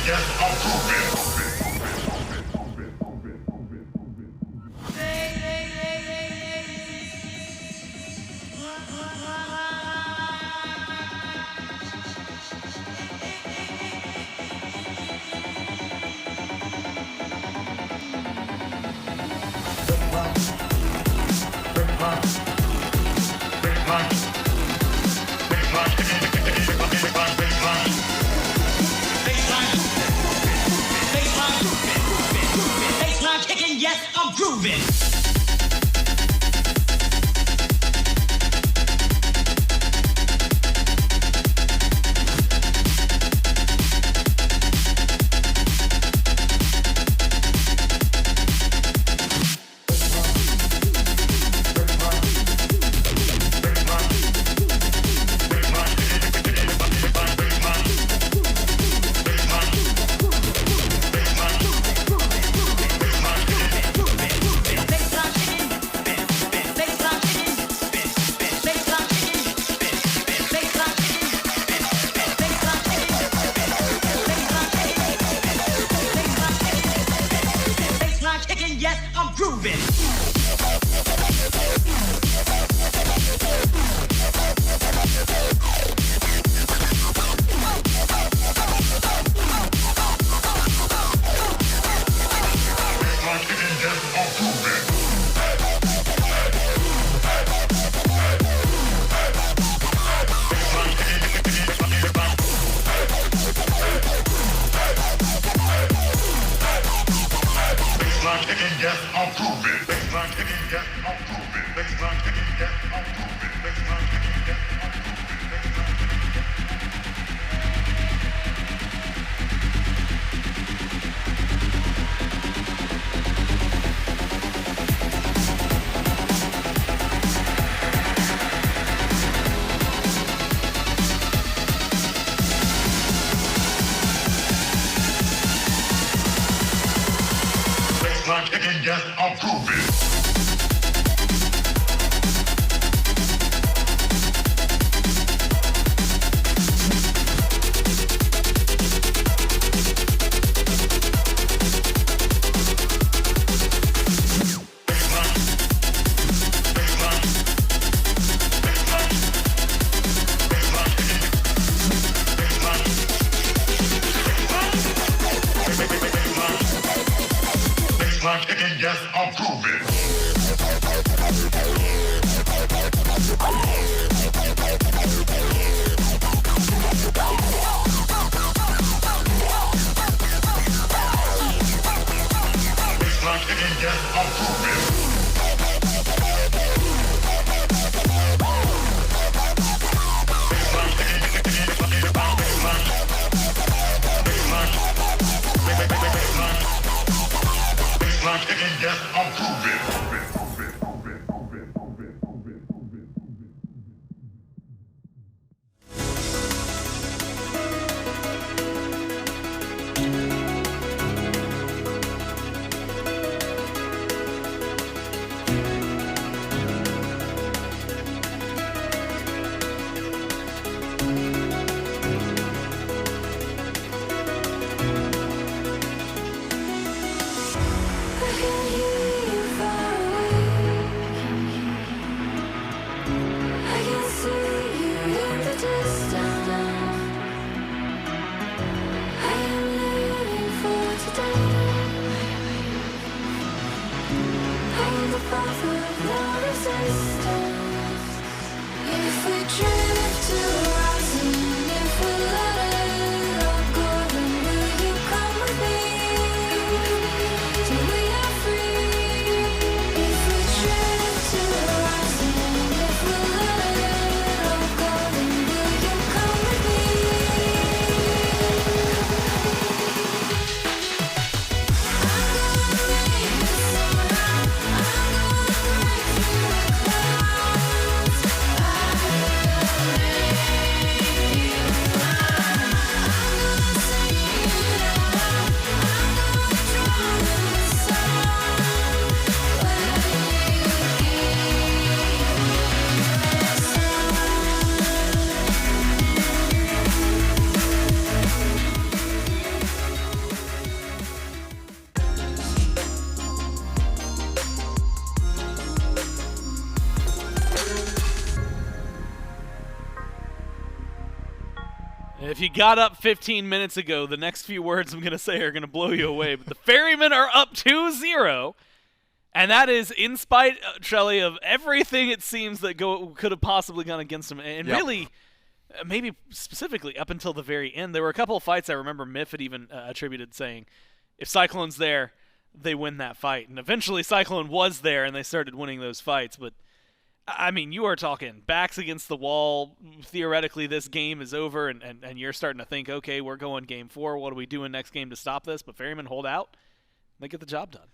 Yes, I'm grooving. Yes, I'm grooving. If you got up 15 minutes ago, the next few words I'm going to say are going to blow you away. But the Ferrymen are up 2-0. And that is in spite, Trelly, of everything it seems that could have possibly gone against them. And really, maybe specifically up until the very end, there were a couple of fights I remember Miff had even attributed saying, if Cyclone's there, they win that fight. And eventually Cyclone was there and they started winning those fights. But, I mean, you are talking backs against the wall. Theoretically, this game is over and you're starting to think, okay, we're going game 4. What are we doing next game to stop this? But Ferrymen hold out. They get the job done.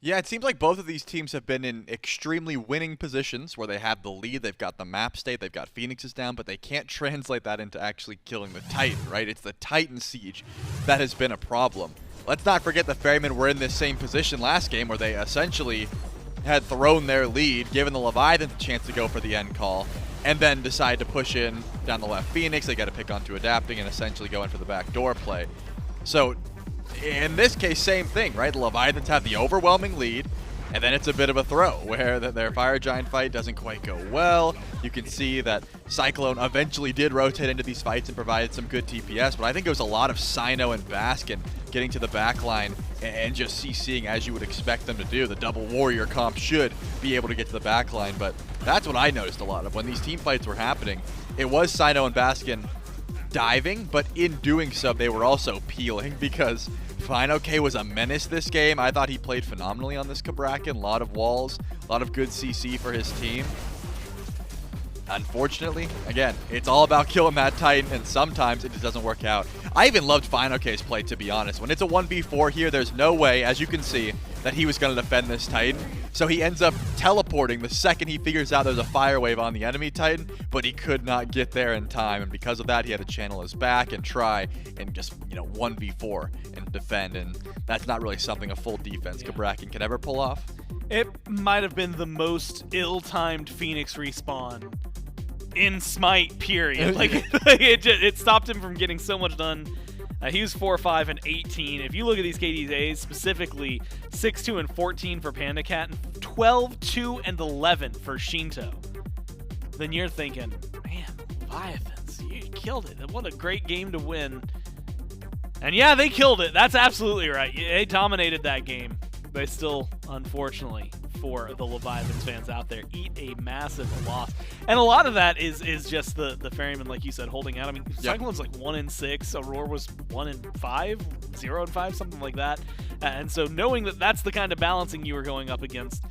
Yeah, it seems like both of these teams have been in extremely winning positions where they have the lead, they've got the map state, they've got Phoenixes down, but they can't translate that into actually killing the Titan, right? It's the Titan siege that has been a problem. Let's not forget the Ferrymen were in this same position last game where they essentially had thrown their lead, given the Leviathans a chance to go for the end call, and then decide to push in down the left Phoenix. They got to pick onto adapting and essentially go in for the backdoor play. So in this case, same thing, right? The Leviathans have the overwhelming lead, and then it's a bit of a throw where their Fire Giant fight doesn't quite go well. You can see that Cyclone eventually did rotate into these fights and provided some good TPS, but I think it was a lot of Cyno and Baskin getting to the back line and just CCing as you would expect them to do. The double warrior comp should be able to get to the back line, but that's what I noticed a lot of. When these team fights were happening, it was Cyno and Baskin diving, but in doing so, they were also peeling because fineokay was a menace this game. I thought he played phenomenally on this Cabrakan. A lot of walls, a lot of good CC for his team. Unfortunately, again, it's all about killing that Titan, and sometimes it just doesn't work out. I even loved fineokay's play, to be honest. When it's a 1v4 here, there's no way, as you can see, that he was going to defend this Titan. So he ends up teleporting the second he figures out there's a fire wave on the enemy Titan, but he could not get there in time, and because of that, he had to channel his back and try and just, 1v4 and defend, and that's not really something a full defense Cabrakan can ever pull off. It might have been the most ill-timed Phoenix respawn in SMITE, period. Like, it stopped him from getting so much done. He was 4-5 and 18. If you look at these KDAs, specifically 6-2 and 14 for PandaCat, and 12-2 and 11 for Sheento, then you're thinking, man, Leviathans, you killed it. What a great game to win. And yeah, they killed it. That's absolutely right. They dominated that game. They still, unfortunately, for the Leviathans fans out there, eat a massive loss. And a lot of that is just the Ferrymen, like you said, holding out. I mean, Cyclone's like 1-6, Aror was 1-5, 0-5, something like that. And so knowing that that's the kind of balancing you were going up against,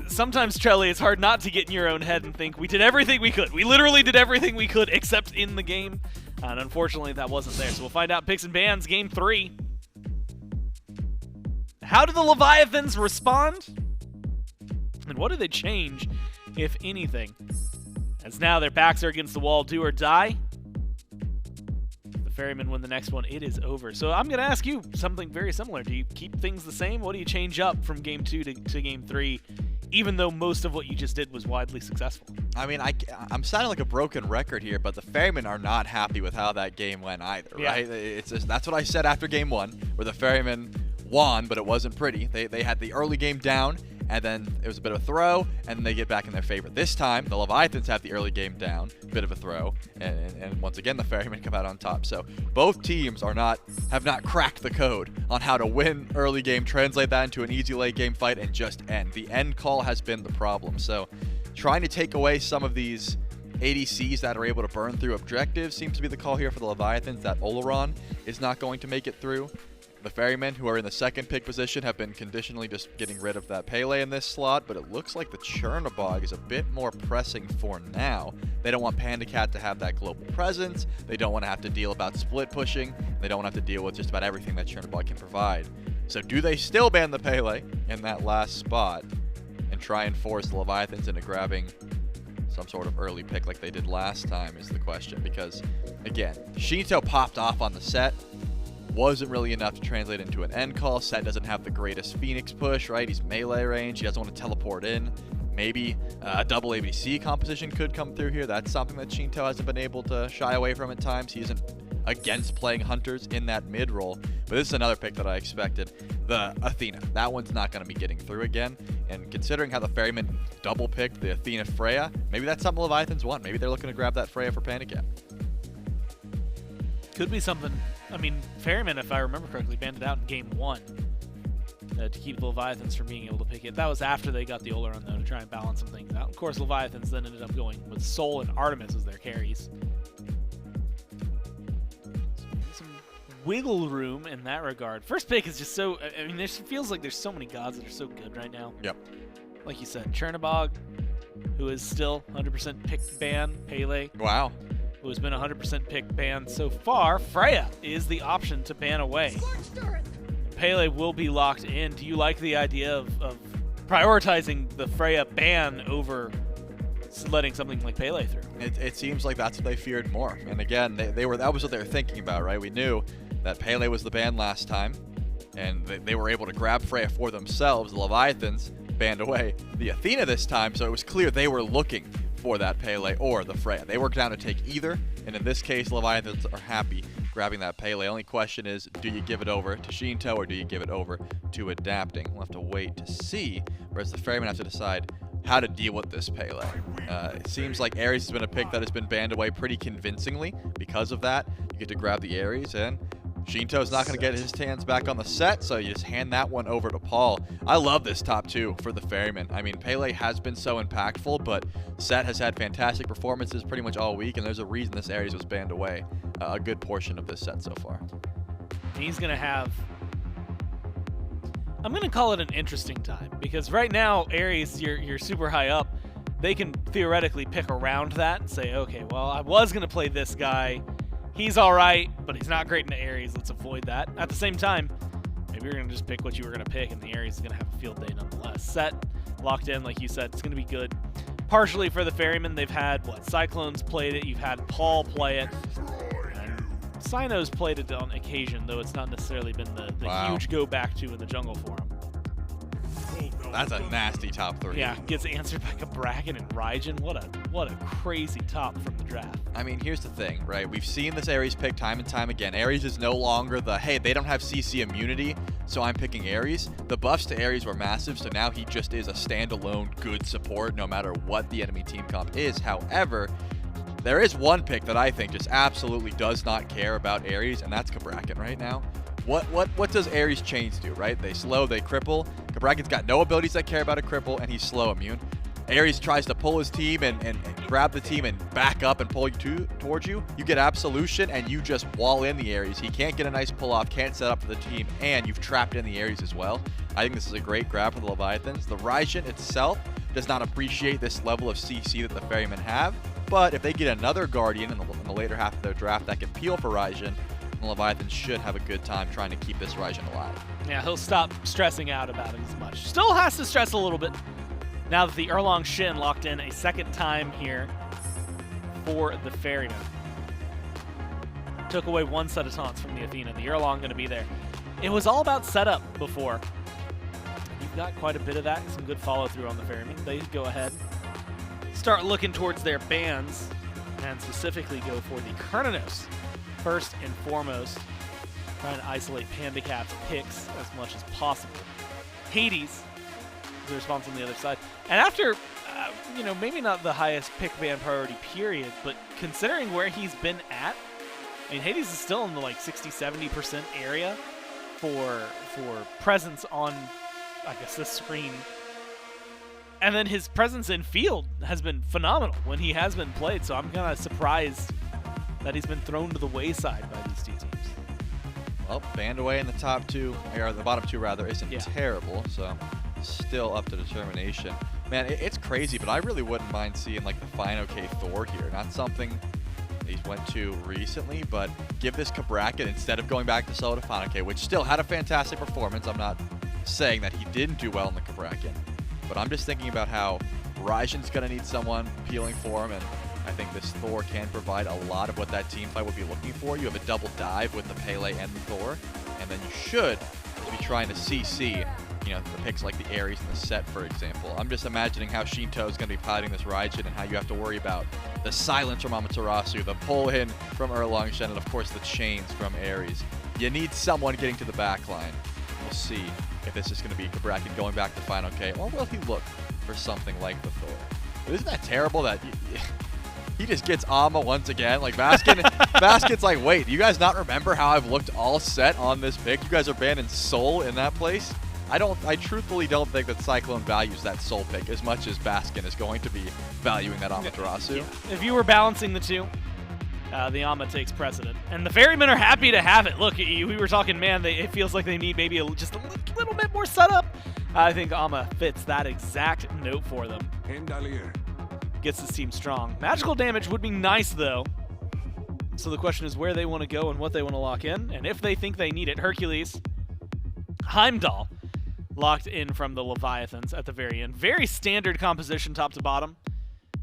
sometimes, Trelly, it's hard not to get in your own head and think, we did everything we could. We literally did everything we could except in the game. And unfortunately, that wasn't there. So we'll find out Picks and Bans, Game 3. How do the Leviathans respond? And what do they change, if anything? As now their backs are against the wall, do or die. If the Ferrymen win the next one, it is over. So I'm going to ask you something very similar. Do you keep things the same? What do you change up from Game 2 to Game 3, even though most of what you just did was widely successful? I mean, I'm sounding like a broken record here, but the Ferrymen are not happy with how that game went either, right? It's just, that's what I said after Game 1, where the Ferrymen won, but it wasn't pretty. They had the early game down, and then it was a bit of a throw, and then they get back in their favor. This time, the Leviathans have the early game down, bit of a throw, and once again, the Ferrymen come out on top. So both teams have not cracked the code on how to win early game, translate that into an easy late game fight, and just end. The end call has been the problem. So trying to take away some of these ADCs that are able to burn through objectives seems to be the call here for the Leviathans. That Olorun is not going to make it through. The Ferrymen, who are in the second pick position, have been conditionally just getting rid of that Pele in this slot, but it looks like the Chernobog is a bit more pressing for now. They don't want PandaCat to have that global presence. They don't want to have to deal about split pushing. They don't want to have to deal with just about everything that Chernobog can provide. So do they still ban the Pele in that last spot and try and force the Leviathans into grabbing some sort of early pick like they did last time is the question, because, again, Sheento popped off on the set. Wasn't really enough to translate into an end call. Set doesn't have the greatest Phoenix push, right? He's melee range. He doesn't want to teleport in. Maybe a double ABC composition could come through here. That's something that Sheento hasn't been able to shy away from at times. He isn't against playing hunters in that mid role. But this is another pick that I expected. The Athena. That one's not going to be getting through again. And considering how the Ferrymen double picked the Athena Freya, maybe that's something Leviathans want. Maybe they're looking to grab that Freya for PandaCat. Could be something. I mean, Ferrymen, if I remember correctly, banned it out in game 1 to keep the Leviathans from being able to pick it. That was after they got the Olorun, though, to try and balance some things out. Of course, Leviathans then ended up going with Sol and Artemis as their carries. Some wiggle room in that regard. First pick is just so... I mean, it feels like there's so many gods that are so good right now. Yep. Like you said, Chernobog, who is still 100% picked ban. Pele, Wow. who has been 100% picked ban so far. Freya is the option to ban away. Pele will be locked in. Do you like the idea of prioritizing the Freya ban over letting something like Pele through? It seems like that's what they feared more. And again, that was what they were thinking about, right? We knew that Pele was the ban last time, and they were able to grab Freya for themselves. The Leviathans banned away the Athena this time, so it was clear they were looking for that Pele or the Freya. They were down to take either, and in this case, Leviathans are happy grabbing that Pele. Only question is, do you give it over to Sheento or do you give it over to Adapting? We'll have to wait to see, whereas the Ferrymen have to decide how to deal with this Pele. It seems like Ares has been a pick that has been banned away pretty convincingly. Because of that, you get to grab the Ares, and Sheento's not going to get his hands back on the set, so you just hand that one over to Paul. I love this top 2 for the Ferrymen. I mean, Pele has been so impactful, but Set has had fantastic performances pretty much all week, and there's a reason this Ares was banned away a good portion of this set so far. He's going to have... I'm going to call it an interesting time, because right now, Ares, you're super high up. They can theoretically pick around that and say, okay, well, I was going to play this guy. He's all right, but he's not great in the Ares. Let's avoid that. At the same time, maybe you're going to just pick what you were going to pick, and the Ares is going to have a field day nonetheless. Set, locked in, like you said, it's going to be good. Partially for the Ferrymen, they've had, Cyclones played it. You've had Paul play it. And Cyno's played it on occasion, though it's not necessarily been the huge go-back to in the jungle for him. That's a nasty top 3. Yeah, gets answered by Cabrakan and Raijin. What a crazy top from the draft. I mean, here's the thing, right? We've seen this Ares pick time and time again. Ares is no longer the, hey, they don't have CC immunity, so I'm picking Ares. The buffs to Ares were massive, so now he just is a standalone good support no matter what the enemy team comp is. However, there is one pick that I think just absolutely does not care about Ares, and that's Cabrakan right now. What does Ares chains do, right? They slow, they cripple. Cabrakan's got no abilities that care about a cripple, and he's slow immune. Ares tries to pull his team and grab the team and back up and pull you towards you. You get Absolution, and you just wall in the Ares. He can't get a nice pull-off, can't set up for the team, and you've trapped in the Ares as well. I think this is a great grab for the Leviathans. The Raijin itself does not appreciate this level of CC that the Ferrymen have, but if they get another Guardian in the later half of their draft that can peel for Raijin, the Leviathans should have a good time trying to keep this Raijin alive. Yeah, he'll stop stressing out about it as much. Still has to stress a little bit now that the Erlang Shen locked in a second time here for the Ferrymen. Took away one set of taunts from the Athena. The Erlang going to be there. It was all about setup before. You've got quite a bit of that, some good follow-through on the Ferrymen. They go ahead, start looking towards their bans, and specifically go for the Kernanos. First and foremost, trying to isolate PandaCat's picks as much as possible. Hades is the response on the other side. And after, maybe not the highest pick ban priority period, but considering where he's been at, I mean, Hades is still in the 60-70% area for presence on, I guess, this screen. And then his presence in field has been phenomenal when he has been played, so I'm kind of surprised that he's been thrown to the wayside by these two teams. Well, banned away in the top 2, or the bottom 2 rather, isn't terrible, so still up to determination. Man, it's crazy, but I really wouldn't mind seeing the fineokay Thor here. Not something he's went to recently, but give this Cabrakan instead of going back to solo to fineokay, which still had a fantastic performance. I'm not saying that he didn't do well in the Cabrakan, but I'm just thinking about how Raijin's going to need someone peeling for him, and I think this Thor can provide a lot of what that team fight would be looking for. You have a double dive with the Pele and the Thor, and then you should be trying to CC, the picks like the Ares and the Set, for example. I'm just imagining how Sheento is going to be piloting this Raijin and how you have to worry about the silence from Amaterasu, the pull-in from Erlang Shen, and of course the chains from Ares. You need someone getting to the back line. We'll see if this is going to be Cabrakan going back to fineokay, or will he look for something like the Thor? But isn't that terrible that He just gets Ama once again. Like Baskin's like, wait, do you guys not remember how I've looked all set on this pick? You guys are banning Soul in that place. I truthfully don't think that Cyclone values that Soul pick as much as Baskin is going to be valuing that Amaterasu. Yeah. If you were balancing the two, the Ama takes precedent. And the Ferrymen are happy to have it. Look, we were talking, man, it feels like they need maybe just a little bit more setup. I think Ama fits that exact note for them. Heimdallr. Gets his team strong. Magical damage would be nice, though. So the question is where they want to go and what they want to lock in, and if they think they need it. Hercules, Heimdallr, locked in from the Leviathans at the very end. Very standard composition top to bottom,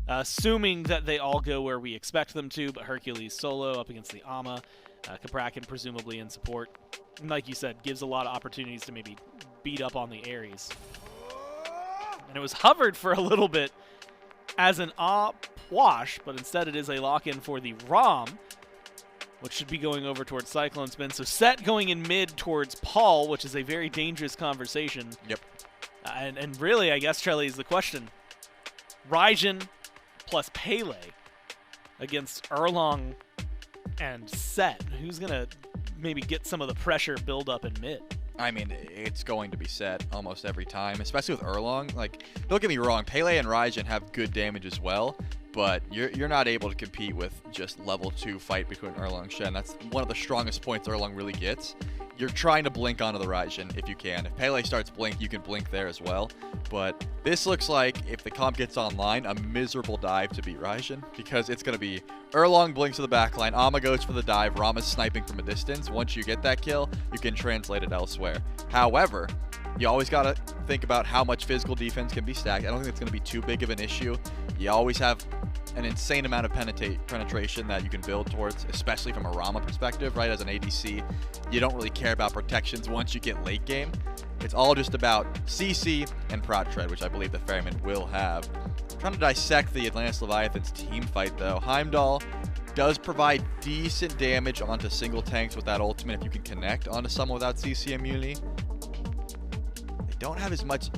assuming that they all go where we expect them to, but Hercules solo up against the Ama, Cabrakan presumably in support. And like you said, gives a lot of opportunities to maybe beat up on the Ares. And it was hovered for a little bit as an wash, but instead it is a lock-in for the Rom, which should be going over towards CycloneSpin. So Set going in mid towards Paul, which is a very dangerous conversation. Yep. And really, I guess, Trelly, is the question. Raijin plus Pele against Erlang and Set. Who's going to maybe get some of the pressure build up in mid? I mean, it's going to be Set almost every time, especially with Erlang. Like, don't get me wrong, Pele and Raijin have good damage as well, but you're not able to compete with just level 2 fight between Erlang and Shen. That's one of the strongest points Erlang really gets. You're trying to blink onto the Raijin if you can. If Pele starts blink, you can blink there as well. But this looks like, if the comp gets online, a miserable dive to beat Raijin, because it's going to be Erlang blinks to the backline, Ama goes for the dive, Rama's sniping from a distance. Once you get that kill, you can translate it elsewhere. However, you always got to think about how much physical defense can be stacked. I don't think it's going to be too big of an issue. You always have an insane amount of penetration that you can build towards, especially from a Rama perspective, right? As an ADC, you don't really care about protections once you get late game. It's all just about CC and prot tread, which I believe the Ferrymen will have. I'm trying to dissect the Atlantis Leviathans team fight, though. Heimdallr does provide decent damage onto single tanks with that ultimate if you can connect onto someone without CC immunity. They don't have as much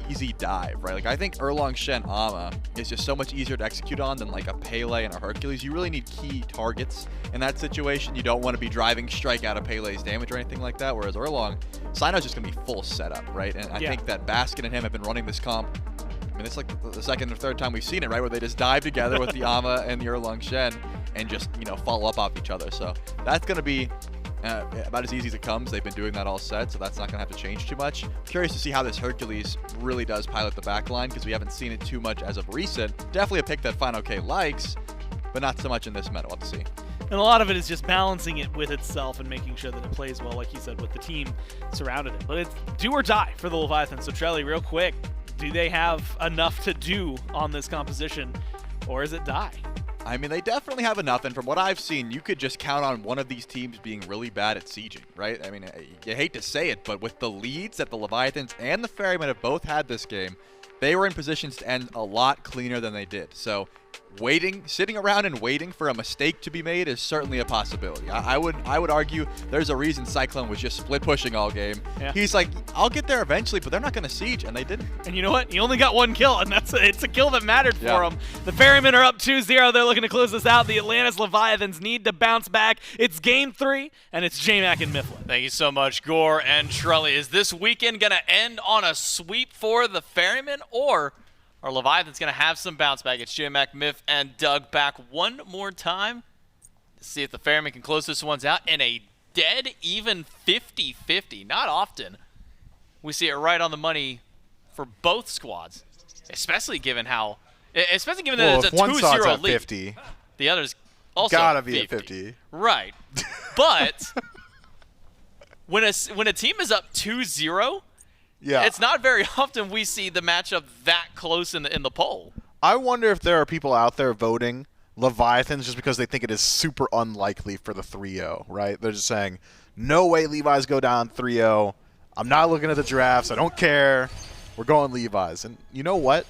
easy dive, right? Like, I think Erlang, Shen, Ama is just so much easier to execute on than like a Pele and a Hercules. You really need key targets in that situation. You don't want to be driving strike out of Pele's damage or anything like that, whereas Erlang, Cyno's just going to be full setup, right? And I think that Baskin and him have been running this comp. I mean, it's like the second or third time we've seen it, right? Where they just dive together with the Ama and the Erlang Shen and just, you know, follow up off each other. So that's going to be about as easy as it comes. They've been doing that all set, so that's not going to have to change too much. Curious to see how this Hercules really does pilot the backline, because we haven't seen it too much as of recent. Definitely a pick that fineokay likes, but not so much in this meta. We'll have to see. And a lot of it is just balancing it with itself and making sure that it plays well, like you said, with the team surrounded it. But it's do or die for the Leviathan. So Trelly, real quick, do they have enough to do on this composition, or is it die? I mean, they definitely have enough, and from what I've seen, you could just count on one of these teams being really bad at sieging, right? I mean, you hate to say it, but with the leads that the Leviathans and the Ferrymen have both had this game, they were in positions to end a lot cleaner than they did. So sitting around and waiting for a mistake to be made is certainly a possibility. I would argue there's a reason Cyclone was just split pushing all game. Yeah. He's like, I'll get there eventually, but they're not going to siege, and they didn't. And you know what? He only got one kill, and it's a kill that mattered for him. The Ferrymen are up 2-0. They're looking to close this out. The Atlantis Leviathans need to bounce back. It's game 3, and it's J-Mac and Mifflin. Thank you so much, Gore and Trelly. Is this weekend going to end on a sweep for the Ferrymen, or are Leviathans going to have some bounce back? It's J-Mac, Miff, and Doug back one more time to see if the Ferrymen can close this one out in a dead even 50-50. Not often we see it right on the money for both squads, especially given that it's a 2-0 lead. 50. The other's also gotta be 50. at 50. Right. But when a team is up 2-0, yeah, it's not very often we see the matchup that close in the poll. I wonder if there are people out there voting Leviathans just because they think it is super unlikely for the 3-0, right? They're just saying, no way Levi's go down 3-0. I'm not looking at the drafts. I don't care. We're going Levi's. And you know what?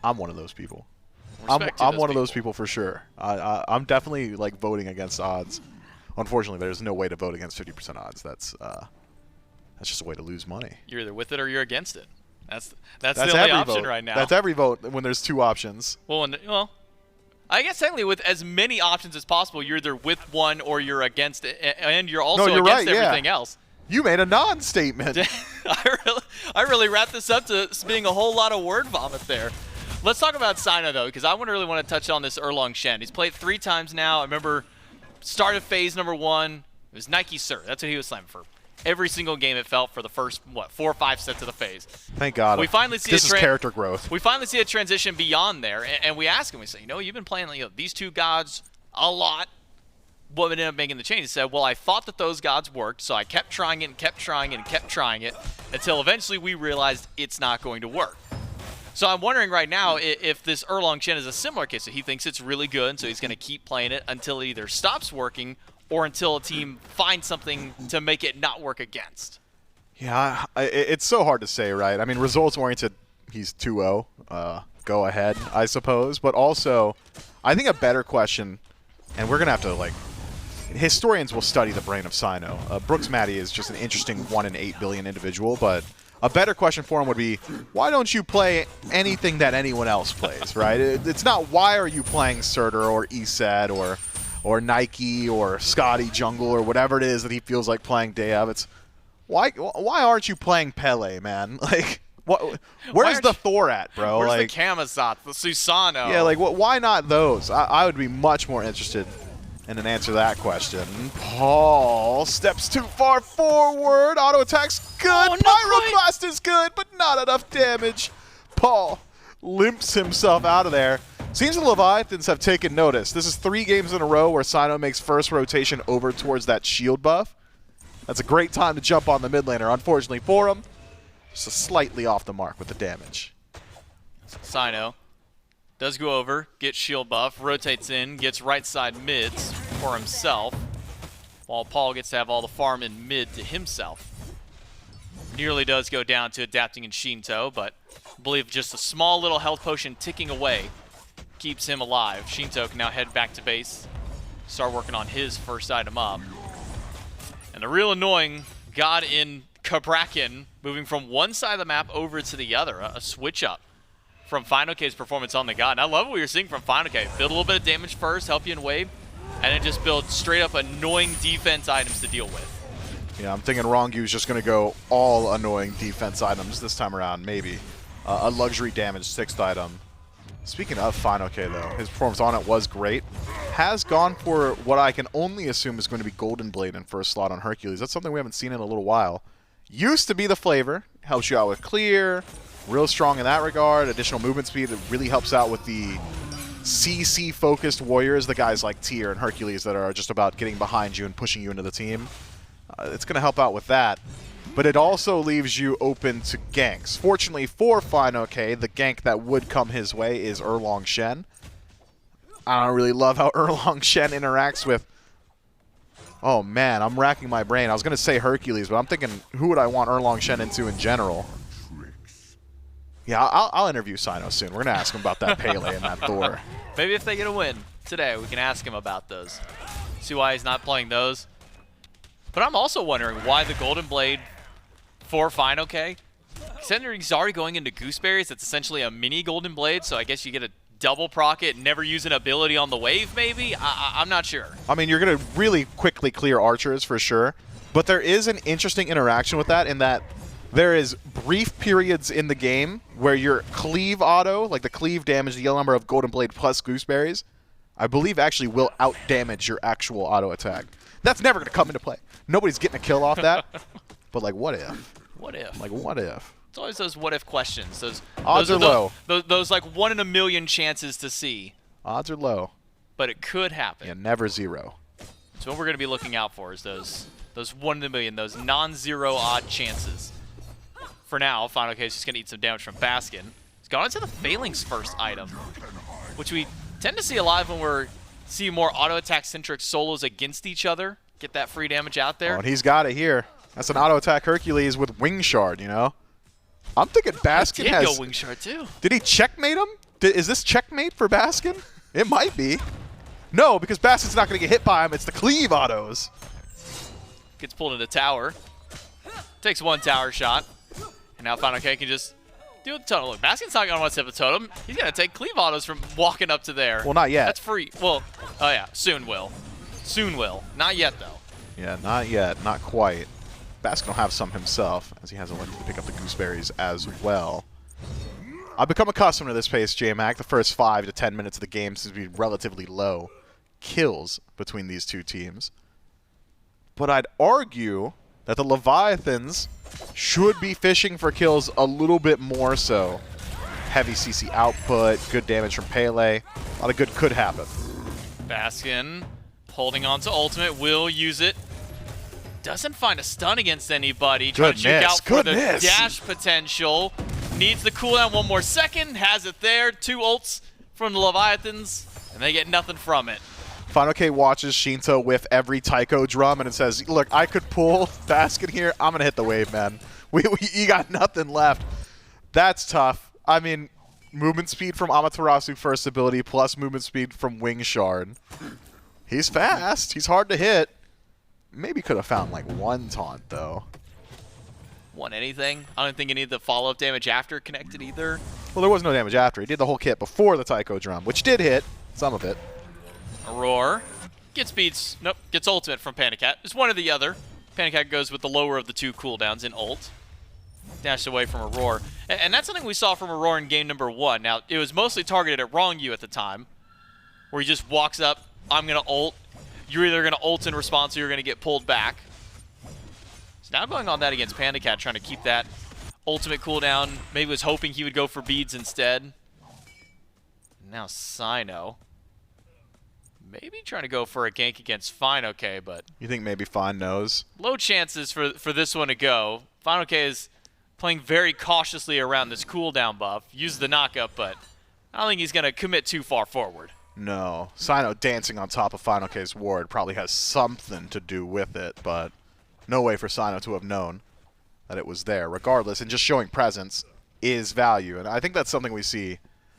I'm one of those people. I'm one of those people for sure. I'm definitely like voting against odds. Unfortunately, there's no way to vote against 50% odds. That's just a way to lose money. You're either with it or you're against it. That's the only option vote. right now. That's every vote when there's two options. Well, I guess technically with as many options as possible, you're either with one or you're against it, and you're also you're against right, everything yeah. else. You made a non-statement. I really wrapped this up to being a whole lot of word vomit there. Let's talk about Cyno, though, because I really want to touch on this Erlang Shen. He's played 3 times now. I remember start of phase number 1, it was Nike Sir. That's what he was slamming for. Every single game it felt for the first, 4 or 5 sets of the phase. Thank God. We finally see this is character growth. We finally see a transition beyond there, and we ask him, we say, you've been playing these 2 gods a lot. What ended up making the change? He said, well, I thought that those gods worked, so I kept trying it and kept trying it and kept trying it until eventually we realized it's not going to work. So I'm wondering right now if this Erlang Shen is a similar case. So he thinks it's really good, and so he's going to keep playing it until it either stops working or until a team finds something to make it not work against. Yeah, it's so hard to say, right? I mean, results-oriented, he's 2-0. Go ahead, I suppose. But also, I think a better question, and we're going to have to, historians will study the brain of Cyno. Brooks Matty is just an interesting 1 in 8 billion individual, but a better question for him would be, why don't you play anything that anyone else plays, right? It's not why are you playing Surtur or ESET or Nike or Scotty Jungle or whatever it is that he feels like playing day of. It's why aren't you playing Pele, man? Where's the Thor at, bro? Where's the Kamazat, the Susano? Yeah, why not those? I would be much more interested in an answer to that question. Paul steps too far forward. Auto attack's good. Pyroclast is good, but not enough damage. Paul limps himself out of there. Seems the Leviathans have taken notice. This is 3 games in a row where Cyno makes first rotation over towards that shield buff. That's a great time to jump on the mid laner. Unfortunately for him, just slightly off the mark with the damage. Cyno does go over, gets shield buff, rotates in, gets right side mids for himself, while Paul gets to have all the farm in mid to himself. Nearly does go down to adapting in Sheento, but I believe just a small little health potion ticking away keeps him alive. Sheento can now head back to base, start working on his first item up. And the real annoying god in Cabrakan moving from one side of the map over to the other, a switch up from fineokay's performance on the god. And I love what you're seeing from fineokay. Build a little bit of damage first, help you in wave, and then just build straight up annoying defense items to deal with. Yeah, I'm thinking Ronngyu is just going to go all annoying defense items this time around, maybe. A luxury damage 6th item. Speaking of fineokay, though, his performance on it was great. Has gone for what I can only assume is going to be Golden Blade in first slot on Hercules. That's something we haven't seen in a little while. Used to be the flavor. Helps you out with clear. Real strong in that regard. Additional movement speed. It really helps out with the CC-focused warriors, the guys like Tyr and Hercules that are just about getting behind you and pushing you into the team. It's going to help out with that. But it also leaves you open to ganks. Fortunately for fineokay, the gank that would come his way is Erlang Shen. I don't really love how Erlang Shen interacts with... Oh man, I'm racking my brain. I was going to say Hercules, but I'm thinking, who would I want Erlang Shen into in general? Yeah, I'll interview Cyno soon. We're going to ask him about that Pele and that Thor. Maybe if they get a win today, we can ask him about those. See why he's not playing those. But I'm also wondering why the Golden Blade for fineokay. Considering he's already going into Gooseberries, it's essentially a mini Golden Blade, so I guess you get a double proc it, never use an ability on the wave, maybe? I'm not sure. I mean, you're going to really quickly clear archers for sure, but there is an interesting interaction with that in that there is brief periods in the game where your cleave auto, like the cleave damage, the yellow number of Golden Blade plus Gooseberries, I believe actually will out-damage your actual auto attack. That's never going to come into play. Nobody's getting a kill off that, but like, what if? What if? Like, what if? It's always those what-if questions. Odds are low. Those like 1 in a million chances to see. Odds are low. But it could happen. Yeah, never 0. So what we're going to be looking out for is those 1 in a million, those non-zero odd chances. For now, fineokay is just going to eat some damage from Baskin. He's gone into the Failing's first item, which we tend to see a lot of when we're seeing more auto-attack-centric solos against each other. Get that free damage out there. Oh, and he's got it here. That's an auto-attack Hercules with Wing Shard, you know? I'm thinking Baskin has... go Wing Shard, too. Did he checkmate him? Is this checkmate for Baskin? It might be. No, because Baskin's not going to get hit by him. It's the cleave autos. Gets pulled into tower. Takes 1 tower shot. And now fineokay can just deal with the totem. Look, Baskin's not going to want to set the totem. He's going to take cleave autos from walking up to there. Well, not yet. That's free. Well, oh yeah, soon will. Soon will. Not yet, though. Yeah, not yet. Not quite. Baskin will have some himself, as he has elected to pick up the gooseberries as well. I've become accustomed to this pace, J-Mac. The first 5 to 10 minutes of the game seems to be relatively low kills between these two teams. But I'd argue that the Leviathans should be fishing for kills a little bit more so. Heavy CC output, good damage from Pele. A lot of good could happen. Baskin holding on to ultimate, will use it. Doesn't find a stun against anybody. Trying to check out for the dash potential. Needs the cooldown 1 more second. Has it there. 2 ults from the Leviathans, and they get nothing from it. fineokay watches Sheento whiff every taiko drum, and it says, look, I could pull Baskin here. I'm going to hit the wave, man. You got nothing left. That's tough. I mean, movement speed from Amaterasu first ability plus movement speed from Wing Shard. He's fast. He's hard to hit. Maybe could have found like 1 taunt, though. Want anything? I don't think any of the follow-up damage after connected either. Well, there was no damage after. He did the whole kit before the taiko drum, which did hit some of it. Aror gets beats. Nope, gets ultimate from PandaCat. It's one or the other. PandaCat goes with the lower of the 2 cooldowns in ult. Dashed away from Aror. And that's something we saw from Aror in game number 1. Now, it was mostly targeted at Ronngyu at the time, where he just walks up, I'm going to ult. You're either going to ult in response or you're going to get pulled back. So now going on that against PandaCat, trying to keep that ultimate cooldown. Maybe was hoping he would go for beads instead. Now Cyno. Maybe trying to go for a gank against fineokay, but... You think maybe Fine knows? Low chances for this one to go. fineokay is playing very cautiously around this cooldown buff. Use the knockup, but I don't think he's going to commit too far forward. No. Cyno dancing on top of fineokay's ward probably has something to do with it, but no way for Cyno to have known that it was there. Regardless, and just showing presence is value, and I think that's something we see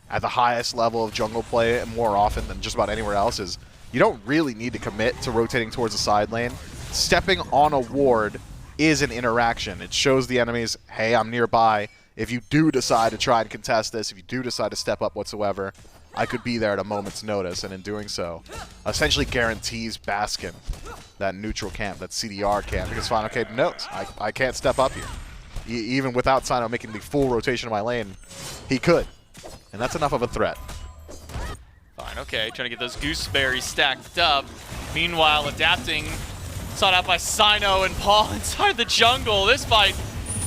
at the highest level of jungle play more often than just about anywhere else is you don't really need to commit to rotating towards the side lane. Stepping on a ward is an interaction. It shows the enemies, hey, I'm nearby. If you do decide to try and contest this, if you do decide to step up whatsoever, I could be there at a moment's notice, and in doing so, essentially guarantees Baskin that neutral camp, that CDR camp, because fineokay knows, I can't step up here. Even without Cyno making the full rotation of my lane, he could. And that's enough of a threat. fineokay, trying to get those gooseberries stacked up. Meanwhile, adapting, sought out by Cyno and Paul inside the jungle. This fight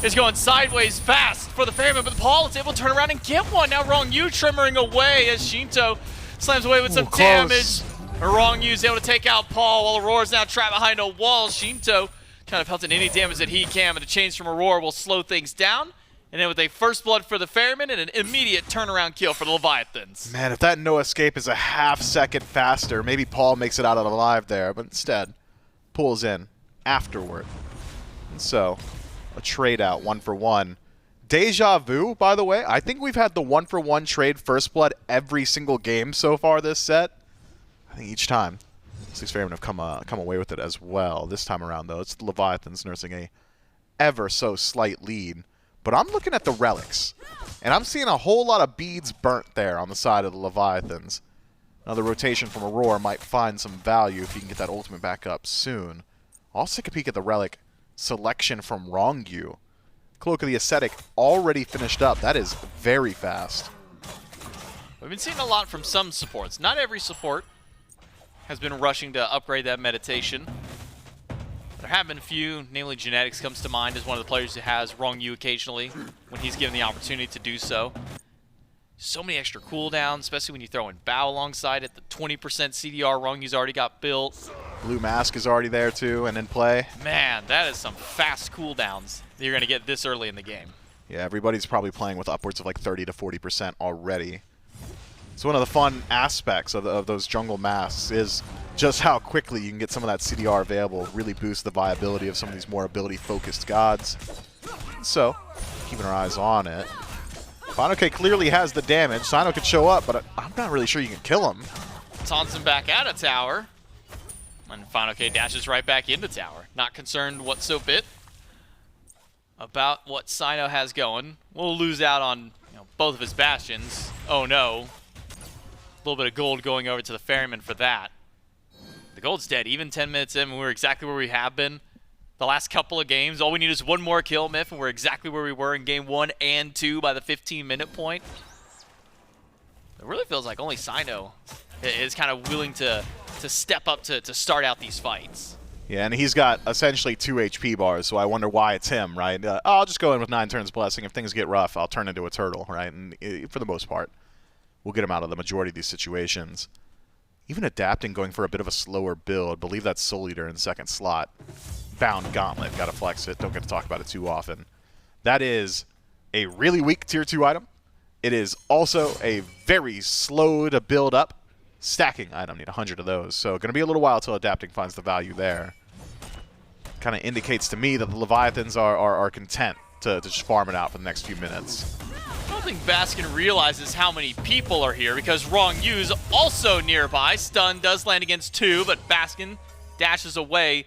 is going sideways fast for the Ferrymen, but Paul is able to turn around and get one. Now Ronngyu tremoring away as Sheento slams away with some damage. Ronngyu is able to take out Paul while Aror is now trapped behind a wall. Sheento trying to pelt in any damage that he can, but the change from Aror will slow things down. And then with a first blood for the Ferrymen and an immediate turnaround kill for the Leviathans. Man, if that no escape is a half-second faster, maybe Paul makes it out alive there, but instead pulls in afterward. And so, a trade out 1-for-1. Deja vu, by the way. I think we've had the 1-for-1 trade first blood every single game so far this set. I think each time Styx Ferrymen have come away with it as well. This time around, though, it's the Leviathans nursing a ever so slight lead. But I'm looking at the relics, and I'm seeing a whole lot of beads burnt there on the side of the Leviathans. Another rotation from Aror might find some value if he can get that ultimate back up soon. Also take a peek at the relic selection from Ronngyu. Cloak of the Ascetic already finished up. That is very fast. We've been seeing a lot from some supports. Not every support has been rushing to upgrade that meditation. There have been a few, namely Genetics comes to mind as one of the players who has Ronngyu occasionally when he's given the opportunity to do so. So many extra cooldowns, especially when you throw in Bow alongside it. The 20% CDR Rongyu's already got built. Blue Mask is already there too and in play. Man, that is some fast cooldowns that you're going to get this early in the game. Yeah, everybody's probably playing with upwards of like 30 to 40% already. So one of the fun aspects of those jungle masks is just how quickly you can get some of that CDR available, really boost the viability of some of these more ability-focused gods. So, keeping our eyes on it. fineokay clearly has the damage. Cyno could show up, but I'm not really sure you can kill him. Taunts him back out of tower. And fineokay dashes right back into tower. Not concerned whatso bit about what Cyno has going. We'll lose out on both of his bastions. Oh no. A little bit of gold going over to the Ferryman for that. The gold's dead. Even 10 minutes in, we're exactly where we have been the last couple of games. All we need is one more kill, Miff, and we're exactly where we were in game 1 and 2 by the 15-minute point. It really feels like only Cyno is kind of willing to step up to start out these fights. Yeah, and he's got essentially 2 HP bars, so I wonder why it's him, right? I'll just go in with 9 turns blessing. If things get rough, I'll turn into a turtle, right? And for the most part, we'll get him out of the majority of these situations. Even adapting, going for a bit of a slower build. I believe that's Soul Eater in second slot. Bound Gauntlet, gotta flex it. Don't get to talk about it too often. That is a really weak tier 2 item. It is also a very slow to build up stacking item. Need 100 of those. So going to be a little while till adapting finds the value there. Kind of indicates to me that the Leviathans are content to just farm it out for the next few minutes. I don't think Baskin realizes how many people are here because Rongyu's also nearby. Stun does land against 2, but Baskin dashes away,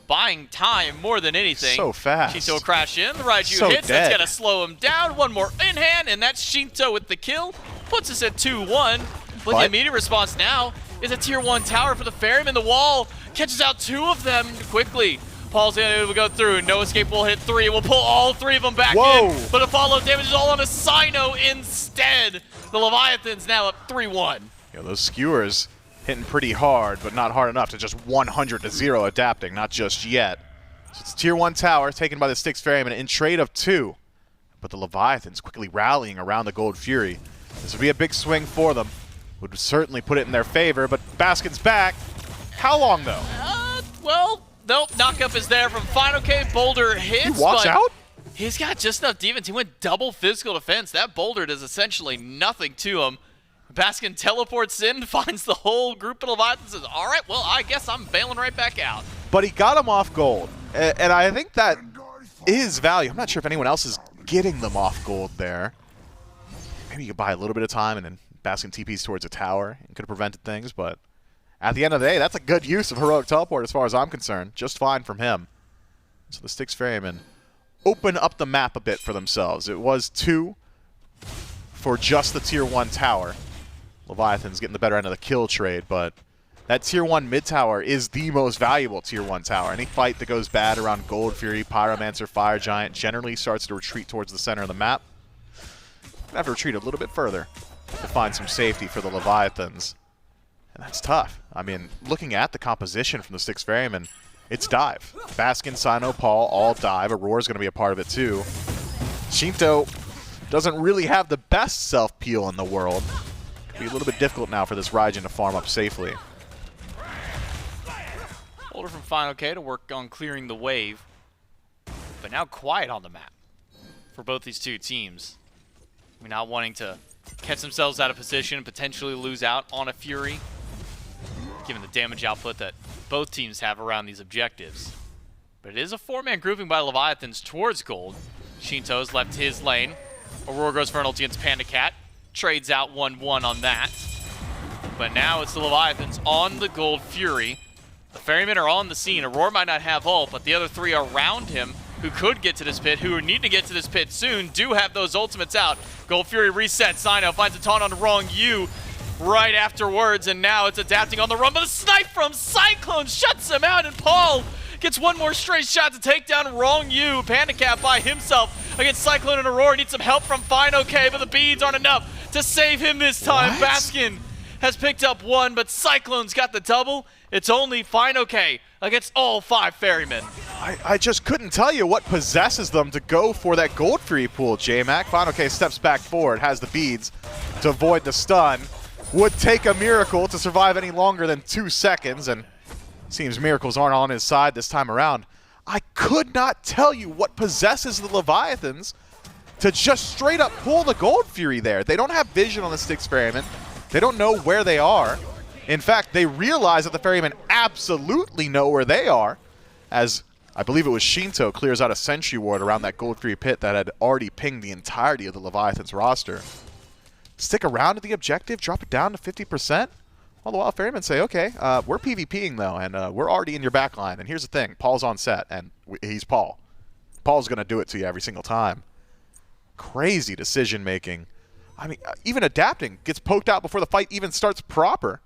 buying time more than anything. So fast. Sheento will crash in. The Raijin So hits. dead. That's going to slow him down. One more in hand, and that's Sheento with the kill. Puts us at 2-1. But the immediate response now is a tier 1 tower for the Ferryman. The wall catches out 2 of them quickly. Paul's going to go through. No escape will hit 3. We'll pull all 3 of them back in. But the follow damage is all on a Cyno instead. The Leviathans now up 3-1. Yeah, those skewers hitting pretty hard, but not hard enough to just 100-0 adapting. Not just yet. So it's tier 1 tower taken by the Styx Ferrymen in trade of 2. But the Leviathans quickly rallying around the Gold Fury. This would be a big swing for them. Would certainly put it in their favor, but Baskin's back. How long, though? Well, nope. Knockup is there from fineokay. Boulder hits. He walks out? He's got just enough defense. He went double physical defense. That boulder does essentially nothing to him. Baskin teleports in, finds the whole group of Leviathans, and says, all right, well, I guess I'm bailing right back out. But he got him off gold, and I think that is value. I'm not sure if anyone else is getting them off gold there. Maybe you could buy a little bit of time and then Baskin TPs towards a tower and could have prevented things, but at the end of the day, that's a good use of Heroic Teleport as far as I'm concerned. Just fine from him. So the Styx Ferrymen open up the map a bit for themselves. It was 2 for just the tier 1 tower. Leviathan's getting the better end of the kill trade, but that tier 1 mid tower is the most valuable tier 1 tower. Any fight that goes bad around Gold Fury, Pyromancer, Fire Giant generally starts to retreat towards the center of the map. Gonna have to retreat a little bit further to find some safety for the Leviathans. And that's tough. I mean, looking at the composition from the Styx Ferrymen, it's dive. Baskin, Cyno, Paul all dive. Auror's going to be a part of it too. Sheento doesn't really have the best self-peel in the world. Could be a little bit difficult now for this Raijin to farm up safely. Boulder from fineokay to work on clearing the wave. But now quiet on the map for both these two teams. We're not wanting to catch themselves out of position and potentially lose out on a Fury, given the damage output that both teams have around these objectives. But it is a 4-man grouping by Leviathans towards gold. Sheento's left his lane. Aror goes for an ulti against PandaCat. Trades out 1-1 on that. But now it's the Leviathans on the Gold Fury. The Ferrymen are on the scene. Aror might not have ult, but the other 3 around him who could get to this pit, who need to get to this pit soon, do have those ultimates out. Gold Fury resets. Cyno finds a taunt on Ronngyu right afterwards, and now it's adapting on the run, but a snipe from Cyclone shuts him out, and Paul gets one more straight shot to take down Ronngyu. PandaCat by himself against Cyclone and Aror. Needs some help from fineokay, but the beads aren't enough to save him this time. What? Baskin has picked up 1, but Cyclone's got the double. It's only fineokay against all 5 Ferrymen. I just couldn't tell you what possesses them to go for that Gold Fury pool, J-Mac. fineokay steps back forward, has the beads to avoid the stun. Would take a miracle to survive any longer than 2 seconds, and seems miracles aren't on his side this time around. I could not tell you what possesses the Leviathans to just straight up pull the Gold Fury there. They don't have vision on the Styx Ferrymen. They don't know where they are. In fact, they realize that the Ferrymen absolutely know where they are, as I believe it was Sheento clears out a Sentry Ward around that Gold Fury pit that had already pinged the entirety of the Leviathans roster. Stick around to the objective, drop it down to 50%. All the while, Ferrymen say, okay, we're PvPing though, and we're already in your backline. And here's the thing, Paul's on set, and he's Paul. Paul's going to do it to you every single time. Crazy decision making. I mean, even adapting gets poked out before the fight even starts proper.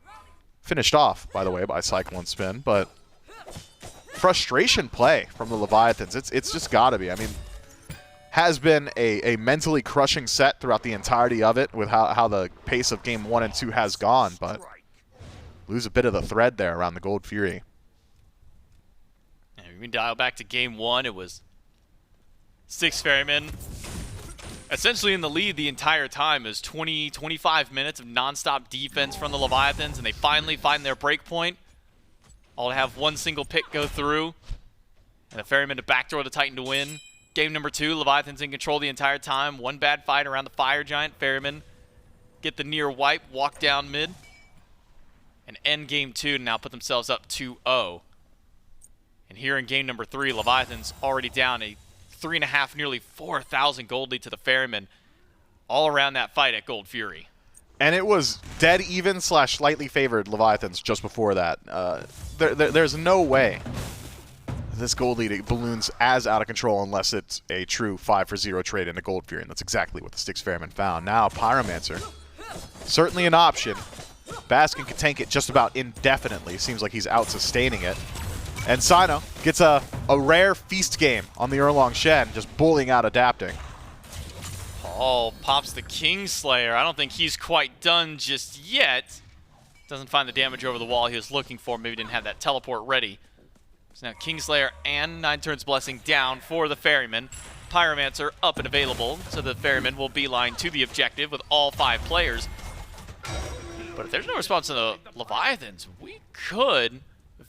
Finished off, by the way, by CycloneSpin, but frustration play from the Leviathans. It's just got to be. I mean, has been a mentally crushing set throughout the entirety of it with how the pace of game 1 and 2 has gone, but lose a bit of the thread there around the Gold Fury. And we can dial back to game 1. It was Styx Ferrymen essentially in the lead the entire time. It was 25 minutes of nonstop defense from the Leviathans, and they finally find their break point. All to have one single pick go through, and the Ferrymen to backdoor the Titan to win. Game number 2, Leviathans in control the entire time. One bad fight around the Fire Giant. Ferrymen get the near wipe, walk down mid, and end game 2 to now put themselves up 2-0. And here in game number 3, Leviathans already down a 3.5, nearly 4,000 gold lead to the Ferrymen, all around that fight at Gold Fury. And it was dead even / slightly favored Leviathans just before that. There's no way this gold lead balloons as out of control unless it's a true 5-for-0 trade into Gold Fury, and that's exactly what the Styx Ferrymen found. Now, Pyromancer, certainly an option. Baskin can tank it just about indefinitely. Seems like he's out-sustaining it. And Cyno gets a rare feast game on the Erlang Shen, just bullying out adapting. Paul pops the Kingslayer. I don't think he's quite done just yet. Doesn't find the damage over the wall he was looking for. Maybe didn't have that teleport ready. So now Kingslayer and 9 Turns Blessing down for the Ferrymen. Pyromancer up and available, so the Ferrymen will beeline to the objective with all 5 players. But if there's no response to the Leviathans, we could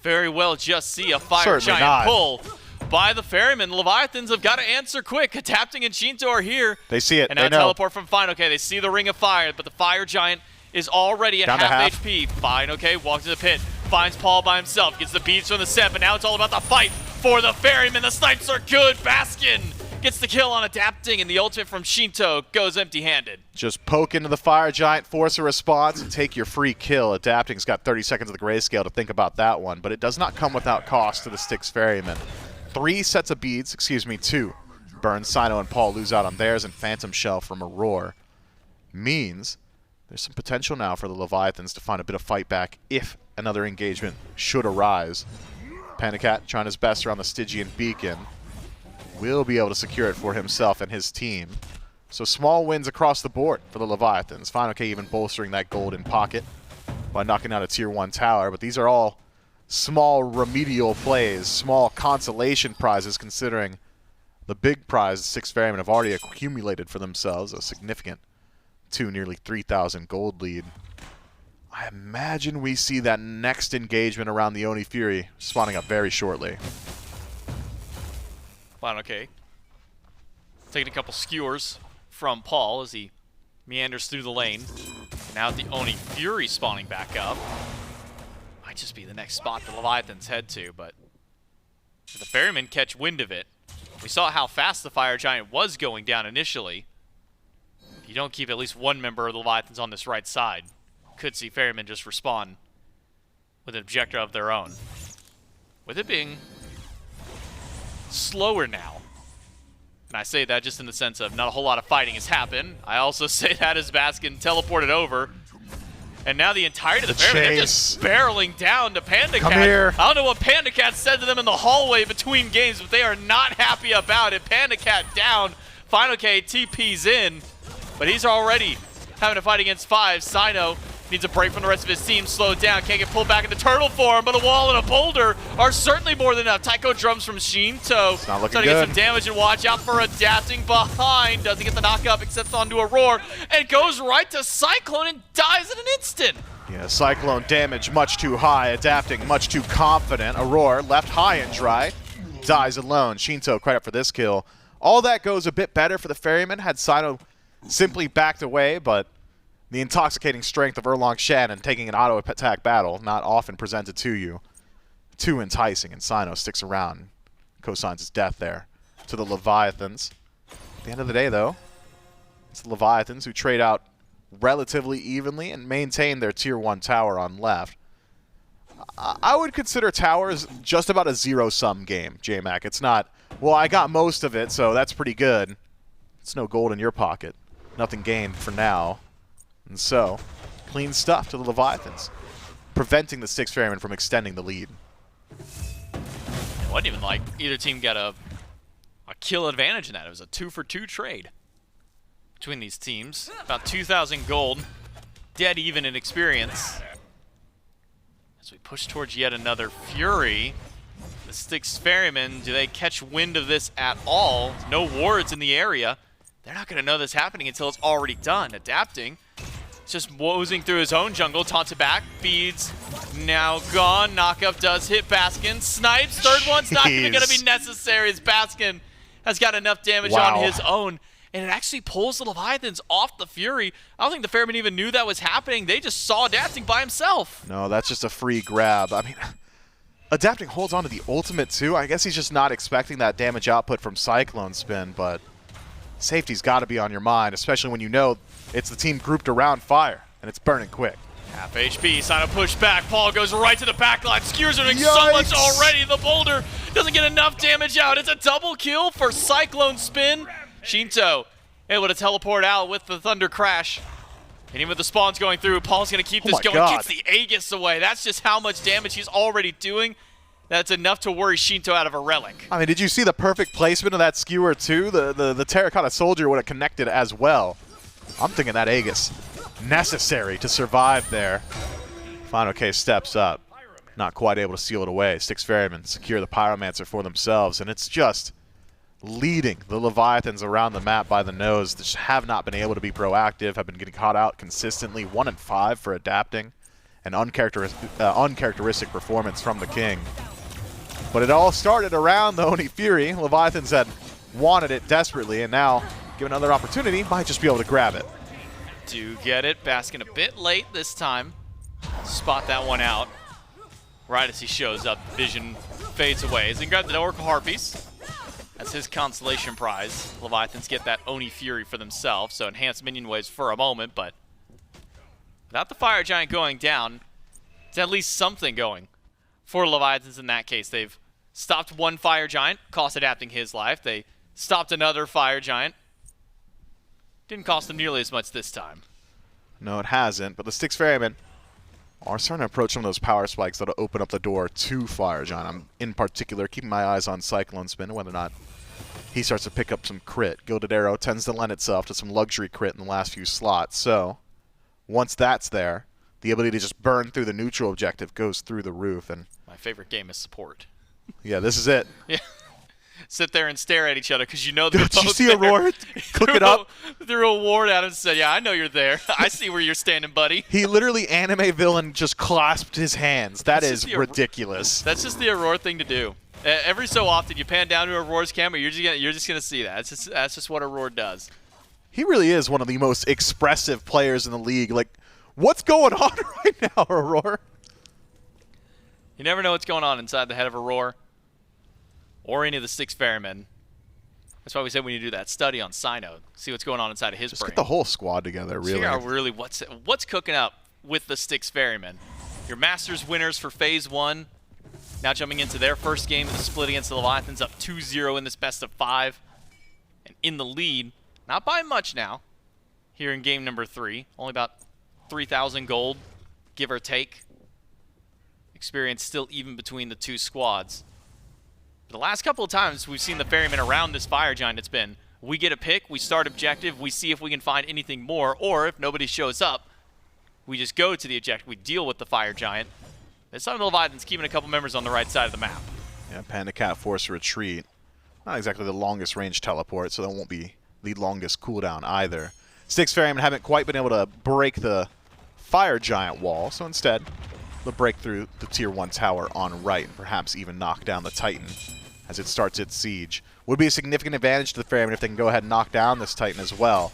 very well just see a Fire Giant pull by the Ferrymen. Leviathans have got to answer quick. Adapting and Sheento are here. They see it. And now teleport from fineokay. They see the Ring of Fire, but the Fire Giant is already at half HP. fineokay walks to the pit, finds Paul by himself, gets the beads from the set, but now it's all about the fight for the Ferrymen. The snipes are good. Baskin gets the kill on adapting, and the ultimate from Sheento goes empty-handed. Just poke into the Fire Giant, force a response, and take your free kill. Adapting's got 30 seconds of the grayscale to think about that one, but it does not come without cost to the Styx Ferrymen. 3 sets of beads, 2. Burn, Cyno, and Paul lose out on theirs, and Phantom Shell from Aror. Means there's some potential now for the Leviathans to find a bit of fight back if another engagement should arise. PandaCat trying his best around the Stygian Beacon. Will be able to secure it for himself and his team. So small wins across the board for the Leviathans. fineokay even bolstering that golden pocket by knocking out a tier 1 tower, but these are all small remedial plays, small consolation prizes, considering the big prize the Styx Ferrymen have already accumulated for themselves, a significant 2, nearly 3,000 gold lead. I imagine we see that next engagement around the Oni Fury spawning up very shortly. fineokay taking a couple skewers from Paul as he meanders through the lane. And now the Oni Fury spawning back up. Might just be the next spot the Leviathans head to, but if the Ferrymen catch wind of it, we saw how fast the Fire Giant was going down initially. If you don't keep at least one member of the Leviathans on this right side, could see Ferrymen just respawn with an objective of their own. With it being slower now. And I say that just in the sense of not a whole lot of fighting has happened. I also say that as Baskin teleported over. And now the entirety of the Ferrymen, they're just barreling down to PandaCat. Come here. I don't know what PandaCat said to them in the hallway between games, but they are not happy about it. PandaCat down. fineokay TP's in, but he's already having to fight against 5. Cyno needs a break from the rest of his team, slowed down, can't get pulled back into turtle form, but a wall and a boulder are certainly more than enough. Taiko drums from Sheento, trying to get some damage, and watch out for adapting behind. Doesn't get the knockup, accepts onto Aror, and goes right to Cyclone and dies in an instant. Yeah, Cyclone damage much too high, adapting much too confident. Aror left high and dry, dies alone. Sheento credit for this kill. All that goes a bit better for the Ferrymen had Cyno simply backed away, but the intoxicating strength of Erlang Shen and taking an auto-attack battle, not often presented to you. Too enticing, and Cyno sticks around. Cosigns his death there to the Leviathans. At the end of the day, though, it's the Leviathans who trade out relatively evenly and maintain their tier 1 tower on left. I would consider towers just about a zero-sum game, J-Mac. It's not Well, I got most of it, so that's pretty good. It's no gold in your pocket. Nothing gained for now. And so, clean stuff to the Leviathans, preventing the Styx Ferrymen from extending the lead. It wasn't even like either team got a kill advantage in that. It was a 2-for-2 trade between these teams. About 2,000 gold, dead even in experience. As we push towards yet another Fury, the Styx Ferrymen, do they catch wind of this at all? No wards in the area. They're not going to know this happening until it's already done. Adapting. It's just wozing through his own jungle. Taunted back. Feeds. Now gone. Knockup does hit Baskin. Snipes. Third one's not even going to be necessary as Baskin has got enough damage on his own. And it actually pulls the Leviathans off the Fury. I don't think the Ferrymen even knew that was happening. They just saw Adapting by himself. No, that's just a free grab. I mean, Adapting holds on to the ultimate too. I guess he's just not expecting that damage output from CycloneSpin, but safety's got to be on your mind, especially when you know it's the team grouped around fire, and it's burning quick. Half HP, Cyno push back. Paul goes right to the back line. Skewers are doing so much already. The boulder doesn't get enough damage out. It's a double kill for CycloneSpin. Sheento able to teleport out with the Thunder Crash. And even with the spawns going through, Paul's going to keep this going. Gets the Aegis away. That's just how much damage he's already doing. That's enough to worry Sheento out of a relic. I mean, did you see the perfect placement of that skewer too? The Terracotta Soldier would have connected as well. I'm thinking that Aegis necessary to survive there. fineokay steps up. Not quite able to seal it away. Styx Ferrymen secure the Pyromancer for themselves, and it's just leading the Leviathans around the map by the nose. They just have not been able to be proactive, have been getting caught out consistently. 1 and 5 for Adapting. An uncharacteristic performance from the King. But it all started around the Oni Fury. Leviathans had wanted it desperately, and now, given another opportunity, might just be able to grab it. Do get it. Baskin a bit late this time. Spot that one out. Right as he shows up, vision fades away. He's going to grab the Oracle Harpies. That's his consolation prize. Leviathans get that Oni Fury for themselves, so enhanced minion waves for a moment, but without the Fire Giant going down, it's at least something going for Leviathans in that case. They've stopped one Fire Giant, cost Adapting his life. They stopped another Fire Giant. Didn't cost them nearly as much this time. No, it hasn't, but the Styx Ferrymen are starting to approach some of those power spikes that'll open up the door to Fire Giant. I'm, in particular, keeping my eyes on CycloneSpin, whether or not he starts to pick up some crit. Gilded Arrow tends to lend itself to some luxury crit in the last few slots, so once that's there, the ability to just burn through the neutral objective goes through the roof. And my favorite game is support. Yeah, this is it. Yeah. Sit there and stare at each other because you know they're both Did you see Aurora cook it up? Threw a ward at him and said, yeah, I know you're there. I see where you're standing, buddy. He literally, anime villain, just clasped his hands. That is ridiculous. That's just the Aurora thing to do. Every so often, you pan down to Aurora's camera, you're just gonna see that. That's just what Aurora does. He really is one of the most expressive players in the league. Like, what's going on right now, Aurora? You never know what's going on inside the head of Aurora or any of the Styx Ferrymen. That's why we said we need to do that study on Cyno, see what's going on inside of his brain. Just get the whole squad together, really. Figure out really what's cooking up with the Styx Ferrymen. Your Masters winners for Phase 1, now jumping into their first game of the split against the Leviathans, up 2-0 in this best of 5. And in the lead, not by much now, here in game number 3. Only about 3,000 gold, give or take. Experience still even between the two squads. The last couple of times we've seen the Ferrymen around this Fire Giant, it's been, we get a pick, we start objective, we see if we can find anything more, or if nobody shows up, we just go to the objective, we deal with the Fire Giant. This time the Leviathans keeping a couple members on the right side of the map. Yeah, PandaCat forced a retreat. Not exactly the longest range teleport, so that won't be the longest cooldown either. Styx Ferrymen haven't quite been able to break the Fire Giant wall, so instead they'll break through the Tier 1 tower on right and perhaps even knock down the Titan as it starts its siege. Would be a significant advantage to the Ferrymen if they can go ahead and knock down this Titan as well.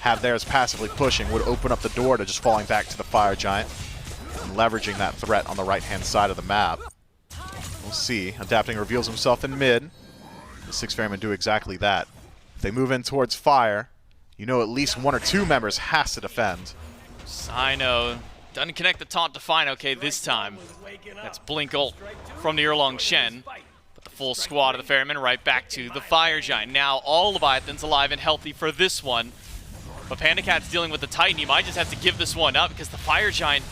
Have theirs passively pushing would open up the door to just falling back to the Fire Giant and leveraging that threat on the right-hand side of the map. We'll see. Adapting reveals himself in mid. The Styx Ferrymen do exactly that. If they move in towards fire, you know at least 1 or 2 members has to defend. Cyno doesn't connect the taunt to fineokay this time. That's Blink ult from the Erlang Shen. Full squad of the Ferrymen right back to the Fire Giant. Now all Leviathans alive and healthy for this one. But PandaCat's dealing with the Titan. He might just have to give this one up because the Fire Giant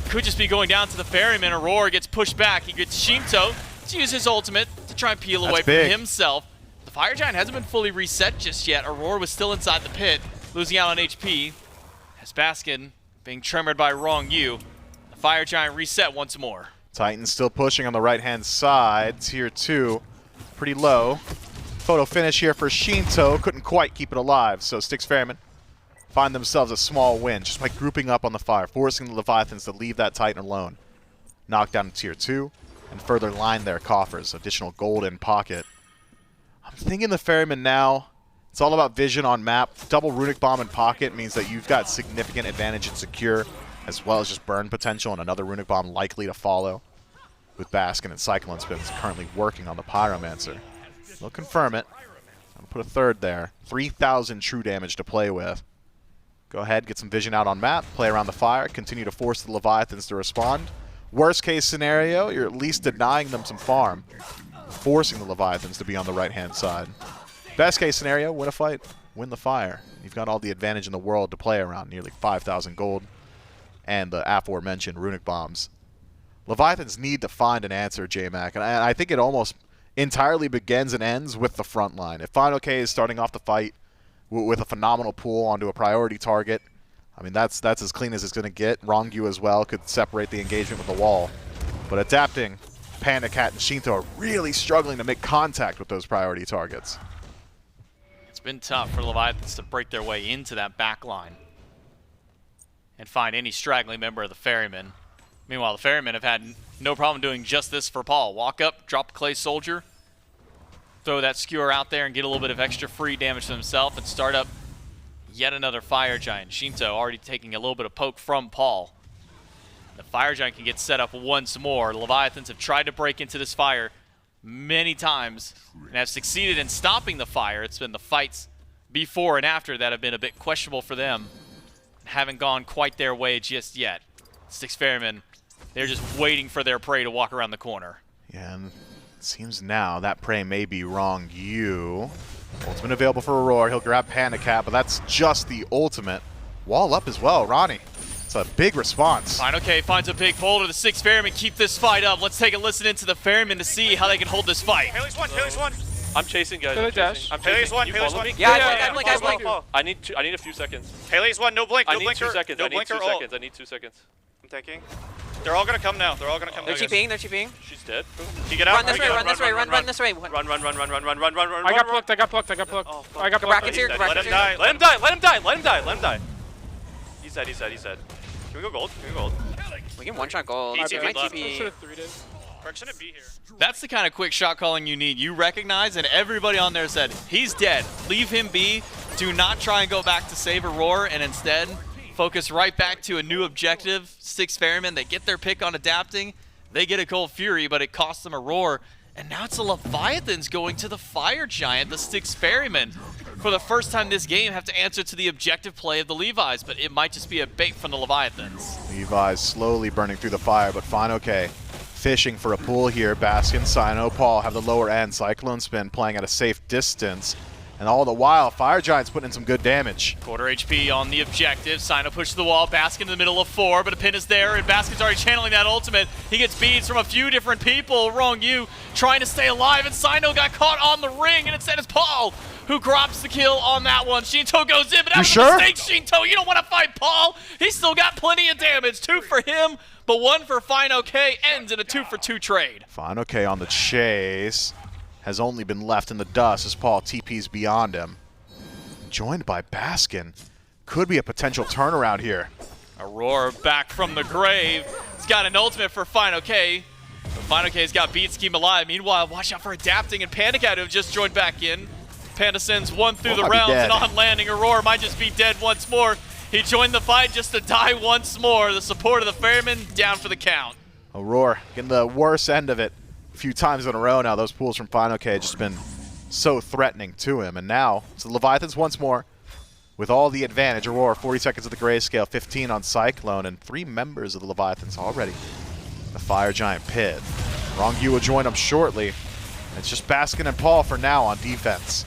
could just be going down to the Ferryman. Aror gets pushed back. He gets Sheento to use his ultimate to try and peel away from himself. The Fire Giant hasn't been fully reset just yet. Aror was still inside the pit, losing out on HP. As Baskin being tremored by Ronngyu. The Fire Giant reset once more. Titan's still pushing on the right-hand side. Tier 2, pretty low. Photo finish here for Sheento. Couldn't quite keep it alive, so Styx Ferrymen find themselves a small win just by grouping up on the fire, forcing the Leviathans to leave that Titan alone. Knock down to Tier 2 and further line their coffers. Additional gold in pocket. I'm thinking the Ferrymen now, it's all about vision on map. Double Runic Bomb in pocket means that you've got significant advantage in secure, as well as just burn potential and another Runic Bomb likely to follow. With Baskin and CycloneSpin is currently working on the Pyromancer. They'll confirm it. I'll put a third there. 3,000 true damage to play with. Go ahead, get some vision out on map, play around the fire, continue to force the Leviathans to respond. Worst case scenario, you're at least denying them some farm, forcing the Leviathans to be on the right-hand side. Best case scenario, win a fight, win the fire. You've got all the advantage in the world to play around, nearly 5,000 gold. And the aforementioned runic bombs. Leviathans need to find an answer, J-Mac, and I think it almost entirely begins and ends with the front line. If fineokay is starting off the fight with a phenomenal pull onto a priority target, I mean, that's as clean as it's going to get. Ronngyu as well could separate the engagement with the wall. But adapting, PandaCat and Sheento are really struggling to make contact with those priority targets. It's been tough for Leviathans to break their way into that back line and find any straggling member of the Ferrymen. Meanwhile, the Ferrymen have had no problem doing just this for Paul. Walk up, drop a Clay Soldier, throw that skewer out there and get a little bit of extra free damage to himself and start up yet another Fire Giant. Sheento already taking a little bit of poke from Paul. The Fire Giant can get set up once more. Leviathans have tried to break into this fire many times and have succeeded in stopping the fire. It's been the fights before and after that have been a bit questionable for them. Haven't gone quite their way just yet. Styx Ferrymen, they're just waiting for their prey to walk around the corner. Yeah, and it seems now that prey may be Ronngyu. Ultimate available for Aror. He'll grab PandaCat, but that's just the ultimate. Wall up as well, Ronnie. It's a big response. fineokay finds a big boulder. The Styx Ferrymen keep this fight up. Let's take a listen into the Ferrymen to see how they can hold this fight. Pele's one, Pele's one. I'm chasing, guys. I'm Pele's one, Pele's one. Yeah, I blink. I need a few seconds. Pele's one, no blink, no blinker. 2 seconds. No I need blinker 2 seconds. I need 2 seconds. I'm taking. They're all gonna come now. They're all gonna come now. They're TPing. She's dead. You get out. Run this way, run this way. Run this way. Run. I I got plucked. I got plucked. I got plucked. Cabrakan's here. Let him die. Let him die. Let him die. Let him die. Let him die. He's dead. He's dead. He's dead. Can we go gold? Can we go gold? We can one-shot gold. Easy, Might left. TP. Perk shouldn't be here. That's the kind of quick shot calling you need. You recognize, and everybody on there said, he's dead. Leave him be. Do not try and go back to save Aror, and instead focus right back to a new objective. Styx Ferrymen, they get their pick on adapting. They get a Cold Fury, but it costs them Aror. And now it's the Leviathans going to the Fire Giant, the Styx Ferrymen. For the first time this game, have to answer to the objective play of the Levi's, but it might just be a bait from the Leviathans. Levi's slowly burning through the fire, but fineokay fishing for a pull here. Baskin, Cyno, Paul have the lower end. CycloneSpin playing at a safe distance. And all the while, Fire Giant's putting in some good damage. Quarter HP on the objective. Cyno pushes the wall. Baskin in the middle of 4, but a pin is there, and Baskin's already channeling that ultimate. He gets beads from a few different people. Ronngyu trying to stay alive, and Cyno got caught on the ring, and instead it's Paul who drops the kill on that one. Sheento goes in, but that was a mistake, Sheento. You don't want to fight Paul. He's still got plenty of damage. 2 for him, but 1 for fineokay. Ends in a 2-for-2 trade. fineokay on the chase. Has only been left in the dust as Paul TPs beyond him. Joined by Baskin. Could be a potential turnaround here. Aror back from the grave. He's got an ultimate for fineokay. fineokay's got Beat Scheme alive. Meanwhile, watch out for adapting and PandaCat who have just joined back in. Panda sends 1 through the rounds, and on landing, Aror might just be dead once more. He joined the fight just to die once more. The support of the Ferrymen down for the count. Aror getting the worst end of it. A few times in a row now. Those pulls from fineokay just been so threatening to him. And now, it's the Leviathans once more with all the advantage. Aror, 40 seconds of the grayscale, 15 on Cyclone, and 3 members of the Leviathans already in the Fire Giant pit. Ronngyu will join them shortly. It's just Baskin and Paul for now on defense.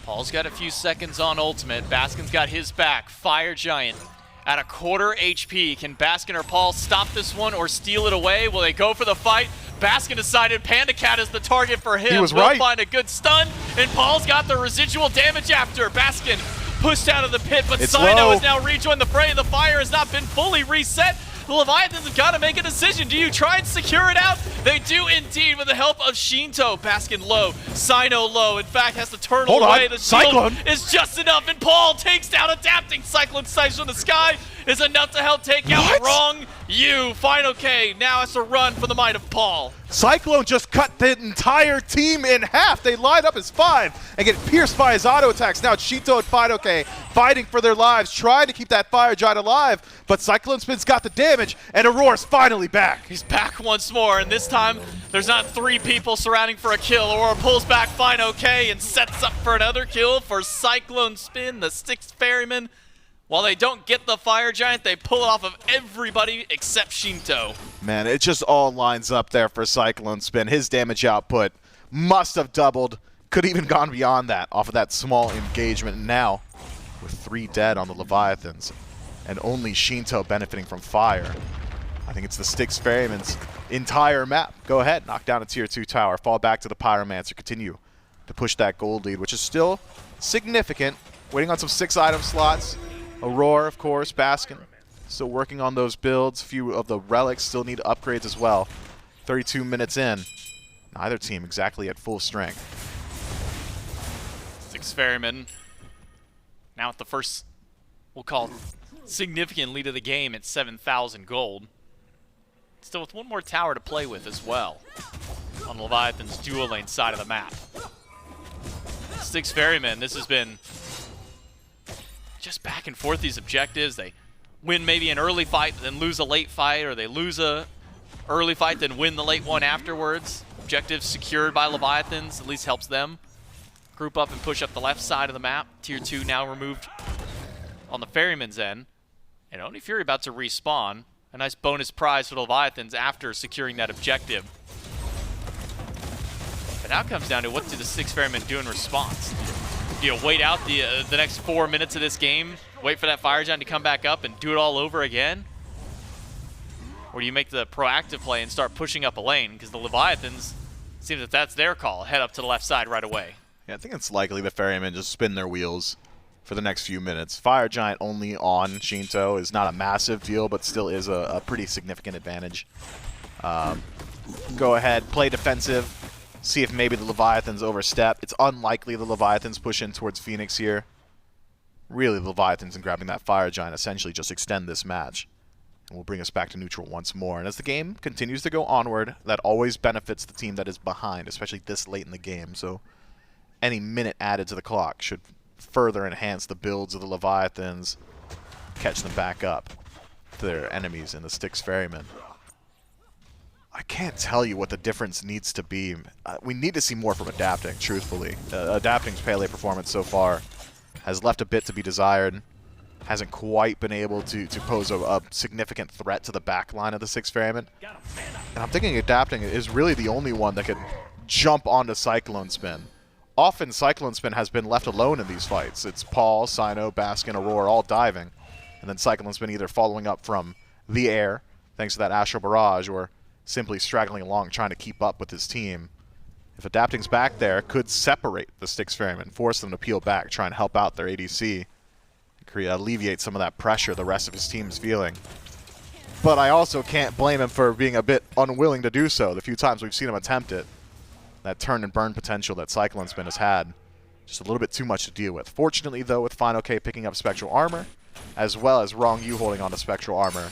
Paul's got a few seconds on ultimate. Baskin's got his back. Fire Giant at a quarter HP. Can Baskin or Paul stop this one or steal it away? Will they go for the fight? Baskin decided PandaCat is the target for him. He was Will right. find a good stun, and Paul's got the residual damage after. Baskin pushed out of the pit, but It's Cyno low. has now rejoined the fray. The fire has not been fully reset. The Leviathans have got to make a decision. Do you try and secure it out? They do indeed with the help of Sheento. Baskin low, Cyno low. In fact, has to turn Hold away. on. The shield Cyclone. is just enough, and Paul takes down Adapting. Cyclone Sights from the sky is enough to help take out Ronngyu. fineokay now has to run for the might of Paul. Cyclone just cut the entire team in half. They line up as 5 and get pierced by his auto attacks. Now it's Sheento and fineokay fighting for their lives, trying to keep that Fire Giant alive, but CycloneSpin's got the damage, and Aror's finally back. He's back once more, and this time there's not 3 people surrounding for a kill. Aurora pulls back fineokay and sets up for another kill for CycloneSpin, the Styx Ferrymen. While they don't get the Fire Giant, they pull it off of everybody except Sheento. Man, it just all lines up there for CycloneSpin. His damage output must have doubled, could even gone beyond that off of that small engagement. Now, with 3 dead on the Leviathans, and only Sheento benefiting from fire, I think it's the Styx Ferrymen's entire map. Go ahead, knock down a tier 2 tower, fall back to the Pyromancer, continue to push that gold lead, which is still significant. Waiting on some 6-item slots. Aror, of course, Baskin, still working on those builds. A few of the relics still need upgrades as well. 32 minutes in. Neither team exactly at full strength. Styx Ferrymen now at the first, we'll call it, significant lead of the game at 7,000 gold. Still with one more tower to play with as well on Leviathan's dual lane side of the map. Styx Ferrymen, this has been just back and forth, these objectives. They win maybe an early fight, then lose a late fight, or they lose a early fight, then win the late one afterwards. Objectives secured by Leviathans, at least helps them group up and push up the left side of the map. Tier 2 now removed on the Ferryman's end. And Oni Fury about to respawn. A nice bonus prize for the Leviathans after securing that objective. But now it comes down to what do the Styx Ferrymen do in response? Do you wait out the next 4 minutes of this game, wait for that Fire Giant to come back up and do it all over again? Or do you make the proactive play and start pushing up a lane? Because the Leviathans, seems that that's their call. Head up to the left side right away. Yeah, I think it's likely the Ferrymen just spin their wheels for the next few minutes. Fire Giant only on Sheento is not a massive deal, but still is a pretty significant advantage. Go ahead, play defensive, see if maybe the Leviathans overstep. It's unlikely the Leviathans push in towards Phoenix here. Really, the Leviathans and grabbing that Fire Giant essentially just extend this match. And will bring us back to neutral once more. And as the game continues to go onward, that always benefits the team that is behind, especially this late in the game. So any minute added to the clock should further enhance the builds of the Leviathans, catch them back up to their enemies in the Styx Ferrymen. I can't tell you what the difference needs to be. We need to see more from Adapting, truthfully. Adapting's Pele performance so far has left a bit to be desired. Hasn't quite been able to pose a significant threat to the back line of the Styx Ferrymen. And I'm thinking Adapting is really the only one that could jump onto CycloneSpin. Often CycloneSpin has been left alone in these fights. It's Paul, Cyno, Baskin, Aror all diving. And then CycloneSpin either following up from the air, thanks to that Astral Barrage, or simply straggling along trying to keep up with his team. If Adapting's back there, it could separate the Styx Ferrymen, force them to peel back, try and help out their ADC, alleviate some of that pressure the rest of his team is feeling. But I also can't blame him for being a bit unwilling to do so the few times we've seen him attempt it. That turn and burn potential that CycloneSpin has had, just a little bit too much to deal with. Fortunately, though, with fineokay picking up Spectral Armor, as well as Ronngyu holding on to Spectral Armor,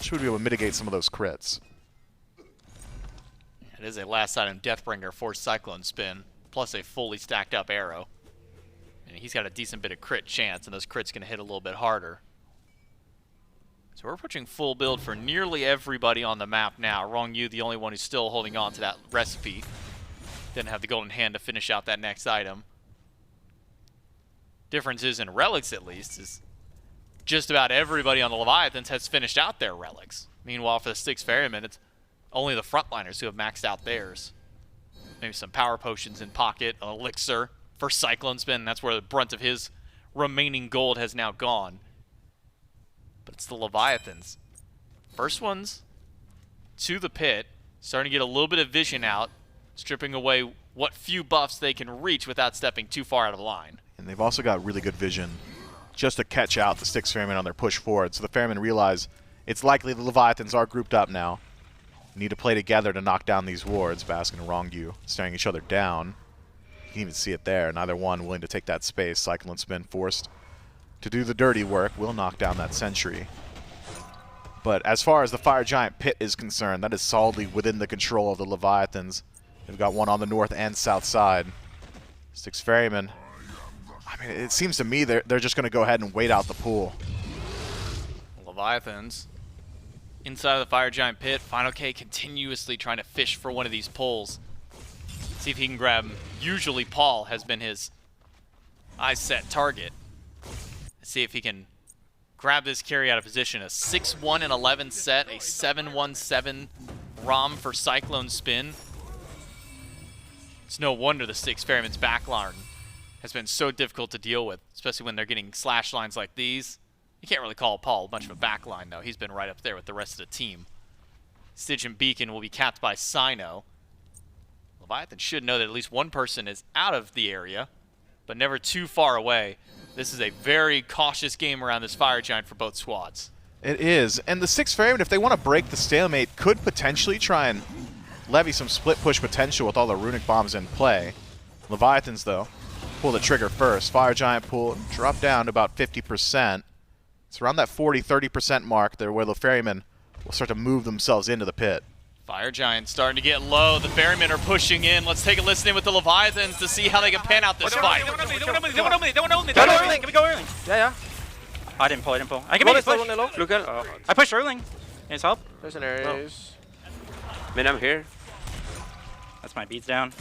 should be able to mitigate some of those crits. It is a last item Deathbringer for CycloneSpin, plus a fully stacked up arrow. And he's got a decent bit of crit chance, and those crits can hit a little bit harder. So we're approaching full build for nearly everybody on the map now. Ronngyu, the only one who's still holding on to that recipe. Didn't have the golden hand to finish out that next item. Difference is in relics, at least, is just about everybody on the Leviathans has finished out their relics. Meanwhile, for the Styx Ferrymen, it's only the frontliners who have maxed out theirs. maybe some power potions in pocket, an elixir for CycloneSpin. That's where the brunt of his remaining gold has now gone. But it's the Leviathans. First ones to the pit, starting to get a little bit of vision out, stripping away what few buffs they can reach without stepping too far out of line. And they've also got really good vision just to catch out the Styx Ferrymen on their push forward. So the Ferrymen realize it's likely the Leviathans are grouped up now. Need to play together to knock down these wards. Baskin and Ronngyu staring each other down. You can even see it there. Neither one willing to take that space. CycloneSpin forced to do the dirty work. Will knock down that sentry. But as far as the Fire Giant pit is concerned, that is solidly within the control of the Leviathans. They've got one on the north and south side. Styx Ferrymen. I mean, it seems to me they're just going to go ahead and wait out the pool. Leviathans inside of the Fire Giant pit. fineokay continuously trying to fish for one of these pulls. See if he can grab him. Usually Paul has been his eye-set target. See if he can grab this carry out of position. A 6-1 and 11 set, a 7-1-7 ROM for CycloneSpin. It's no wonder the Styx Ferrymen's backline has been so difficult to deal with, especially when they're getting slash lines like these. You can't really call Paul much of a backline, though. He's been right up there with the rest of the team. Stygian Beacon will be capped by Cyno. Leviathan should know that at least one person is out of the area, but never too far away. This is a very cautious game around this Fire Giant for both squads. It is. And the Styx Ferrymen, if they want to break the stalemate, could potentially try and levy some split push potential with all the runic bombs in play. Leviathans, though, pull the trigger first. Fire Giant pull, drop down to about 50%. It's around that 40-30% mark there where the Ferrymen will start to move themselves into the pit. Fire Giant starting to get low. The Ferrymen are pushing in. Let's take a listen in with the Leviathans to see how they can pan out this fight. They want only. Can we go Erlang? Yeah. I didn't pull. I can make it push. Look at I pushed Erlang. Needs help. There's an Ares. Man, I'm here. That's my beats down.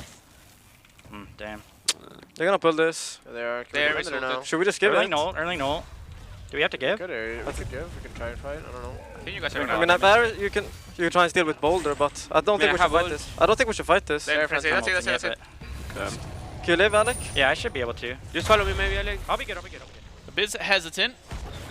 Damn. They're gonna pull this. There. Should we just give it? Erlang null. Do we have to give? Good area. We could give. We can try and fight. I don't know. I think you guys are I mean, that you can try and steal with Boulder, but I don't think we should fight this. I don't think we should fight this. That's it. Can you live, Alec? Yeah, I should be able to. Just follow me, maybe, Alec. I'll be good. A bit hesitant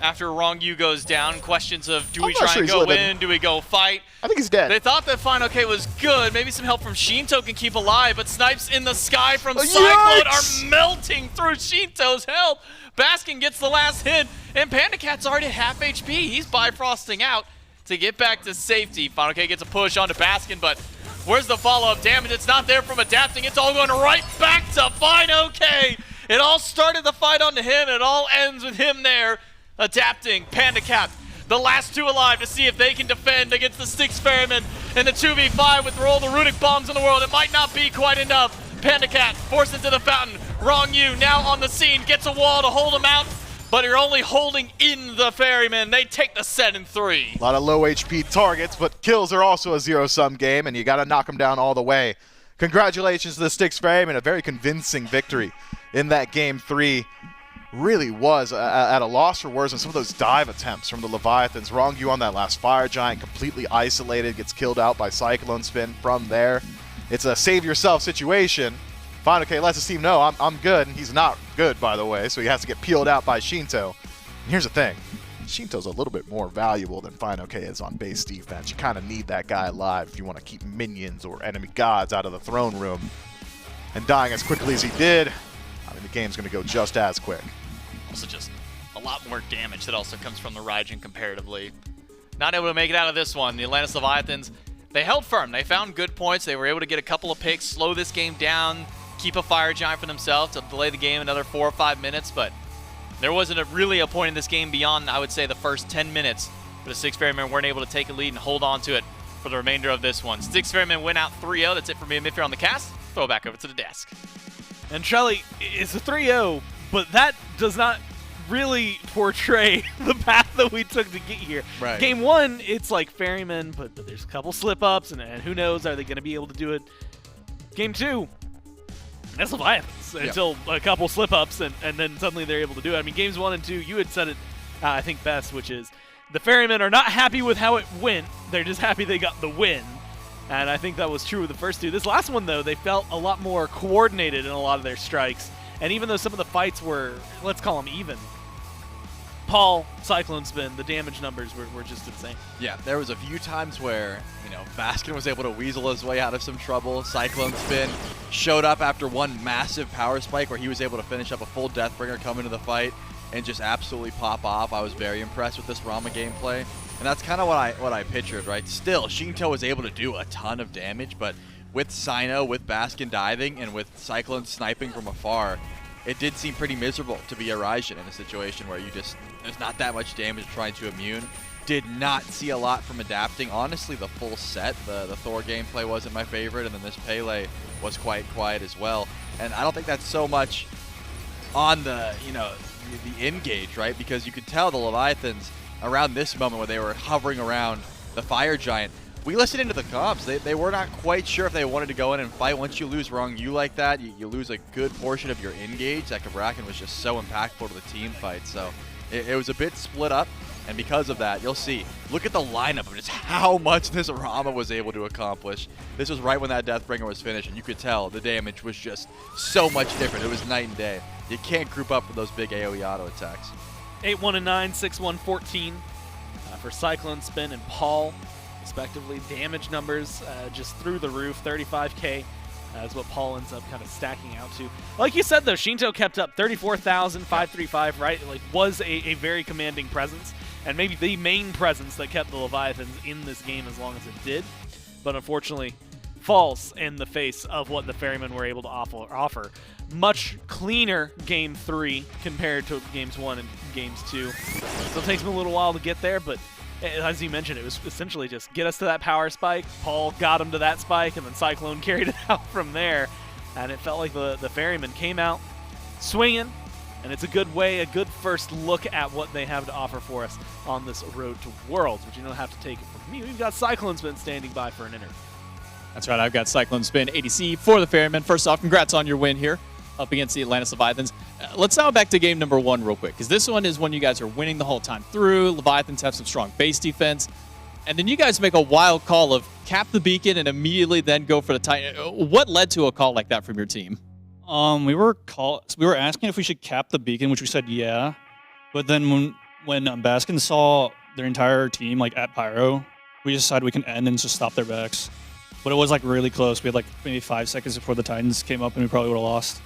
after Ronngyu goes down. Questions of do we try and go in? Do we go fight? I think he's dead. They thought that fineokay was good. Maybe some help from Sheento can keep alive, but snipes in the sky from Cyclone are melting through Sheento's health. Baskin gets the last hit, and PandaCat's already at half HP. He's bifrosting out to get back to safety. fineokay gets a push onto Baskin, but where's the follow-up damage? It's not there from adapting. It's all going right back to fineokay. It all started the fight onto him, and it all ends with him there adapting. PandaCat, the last two alive to see if they can defend against the Styx Ferrymen in the 2v5 with all the runic bombs in the world. It might not be quite enough. PandaCat forced into the fountain. Ronngyu now on the scene, gets a wall to hold him out, but you're only holding in the Ferrymen. They take the set in 3. A lot of low HP targets, but kills are also a zero-sum game, and you got to knock them down all the way. Congratulations to the Styx Ferrymen, a very convincing victory in that game 3. Really was at a loss for words on some of those dive attempts from the Leviathans. Ronngyu on that last Fire Giant, completely isolated, gets killed out by CycloneSpin from there. It's a save-yourself situation. fineokay lets his team know, I'm good, and he's not good, by the way, so he has to get peeled out by Sheento. And here's the thing. Sheento's a little bit more valuable than fineokay is on base defense. You kind of need that guy alive if you want to keep minions or enemy gods out of the throne room. And dying as quickly as he did, I mean, the game's going to go just as quick. Also just a lot more damage that also comes from the Raijin comparatively. Not able to make it out of this one. The Atlantis Leviathans, they held firm. They found good points. They were able to get a couple of picks, slow this game down, keep a Fire Giant for themselves to delay the game another 4 or 5 minutes, but there wasn't really a point in this game beyond, I would say, the first 10 minutes where the Styx Ferrymen weren't able to take a lead and hold on to it for the remainder of this one. Styx Ferrymen win out 3-0. That's it for me and Midfield on the cast. Throw it back over to the desk. And Trelly, it's a 3-0, but that does not really portray the path that we took to get here. Right. Game 1, it's like Ferrymen, but there's a couple slip-ups, and who knows, are they going to be able to do it? Game 2, that's Leviathans until a couple slip-ups, and then suddenly they're able to do it. I mean, games 1 and 2, you had said it, I think, best, which is the Ferrymen are not happy with how it went. They're just happy they got the win. And I think that was true with the first two. This last one, though, they felt a lot more coordinated in a lot of their strikes. And even though some of the fights were, let's call them even, Paul, CycloneSpin, the damage numbers were just insane. Yeah, there was a few times where, Baskin was able to weasel his way out of some trouble. CycloneSpin showed up after one massive power spike where he was able to finish up a full Deathbringer, come into the fight, and just absolutely pop off. I was very impressed with this Rama gameplay. And that's kind of what I pictured, right? Still, Sheento was able to do a ton of damage, but with Cyno, with Baskin diving, and with Cyclone sniping from afar, it did seem pretty miserable to be a Raijin in a situation where there's not that much damage trying to immune. Did not see a lot from adapting. Honestly, the full set, the Thor gameplay wasn't my favorite, and then this Pele was quite quiet as well. And I don't think that's so much on the engage, right? Because you could tell the Leviathans around this moment where they were hovering around the Fire Giant. We listened into the comps. They were not quite sure if they wanted to go in and fight. Once you lose Ronngyu like that, you lose a good portion of your engage. That Cabrakan was just so impactful to the team fight. So it was a bit split up. And because of that, you'll see, look at the lineup of just how much this Rama was able to accomplish. This was right when that Deathbringer was finished, and you could tell the damage was just so much different. It was night and day. You can't group up for those big AoE auto attacks. 8-1 and 9, 6-1, 14 for CycloneSpin and Paul, respectively. Damage numbers just through the roof, 35k. Is what Paul ends up kind of stacking out to. Like you said, though, Sheento kept up 34,535, right? Like, was a very commanding presence, and maybe the main presence that kept the Leviathans in this game as long as it did. But unfortunately, falls in the face of what the Ferrymen were able to offer. Much cleaner Game 3 compared to Games 1 and Games 2. Still takes them a little while to get there, but as you mentioned, it was essentially just get us to that power spike. Paul got him to that spike, and then Cyclone carried it out from there. And it felt like the Ferrymen came out swinging, and it's a good way, a good first look at what they have to offer for us on this road to Worlds. But you don't have to take it from me. We've got CycloneSpin standing by for an interview. That's right, I've got CycloneSpin ADC for the Ferrymen. First off, congrats on your win here up against the Atlantis Leviathans. Let's now back to game number 1 real quick, because this one is when you guys are winning the whole time through. Leviathans have some strong base defense. And then you guys make a wild call of cap the beacon and immediately then go for the Titan. What led to a call like that from your team? We were asking if we should cap the beacon, which we said yeah. But then when Baskin saw their entire team like at Pyro, we decided we can end and just stop their backs. But it was like really close. We had like maybe 5 seconds before the Titans came up, and we probably would have lost.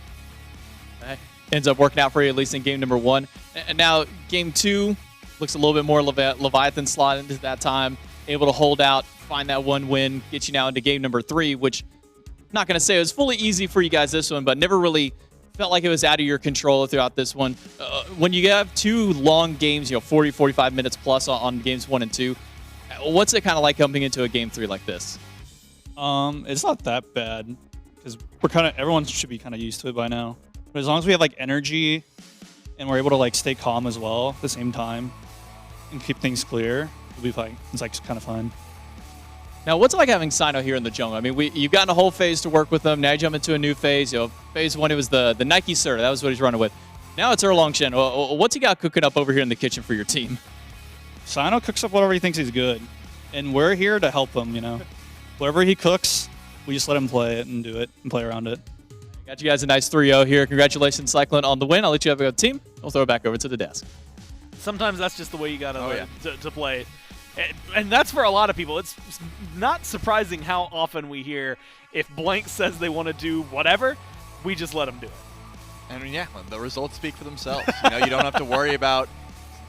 Ends up working out for you, at least in game number 1. And now game 2 looks a little bit more Leviathan slot into that time. Able to hold out, find that one win, get you now into game number 3, which I'm not going to say it was fully easy for you guys this one, but never really felt like it was out of your control throughout this one. When you have 2 long games, 40, 45 minutes plus on games 1 and 2, what's it kind of like coming into a game 3 like this? It's not that bad, because everyone should be kind of used to it by now. But as long as we have like energy and we're able to like stay calm as well at the same time and keep things clear, we'll be fine. It's like kind of fun. Now, what's it like having Cyno here in the jungle? I mean, you've gotten a whole phase to work with them. Now you jump into a new phase. Phase 1, it was the Nike Sir. That was what he's running with. Now it's Erlang Shen. What's he got cooking up over here in the kitchen for your team? Cyno cooks up whatever he thinks he's good, and we're here to help him. Whatever he cooks, we just let him play it and do it and play around it. Got you guys a nice 3-0 here. Congratulations, Cyclone, on the win. I'll let you have a go team. We'll throw it back over to the desk. Sometimes that's just the way you got to play. And that's for a lot of people. It's not surprising how often we hear if blank says they want to do whatever, we just let them do it. I mean, yeah, the results speak for themselves. You don't have to worry about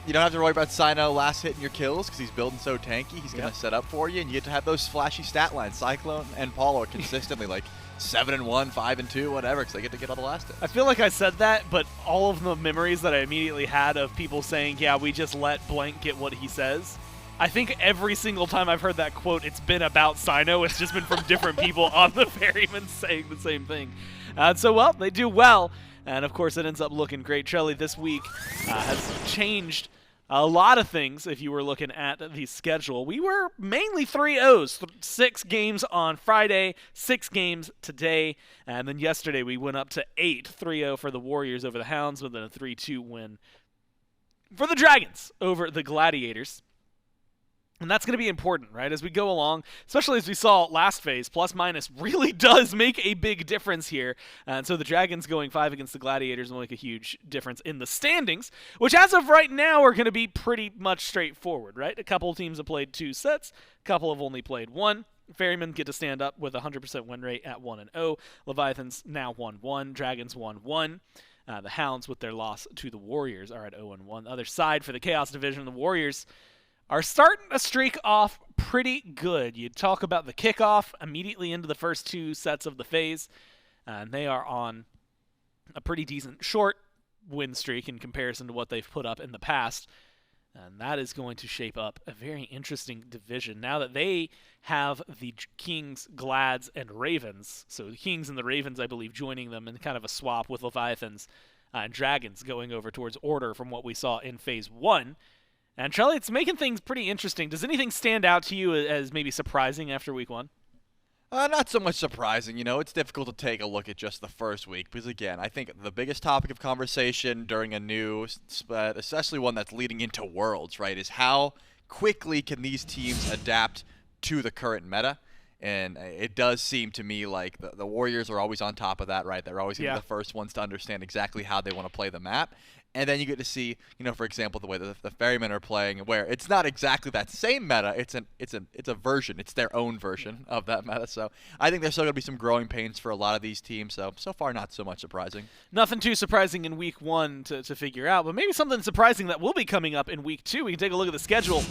Cyno last hitting your kills because he's building so tanky. He's going to set up for you, and you get to have those flashy stat lines. Cyclone and Paul are consistently like 7-1, 5-2, whatever, because they get to get all the last hits. I feel like I said that, but all of the memories that I immediately had of people saying, yeah, we just let blank get what he says. I think every single time I've heard that quote, it's been about Cyno. It's just been from different people on the Ferrymen saying the same thing. So, they do well. And, of course, it ends up looking great. Trelly this week has changed a lot of things if you were looking at the schedule. We were mainly 3-0s, 6 games on Friday, 6 games today, and then yesterday we went up to 8, 3-0 for the Warriors over the Hounds, with a 3-2 win for the Dragons over the Gladiators. And that's going to be important, right, as we go along, especially as we saw last phase. Plus minus really does make a big difference here. And so the Dragons going 5 against the Gladiators will make a huge difference in the standings, which as of right now are going to be pretty much straightforward, right? A couple of teams have played 2 sets, a couple have only played 1. Ferrymen get to stand up with a 100% win rate at 1-0. Leviathans now 1-1. Dragons 1-1. The Hounds, with their loss to the Warriors, are at 0-1. The other side for the Chaos Division, the Warriors are starting to streak off pretty good. You talk about the kickoff immediately into the first 2 sets of the phase, and they are on a pretty decent short win streak in comparison to what they've put up in the past. And that is going to shape up a very interesting division now that they have the Kings, Glads, and Ravens. So the Kings and the Ravens, I believe, joining them in kind of a swap with Leviathans and Dragons going over towards Order from what we saw in Phase 1. And Charlie, it's making things pretty interesting. Does anything stand out to you as maybe surprising after Week 1? Not so much surprising. You know, it's difficult to take a look at just the first week because, again, I think the biggest topic of conversation during a new split, especially one that's leading into Worlds, right, is how quickly can these teams adapt to the current meta. And it does seem to me like the Warriors are always on top of that, right? They're always going to be the first ones to understand exactly how they want to play the map. And then you get to see, you know, for example, the way that the Ferrymen are playing, where it's not exactly that same meta. It's a version. It's their own version of that meta. So I think there's still going to be some growing pains for a lot of these teams. So far, not so much surprising. Nothing too surprising in Week 1 to figure out, but maybe something surprising that will be coming up in Week 2. We can take a look at the schedule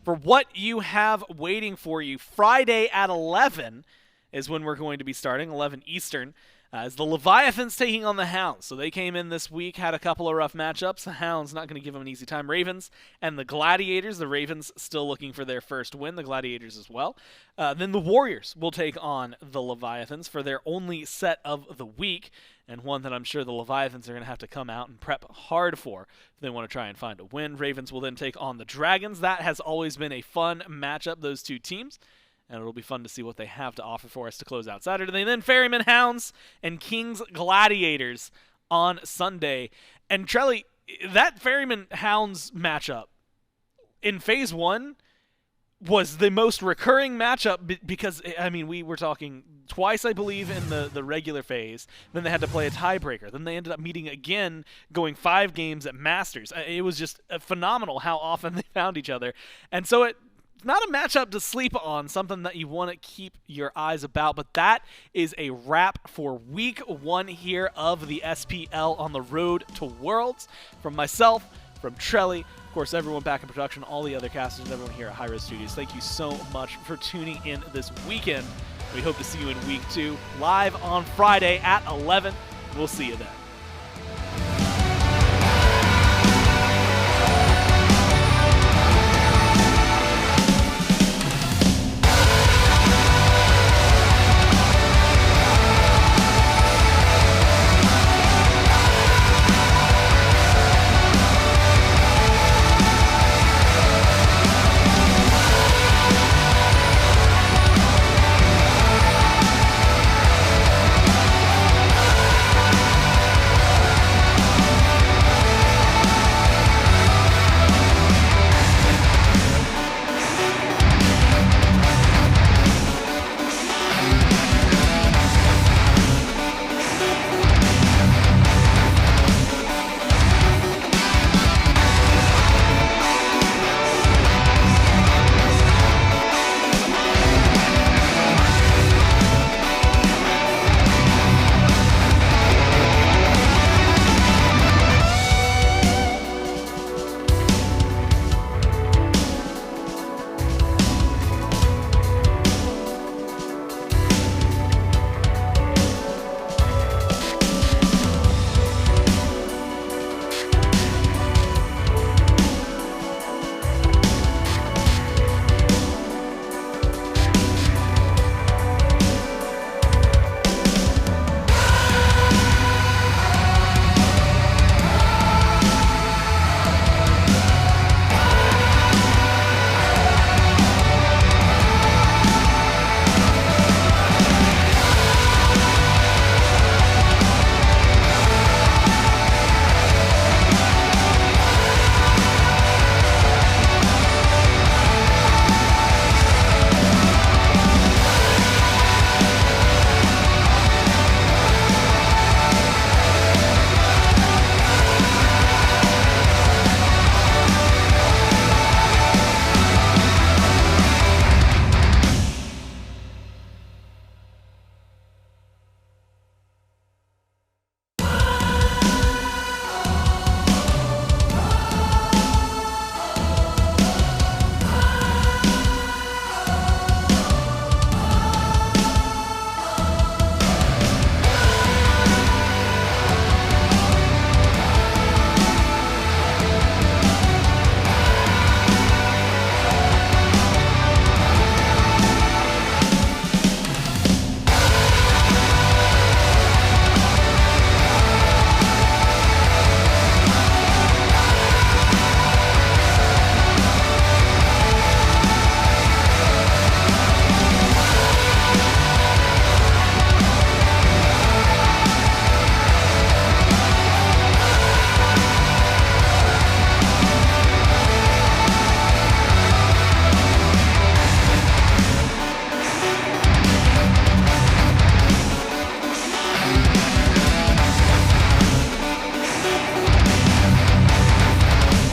for what you have waiting for you. Friday at 11 is when we're going to be starting, 11 Eastern. As the Leviathans taking on the Hounds. So they came in this week, had a couple of rough matchups. The Hounds not going to give them an easy time. Ravens and the Gladiators. The Ravens still looking for their first win. The Gladiators as well. Then the Warriors will take on the Leviathans for their only set of the week, and one that I'm sure the Leviathans are going to have to come out and prep hard for if they want to try and find a win. Ravens will then take on the Dragons. That has always been a fun matchup, those two teams. And it'll be fun to see what they have to offer for us to close out Saturday. And then Ferrymen, Hounds, and Kings Gladiators on Sunday. And Trelly, that Ferrymen, Hounds matchup in Phase 1 was the most recurring matchup because, I mean, we were talking twice, I believe, in the regular phase. Then they had to play a tiebreaker. Then they ended up meeting again, going 5 games at Masters. It was just phenomenal how often they found each other. And so it's not a matchup to sleep on, something that you want to keep your eyes about, but that is a wrap for Week 1 here of the SPL on the road to Worlds. From myself, from Trelly, of course, everyone back in production, all the other casters, everyone here at Hi Res Studios, thank you so much for tuning in this weekend. We hope to see you in Week 2, live on Friday at 11. We'll see you then.